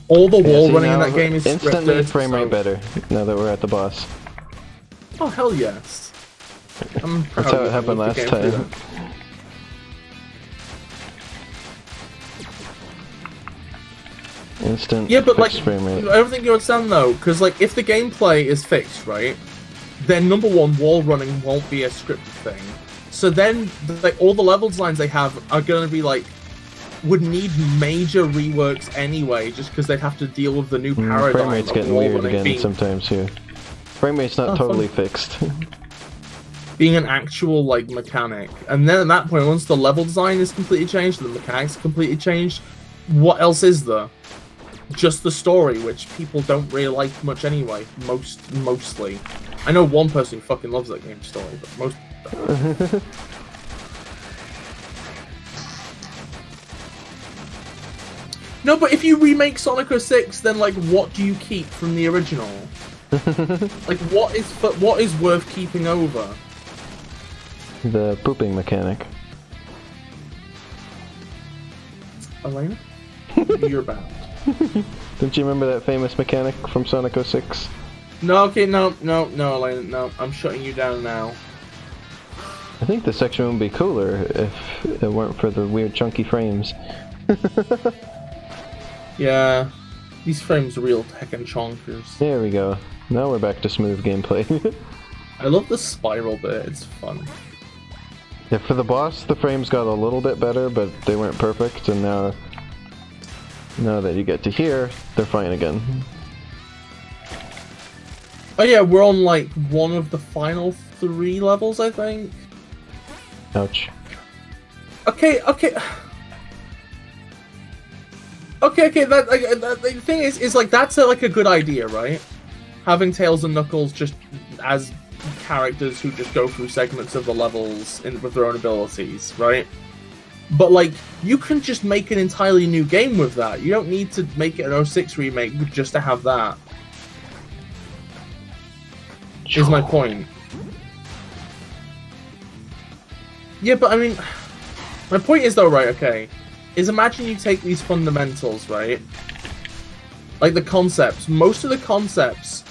all the wall running in that game is instantly scripted, frame rate better now that we're at the boss. Oh hell yes! I'm proud That's how it happened last time. Instant. Yeah, but like frame rate. I don't think you understand though, because like if the gameplay is fixed, right, then number one, wall running won't be a scripted thing. So then, like, all the level designs they have are going to be, like, would need major reworks anyway, just because they'd have to deal with the new paradigm. Frame rate's getting weird again sometimes here. Frame rate's not totally fixed. Being an actual, like, mechanic. And then at that point, once the level design is completely changed, and the mechanics are completely changed, what else is there? Just the story, which people don't really like much anyway, mostly. I know one person who fucking loves that game's story, but most... No, but if you remake Sonic 06, then like, what do you keep from the original? Like, what is worth keeping over? The pooping mechanic. Elena, you're bad. Don't you remember that famous mechanic from Sonic 06? No, okay, no, Elena, no. I'm shutting you down now. I think the section would be cooler if it weren't for the weird chunky frames. Yeah, these frames are real heckin' chonkers. There we go. Now we're back to smooth gameplay. I love the spiral bit, it's fun. Yeah, for the boss, the frames got a little bit better, but they weren't perfect, and now that you get to here, they're fine again. Oh yeah, we're on like one of the final 3 levels, I think. Ouch. Okay. That the thing is like that's like a good idea, right? Having Tails and Knuckles just as characters who just go through segments of the levels with their own abilities, right? But like, you can just make an entirely new game with that. You don't need to make it an 06 remake just to have that. Is my point. Yeah, but I mean, my point is though, right, okay, is imagine you take these fundamentals, right? Like the concepts, most of the concepts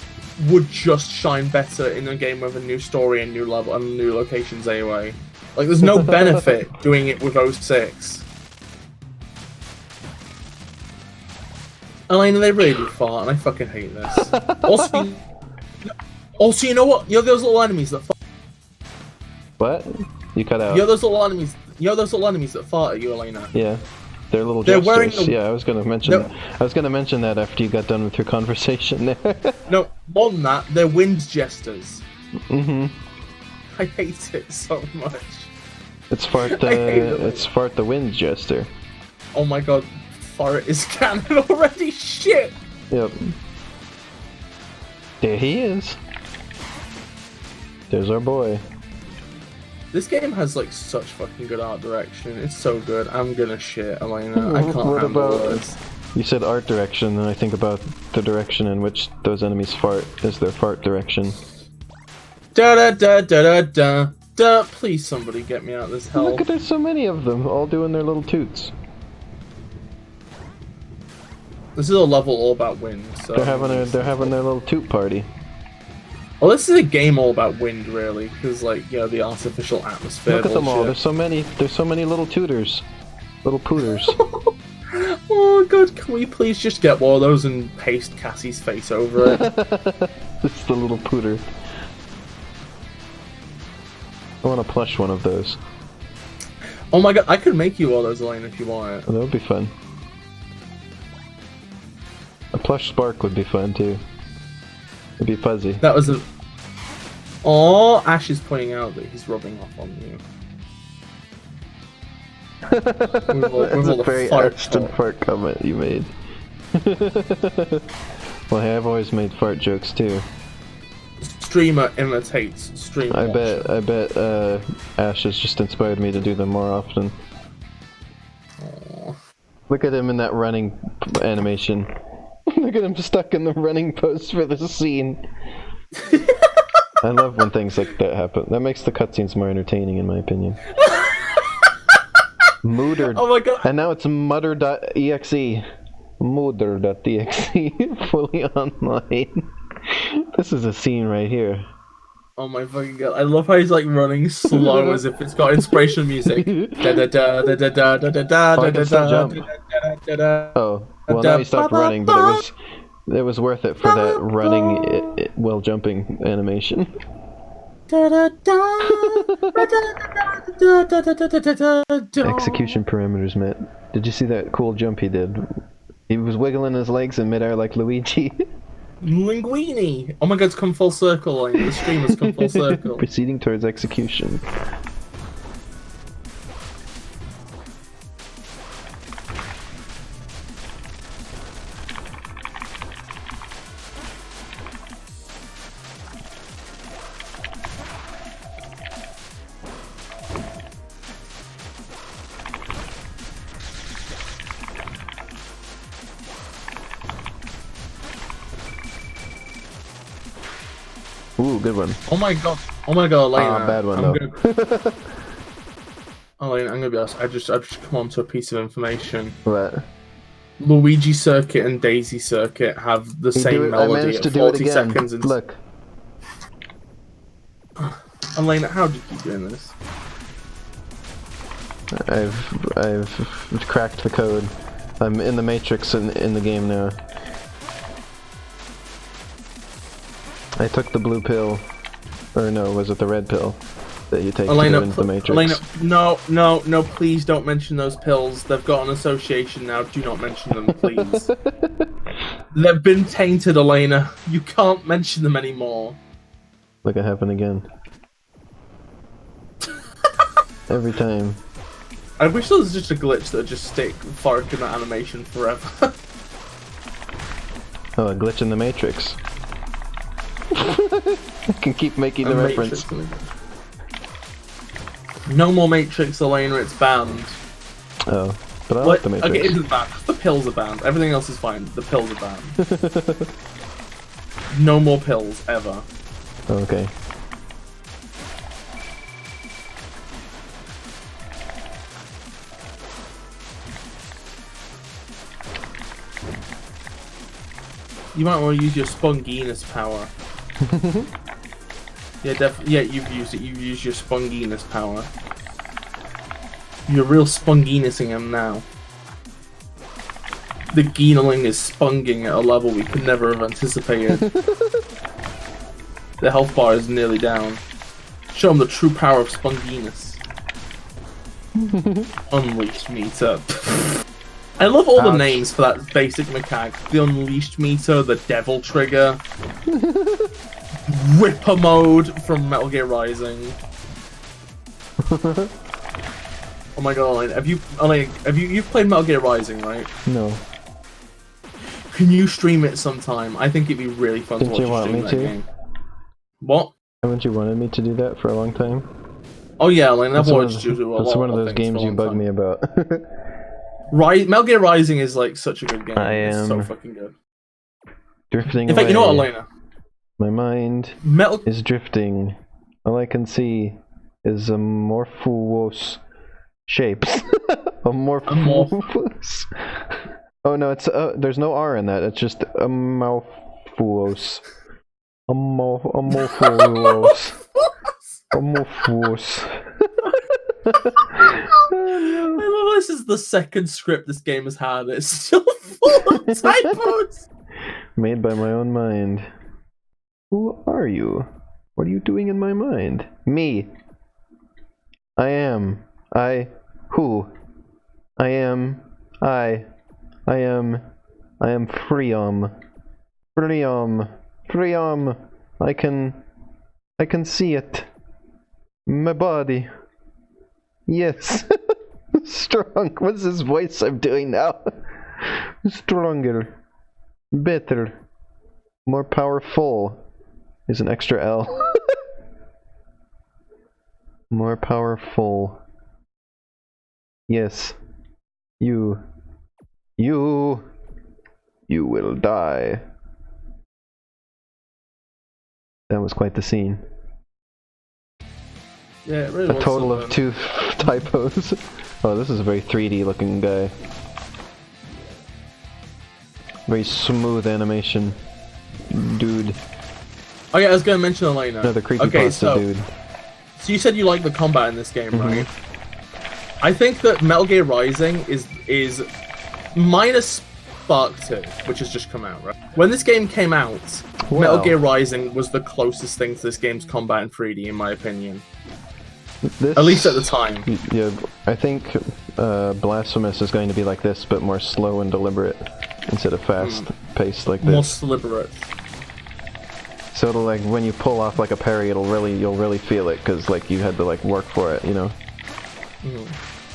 would just shine better in a game with a new story and new level and new locations anyway. Like there's no benefit doing it with 06. Elena, they really do fart, and I fucking hate this. Also, you know what? You know those little enemies that fart? What? You cut out. You know those little enemies. You know those little enemies that fart at you, Elena. Yeah. They're little They're jesters. wearing the- Yeah, I was gonna mention. I was gonna mention that after you got done with your conversation there. No, more than that, they're wind jesters. Mm-hmm. I hate it so much. It's Fart it's Fart the Wind Jester. Oh my god, Fart is canon already. Shit. Yep. There he is. There's our boy. This game has like such fucking good art direction. It's so good. I'm gonna shit, Elena. I can't What handle about- words. You said art direction, and I think about the direction in which those enemies fart is their fart direction. Da da da da da da da. Please, somebody get me out of this hell. Look, there's so many of them, all doing their little toots. This is a level all about wind. So They're having their little toot party. Well, this is a game all about wind, really, because like the artificial atmosphere. Look at them all. bullshit. There's so many little tutors, little pooters. Oh god, can we please just get one of those and paste Cassie's face over it? It's the little pooter. I want to plush one of those. Oh my god, I could make you all those, Elaine, if you want it. That would be fun. A plush Spark would be fun too. It'd be fuzzy. That was a. Oh, Ash is pointing out that he's rubbing off on you. That's a very Ashton fart comment you made. Well, hey, I've always made fart jokes too. Streamer imitates streamer. I bet Ash has just inspired me to do them more often. Aww. Look at him in that running animation. Look at him stuck in the running pose for the scene. I love when things like that happen. That makes the cutscenes more entertaining, in my opinion. Mooder. Oh my god. And now it's mutter.exe. Mooder.exe. Fully online. This is a scene right here. Oh my fucking god. I love how he's like running slow as if it's got inspirational music. Da da da da da da da da da da da da da. Oh, well now he stopped running, but it was worth it for that running while jumping animation. Execution parameters met. Did you see that cool jump he did? He was wiggling his legs in midair like Luigi. Linguini! Oh my god, it's come full circle, like, the stream has come full circle. Proceeding towards execution. Ooh, good one. Oh my god, Elena. Bad one though. Elena, I'm gonna be honest, I just come onto a piece of information. What? Luigi Circuit and Daisy Circuit have the same melody at 40 seconds. And... Look. Elena, how do you keep doing this? I've cracked the code. I'm in the Matrix in the game now. I took the blue pill, or no, was it the red pill that you take Elena, to go into the Matrix? Elena, no, please don't mention those pills. They've got an association now. Do not mention them, please. They've been tainted, Elena. You can't mention them anymore. Look, it happened again. Every time. I wish there was just a glitch that would just stick Fark in that animation forever. Oh, a glitch in the Matrix. I can keep making the reference. No more Matrix, Elena, it's banned. Oh, but I like the Matrix. Okay, it isn't banned. The pills are banned. Everything else is fine. The pills are banned. No more pills, ever. Okay. You might want to use your Sponginess power. Yeah, you've used it. You've used your Sponginess power. You're real Sponginessing him now. The Geenaling is spunging at a level we could never have anticipated. The health bar is nearly down. Show him the true power of Sponginess. Unleashed meter. I love all the Ouch. names for that basic mechanic. The Unleashed meter, the Devil Trigger, Ripper mode from Metal Gear Rising. Oh my god, Elaine, you've played Metal Gear Rising, right? No. Can you stream it sometime? I think it'd be really fun Didn't to you watch want you me stream that to? game. What? Haven't you wanted me to do that for a long time? Oh yeah, Elaine, I've That's one watched of, you do a that's lot one of those things games for a you long bug time. me about. Metal Gear Rising is like such a good game. It's so am fucking good. Drifting In fact, away. you know what, Elena? My mind Metal is drifting. All I can see is amorphous shapes. Amorphous. Oh no, it's there's no R in that. It's just amorphous. Amorphous. Amorphous. I love this is the second script this game has had. It's still full of typos. Made by my own mind. Who are you? What are you doing in my mind? Me. I am. Who? I am. I am Freom. Freom. I can see it. My body. Yes. Strong. What's this voice I'm doing now? Stronger. Better. More powerful. Is an extra L. More powerful. Yes. You will die. That was quite the scene. Yeah, it really A was total something. of 2 typos. Oh, this is a very 3D looking guy. Very smooth animation. Dude. Oh yeah, I was going to mention Elena. Another creepypasta Okay, so dude. So you said you like the combat in this game, Mhm. right? I think that Metal Gear Rising is minus Spark 2, which has just come out, right? When this game came out, Metal Well. Gear Rising was the closest thing to this game's combat in 3D, in my opinion. This, At least at the time. Yeah, I think Blasphemous is going to be like this, but more slow and deliberate instead of fast paced like More this. deliberate. So it'll like when you pull off like a parry, you'll really feel it because like you had to like work for it, you know. Mhm.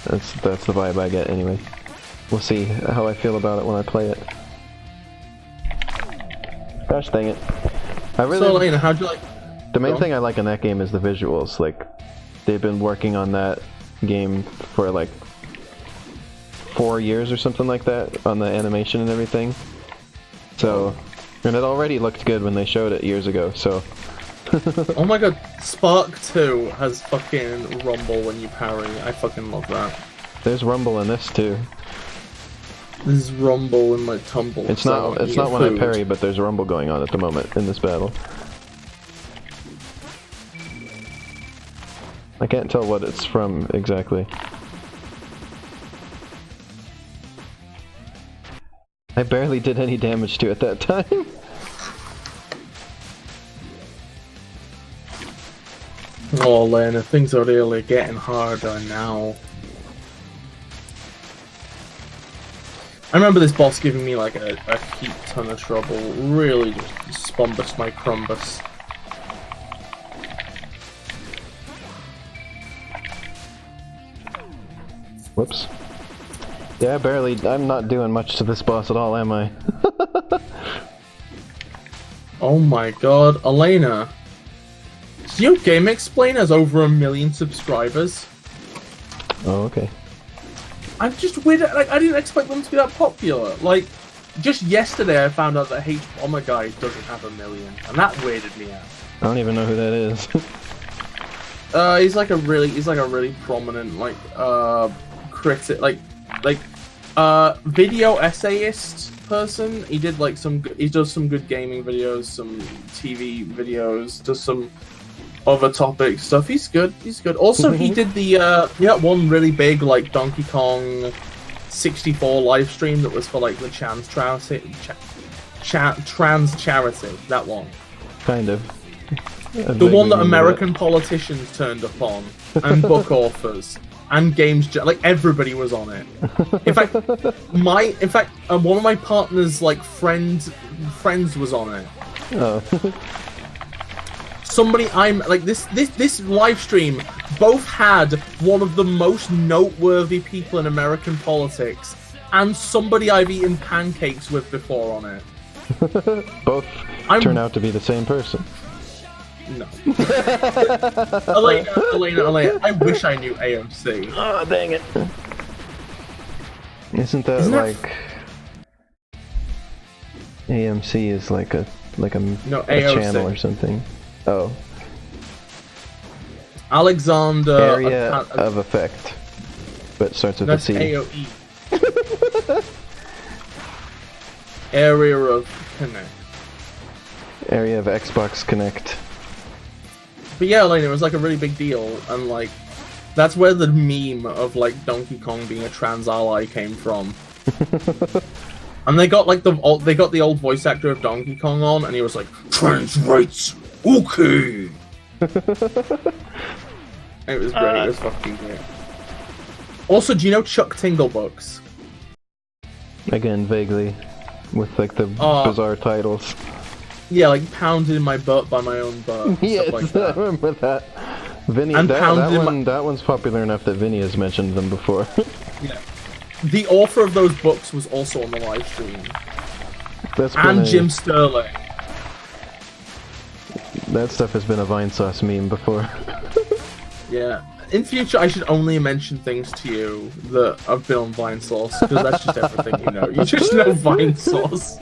That's the vibe I get anyway. We'll see how I feel about it when I play it. Gosh dang it! I really. So Elena, how'd you like? The main Go on. thing I like in that game is the visuals. Like, they've been working on that game for like 4 years or something like that on the animation and everything. So, and it already looked good when they showed it years ago. So, Oh my god, Spark 2 has fucking rumble when you parry. I fucking love that. there's rumble in this too. There's rumble in my tumble. It's so not. It's eat not when I food. parry, but there's rumble going on at the moment in this battle. I can't tell what it's from exactly. I barely did any damage to it that time. Oh, Lena, things are really getting harder now. I remember this boss giving me like a heap ton of trouble. Really just spombus my crumbus. Whoops. Yeah, barely. I'm not doing much to this boss at all, am I? Oh my god, Elena. Do you know Game Explain has over 1 million subscribers? Oh, okay. I'm just weird. Like, I didn't expect them to be that popular. Like, just yesterday I found out that H Bomber Guy doesn't have 1 million, and that weirded me out. I don't even know who that is. He's like a really prominent critic, video essayist person. He did like he does some good gaming videos, some TV videos, does some other topic stuff. He's good. Also, he did the one really big like Donkey Kong 64 live stream that was for like the trans charity. That one. Kind of. The one that American politicians turned upon, and book authors, and Games like everybody was on it. In fact, one of my partner's like friends was on it. Oh. Somebody this live stream both had one of the most noteworthy people in American politics and somebody I've eaten pancakes with before on it. Both turn out to be the same person. No. Elena, I wish I knew AOC. Oh, dang it. Isn't like... AMC is like a channel or something. Oh. Alexander... Area of effect. But starts with a C. AOE. Area of Connect. Area of Xbox Connect. But yeah, Elena, it was like a really big deal, and like that's where the meme of like Donkey Kong being a trans ally came from. And they got like the old voice actor of Donkey Kong on, and he was like, "Trans rights, okay." It was great. It was fucking great. Also, do you know Chuck Tingle books? Again, vaguely, with like the bizarre titles. Yeah, like Pounded in My Butt by My Own Butt. Yes, like that. I remember that. Vinny, and that one's popular enough that Vinny has mentioned them before. Yeah. The author of those books was also on the live stream. And Jim Sterling. That stuff has been a Vinesauce meme before. Yeah. In future, I should only mention things to you that have been on Vinesauce, because that's just everything you know. You just know Vinesauce.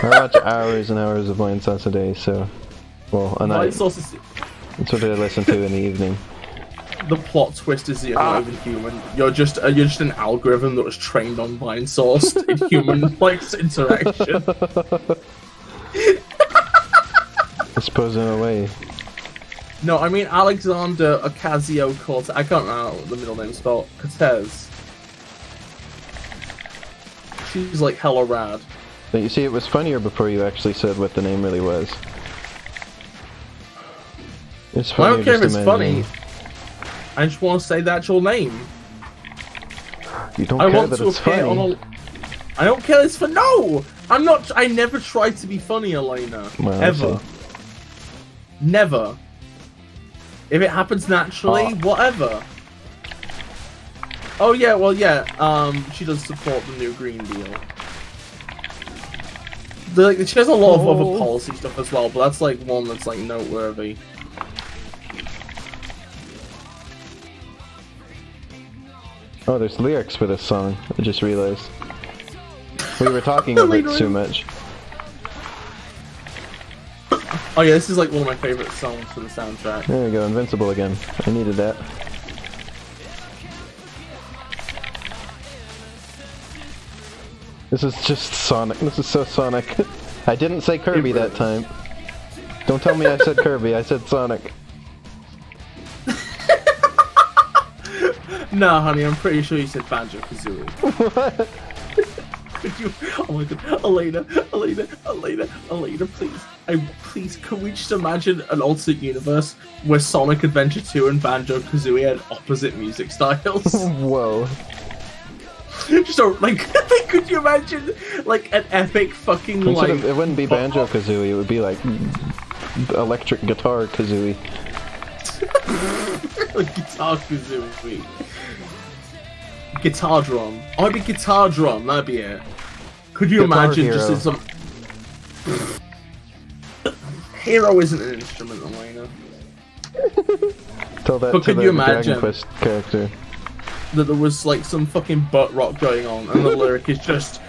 I watch hours and hours of Vinesauce a day, so... Well, a night. That's what I listen to in the evening. The plot twist is that you're not even human. You're just an algorithm that was trained on Vinesauce in human interaction. I suppose in a way. No, I mean Alexander Ocasio-Cortez. I can't remember what the middle name's spelled. Cortez. She's like hella rad. But you see, it was funnier before you actually said what the name really was. It's funny. I don't care if it's funny. I just want to say the actual name. You don't care that it's funny. I don't care it's for no! I'm not. I never tried to be funny, Elena. Well, ever. Never. If it happens naturally, whatever. Oh yeah, well yeah. She does support the new Green Deal. She has a lot of other policy stuff as well, but that's like one that's like noteworthy. Oh, there's lyrics for this song. I just realized. We were talking of it too much. Oh yeah, this is like one of my favorite songs for the soundtrack. There we go, Invincible again. I needed that. This is just Sonic. This is so Sonic. I didn't say Kirby that time. Don't tell me I said Kirby, I said Sonic. Nah, honey, I'm pretty sure you said Banjo-Kazooie. What? Could you? Oh my god, Elena, please, can we just imagine an alternate universe where Sonic Adventure 2 and Banjo-Kazooie had opposite music styles? Whoa. Just could you imagine, like, an epic fucking, it wouldn't be Banjo-Kazooie, it would be, like, Electric Guitar Kazooie. Guitar Kazooie. Guitar Drum. Oh, it'd be Guitar Drum, that'd be it. Could you imagine Hero. just in some... Hero isn't an instrument, Elena. Tell that but to could the you imagine Dragon Quest character. That there was like some fucking butt rock going on, and the lyrics are just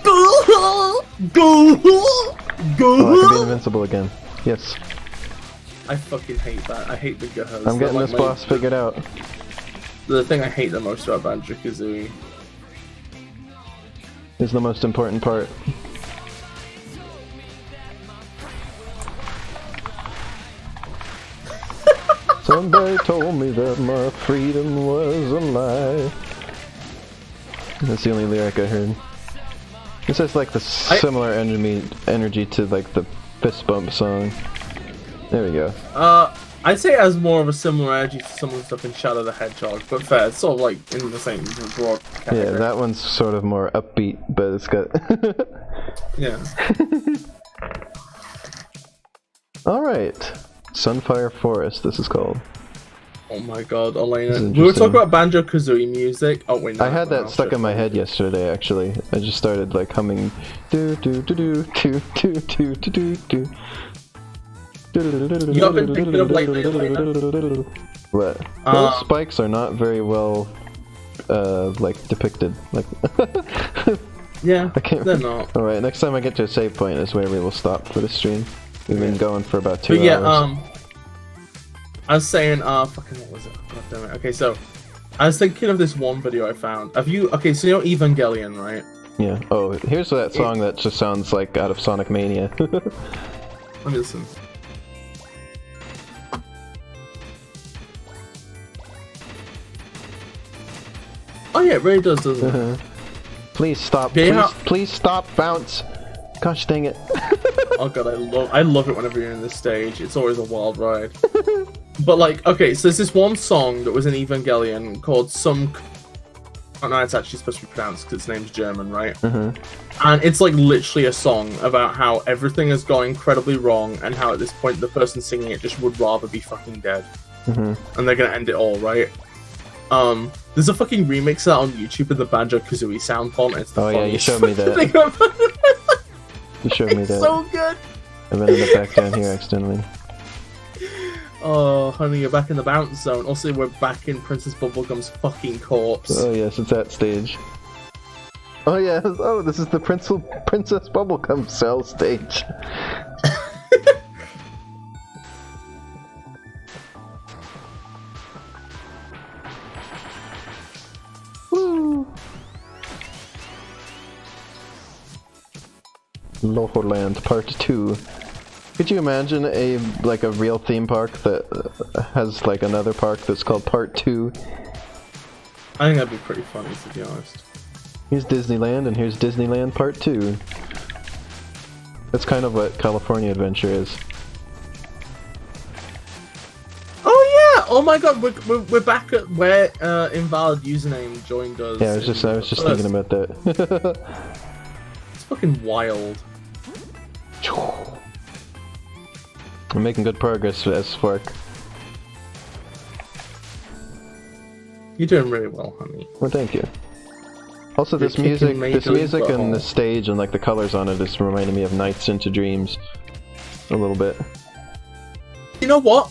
go, go, go. Oh, I can be invincible again. Yes. I fucking hate that. I hate the goes. I'm getting this boss figured out. The thing I hate the most about Banjo-Kazooie is the most important part. Somebody told me that my freedom was a lie. That's the only lyric I heard. This has like the similar energy to like the fist bump song. There we go. I'd say it has more of a similar energy to some of the stuff in Shadow the Hedgehog, but fair. It's sort of like in the same broad category. Yeah, that one's sort of more upbeat, but it's got... Yeah. Alright. Sunfire Forest, this is called. Oh my god, Elena. We were talking about Banjo-Kazooie music. Oh wait, no. I had that stuck in my head yesterday, actually. I just started like humming do do do do do do do do do. You have been thinking of lately, Elena? What? Those spikes are not very well like depicted. Like yeah, they're not. Alright, next time I get to a save point is where we will stop for the stream. We've been going for about 2 but yeah, hours. I was saying, fucking what was it? God damn it. Okay, so I was thinking of this one video I found. Have you? Okay, so you know Evangelion, right? Yeah. Oh, here's that song that just sounds like out of Sonic Mania. Let me listen. Oh yeah, it really does, doesn't it? Please stop. Please stop, bounce. Gosh dang it. Oh god, I love it whenever you're in this stage. It's always a wild ride. But like, okay, so there's this one song that was in Evangelion called Some... Oh no, it's actually supposed to be pronounced because its name's German, right? And it's like literally a song about how everything has gone incredibly wrong and how at this point the person singing it just would rather be fucking dead. And they're gonna end it all, right? There's a fucking remix of that on YouTube with the Banjo-Kazooie sound font. It's the yeah, you showed me that. You showed me that. It's so good! I've been in the back down here accidentally. Oh, honey, you're back in the bounce zone. Also, we're back in Princess Bubblegum's fucking corpse. Oh yes, it's that stage. Oh yeah, oh, this is the Princess Bubblegum cell stage. Woo! Loholand Part 2. Could you imagine a real theme park that has like another park that's called Part 2? I think that'd be pretty funny, to be honest. Here's Disneyland, and here's Disneyland Part 2. That's kind of what California Adventure is. Oh yeah! Oh my god, we're back at where Invalid Username joined us. Yeah, I was just thinking about that. It's fucking wild. I'm making good progress as Spark. You're doing really well, honey. Well, thank you. Also, this music and the stage and like the colors on it is reminding me of Nights into Dreams a little bit. You know what?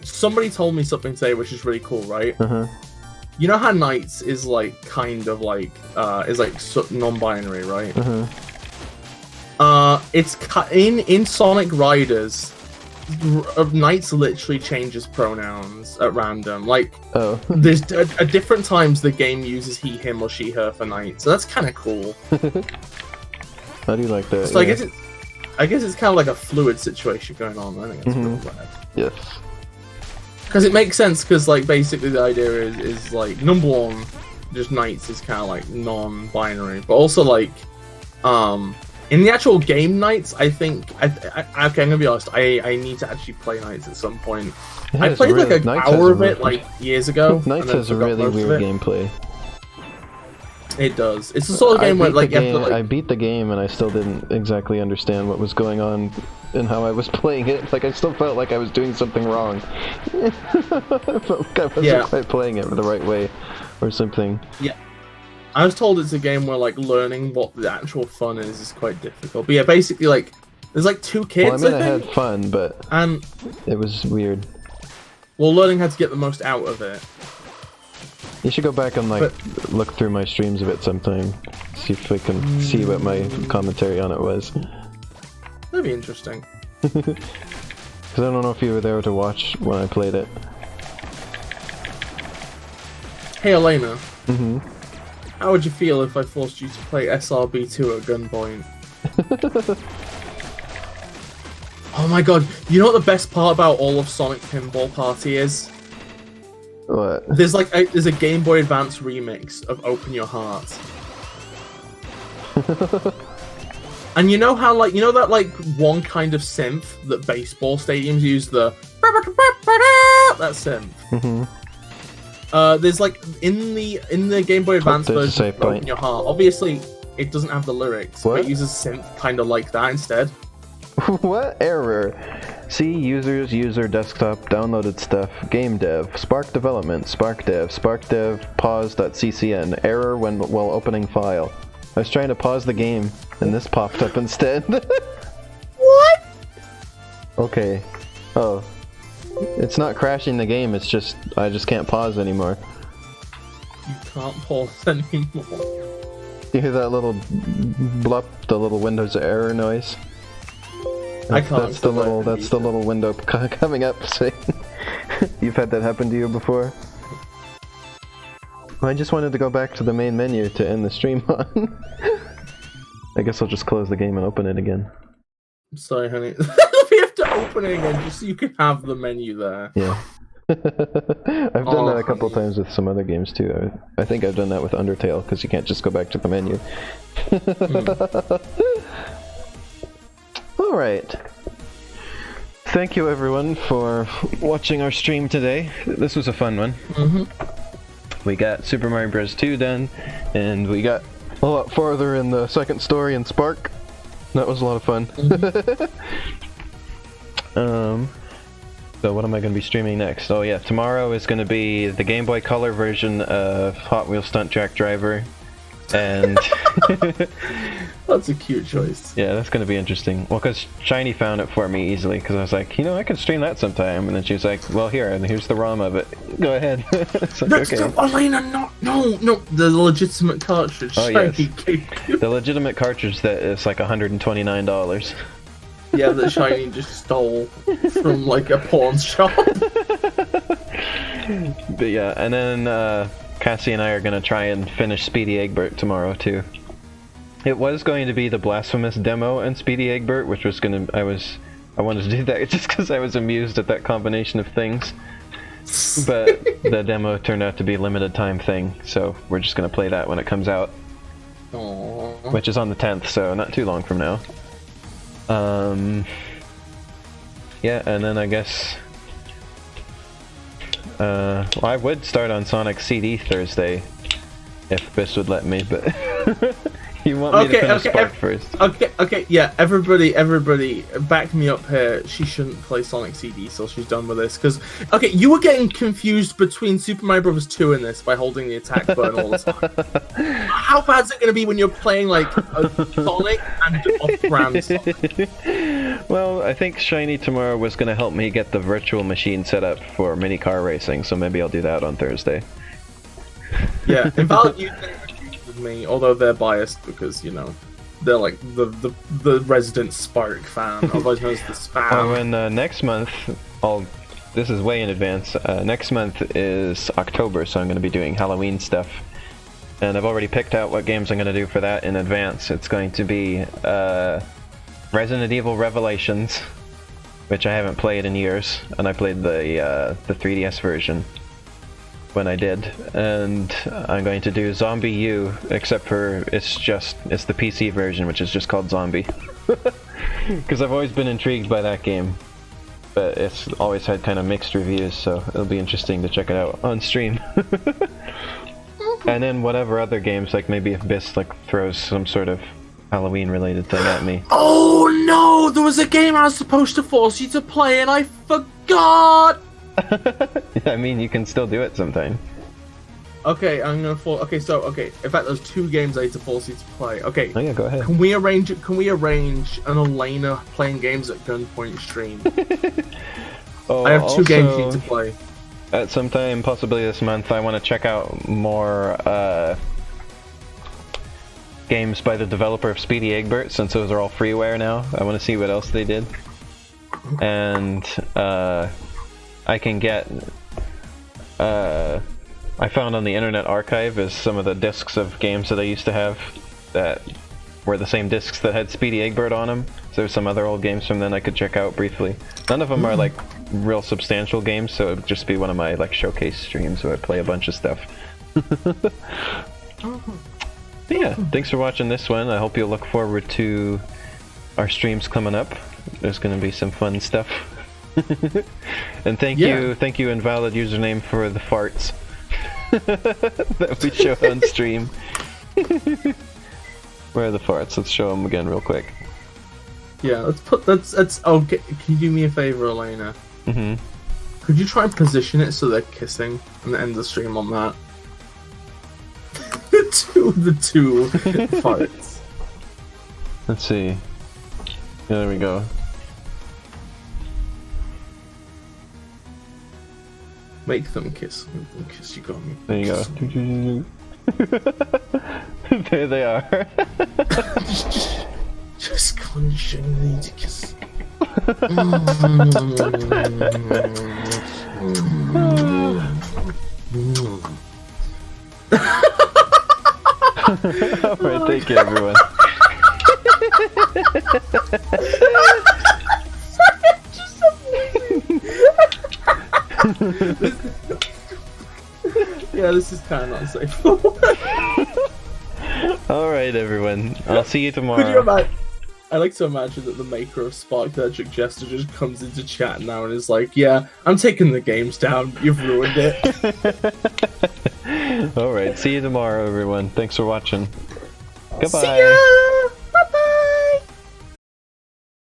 Somebody told me something today, which is really cool, right? You know how Nights is like kind of like non-binary, right? It's in Sonic Riders. Knights literally changes pronouns at random. Like, there's at different times the game uses he, him, or she, her for Knight. So that's kind of cool. How do you like that? So yeah. I guess it's kind of like a fluid situation going on. I think that's pretty bad. Yes. Because it makes sense. Because like basically the idea is like number one, just Knights is kind of like non-binary, but also like in the actual game Knights, I think okay, I'm gonna be honest. I need to actually play Knights at some point. I played like an hour of it like years ago. Knights has a really weird gameplay. It does. It's the sort of game where like, I beat the game and I still didn't exactly understand what was going on and how I was playing it. Like I still felt like I was doing something wrong. I felt like I wasn't quite playing it the right way, or something. Yeah. I was told it's a game where like learning what the actual fun is quite difficult. But yeah, basically like there's like two kids. Well, I had fun, but it was weird. Well, learning how to get the most out of it. You should go back and like look through my streams of it sometime. See if I can see what my commentary on it was. That'd be interesting. Because I don't know if you were there to watch when I played it. Hey Elena. How would you feel if I forced you to play SRB2 at gunpoint? Oh my god, you know what the best part about all of Sonic Pinball Party is? What? There's like there's a Game Boy Advance remix of Open Your Heart. And you know how like, you know that like one kind of synth that baseball stadiums use, the that synth. Mm-hmm. There's like in the Game Boy Advance there's a version save of Broken point. Your Heart. Obviously, it doesn't have the lyrics. What? But it uses synth kind of like that instead. What error? See users, user desktop, downloaded stuff, game dev, Spark development, Spark dev pause.ccn, error while opening file. I was trying to pause the game, and this popped up instead. What? Okay. Oh. It's not crashing the game, it's just, I just can't pause anymore. You can't pause anymore. You hear that little blup, the little Windows error noise? I can't. That's the little window coming up saying, you've had that happen to you before? I just wanted to go back to the main menu to end the stream on. I guess I'll just close the game and open it again. I'm sorry, honey. We have to open it again just so you can have the menu there. Yeah. I've done that a couple times with some other games too. I think I've done that with Undertale, because you can't just go back to the menu. Alright. Thank you everyone for watching our stream today. This was a fun one. We got Super Mario Bros. 2 done, and we got a lot farther in the second story in Spark. That was a lot of fun. So what am I going to be streaming next? Oh yeah, tomorrow is going to be the Game Boy Color version of Hot Wheels Stunt Track Driver, and That's a cute choice. yeah, that's going to be interesting. Well, because Shiny found it for me easily, because I was like, you know, I can stream that sometime, and then she was like, well, here, and here's the ROM of it. Go ahead. It's like, That's okay. the Elena, no, the legitimate cartridge. Oh, Shiny yes. gave you. The legitimate cartridge that is like $129. Yeah, that Shiny just stole from like a pawn shop. But yeah, and then Cassie and I are gonna try and finish Speedy Egbert tomorrow too. It was going to be the Blasphemous demo and Speedy Egbert, which was gonna I wanted to do that just because I was amused at that combination of things. But the demo turned out to be a limited time thing, so we're just gonna play that when it comes out. Aww. Which is on the 10th, so not too long from now. Yeah, and then I guess well, I would start on Sonic CD Thursday if Bis would let me, but you want me to finish Spark first. Okay, yeah, everybody, back me up here. She shouldn't play Sonic CD, so she's done with this. Because, okay, you were getting confused between Super Mario Bros. 2 and this by holding the attack button all the time. How bad is it going to be when you're playing, like, a Sonic and off-brand Sonic? Well, I think Shiny tomorrow was going to help me get the virtual machine set up for mini car racing, so maybe I'll do that on Thursday. Yeah, Invalid used with me, although they're biased because, you know, they're like the resident Spark fan, otherwise known as the Spam. Oh, and next month, this is way in advance, next month is October, so I'm going to be doing Halloween stuff. And I've already picked out what games I'm going to do for that in advance. It's going to be Resident Evil Revelations, which I haven't played in years, and I played the 3DS version when I did, and I'm going to do Zombie U, except for it's the PC version, which is just called Zombie. Because I've always been intrigued by that game, but it's always had kind of mixed reviews, so it'll be interesting to check it out on stream. And then whatever other games, like maybe if Bis like throws some sort of Halloween related thing at me. Oh no! There was a game I was supposed to force you to play and I forgot! I mean, you can still do it sometime. Okay, I'm gonna in fact there's two games I need to force you to play. Okay. Oh yeah, go ahead. Can we arrange an Elena playing games at gunpoint stream? Oh, I have two games you need to play. At some time, possibly this month, I want to check out more games by the developer of Speedy Egbert, since those are all freeware now. I want to see what else they did. And I can get... I found on the Internet Archive is some of the discs of games that I used to have that were the same discs that had Speedy Egbert on them. So there's some other old games from then I could check out briefly. None of them are like real substantial games, so it would just be one of my like showcase streams where I play a bunch of stuff. But yeah, thanks for watching this one. I hope you'll look forward to our streams coming up. There's going to be some fun stuff. And thank you, invalid username for the farts that we show on stream. Where are the farts? Let's show them again real quick. Yeah, let's. Oh, can you do me a favor, Elena? Mm-hmm. Could you try and position it so they're kissing and end the stream on that? the two farts. Let's see. Yeah, there we go. Make them kiss. Make them kiss. You got me. There you go. There they are. Just constantly to kiss. Alright, thank you everyone. Yeah, this is kind of not safe. Alright everyone, I'll see you tomorrow. Could you imagine? I like to imagine that the maker of Spark the Electric Jester just comes into chat now and is like, yeah, I'm taking the games down, you've ruined it. Alright, see you tomorrow everyone. Thanks for watching. Goodbye. See ya!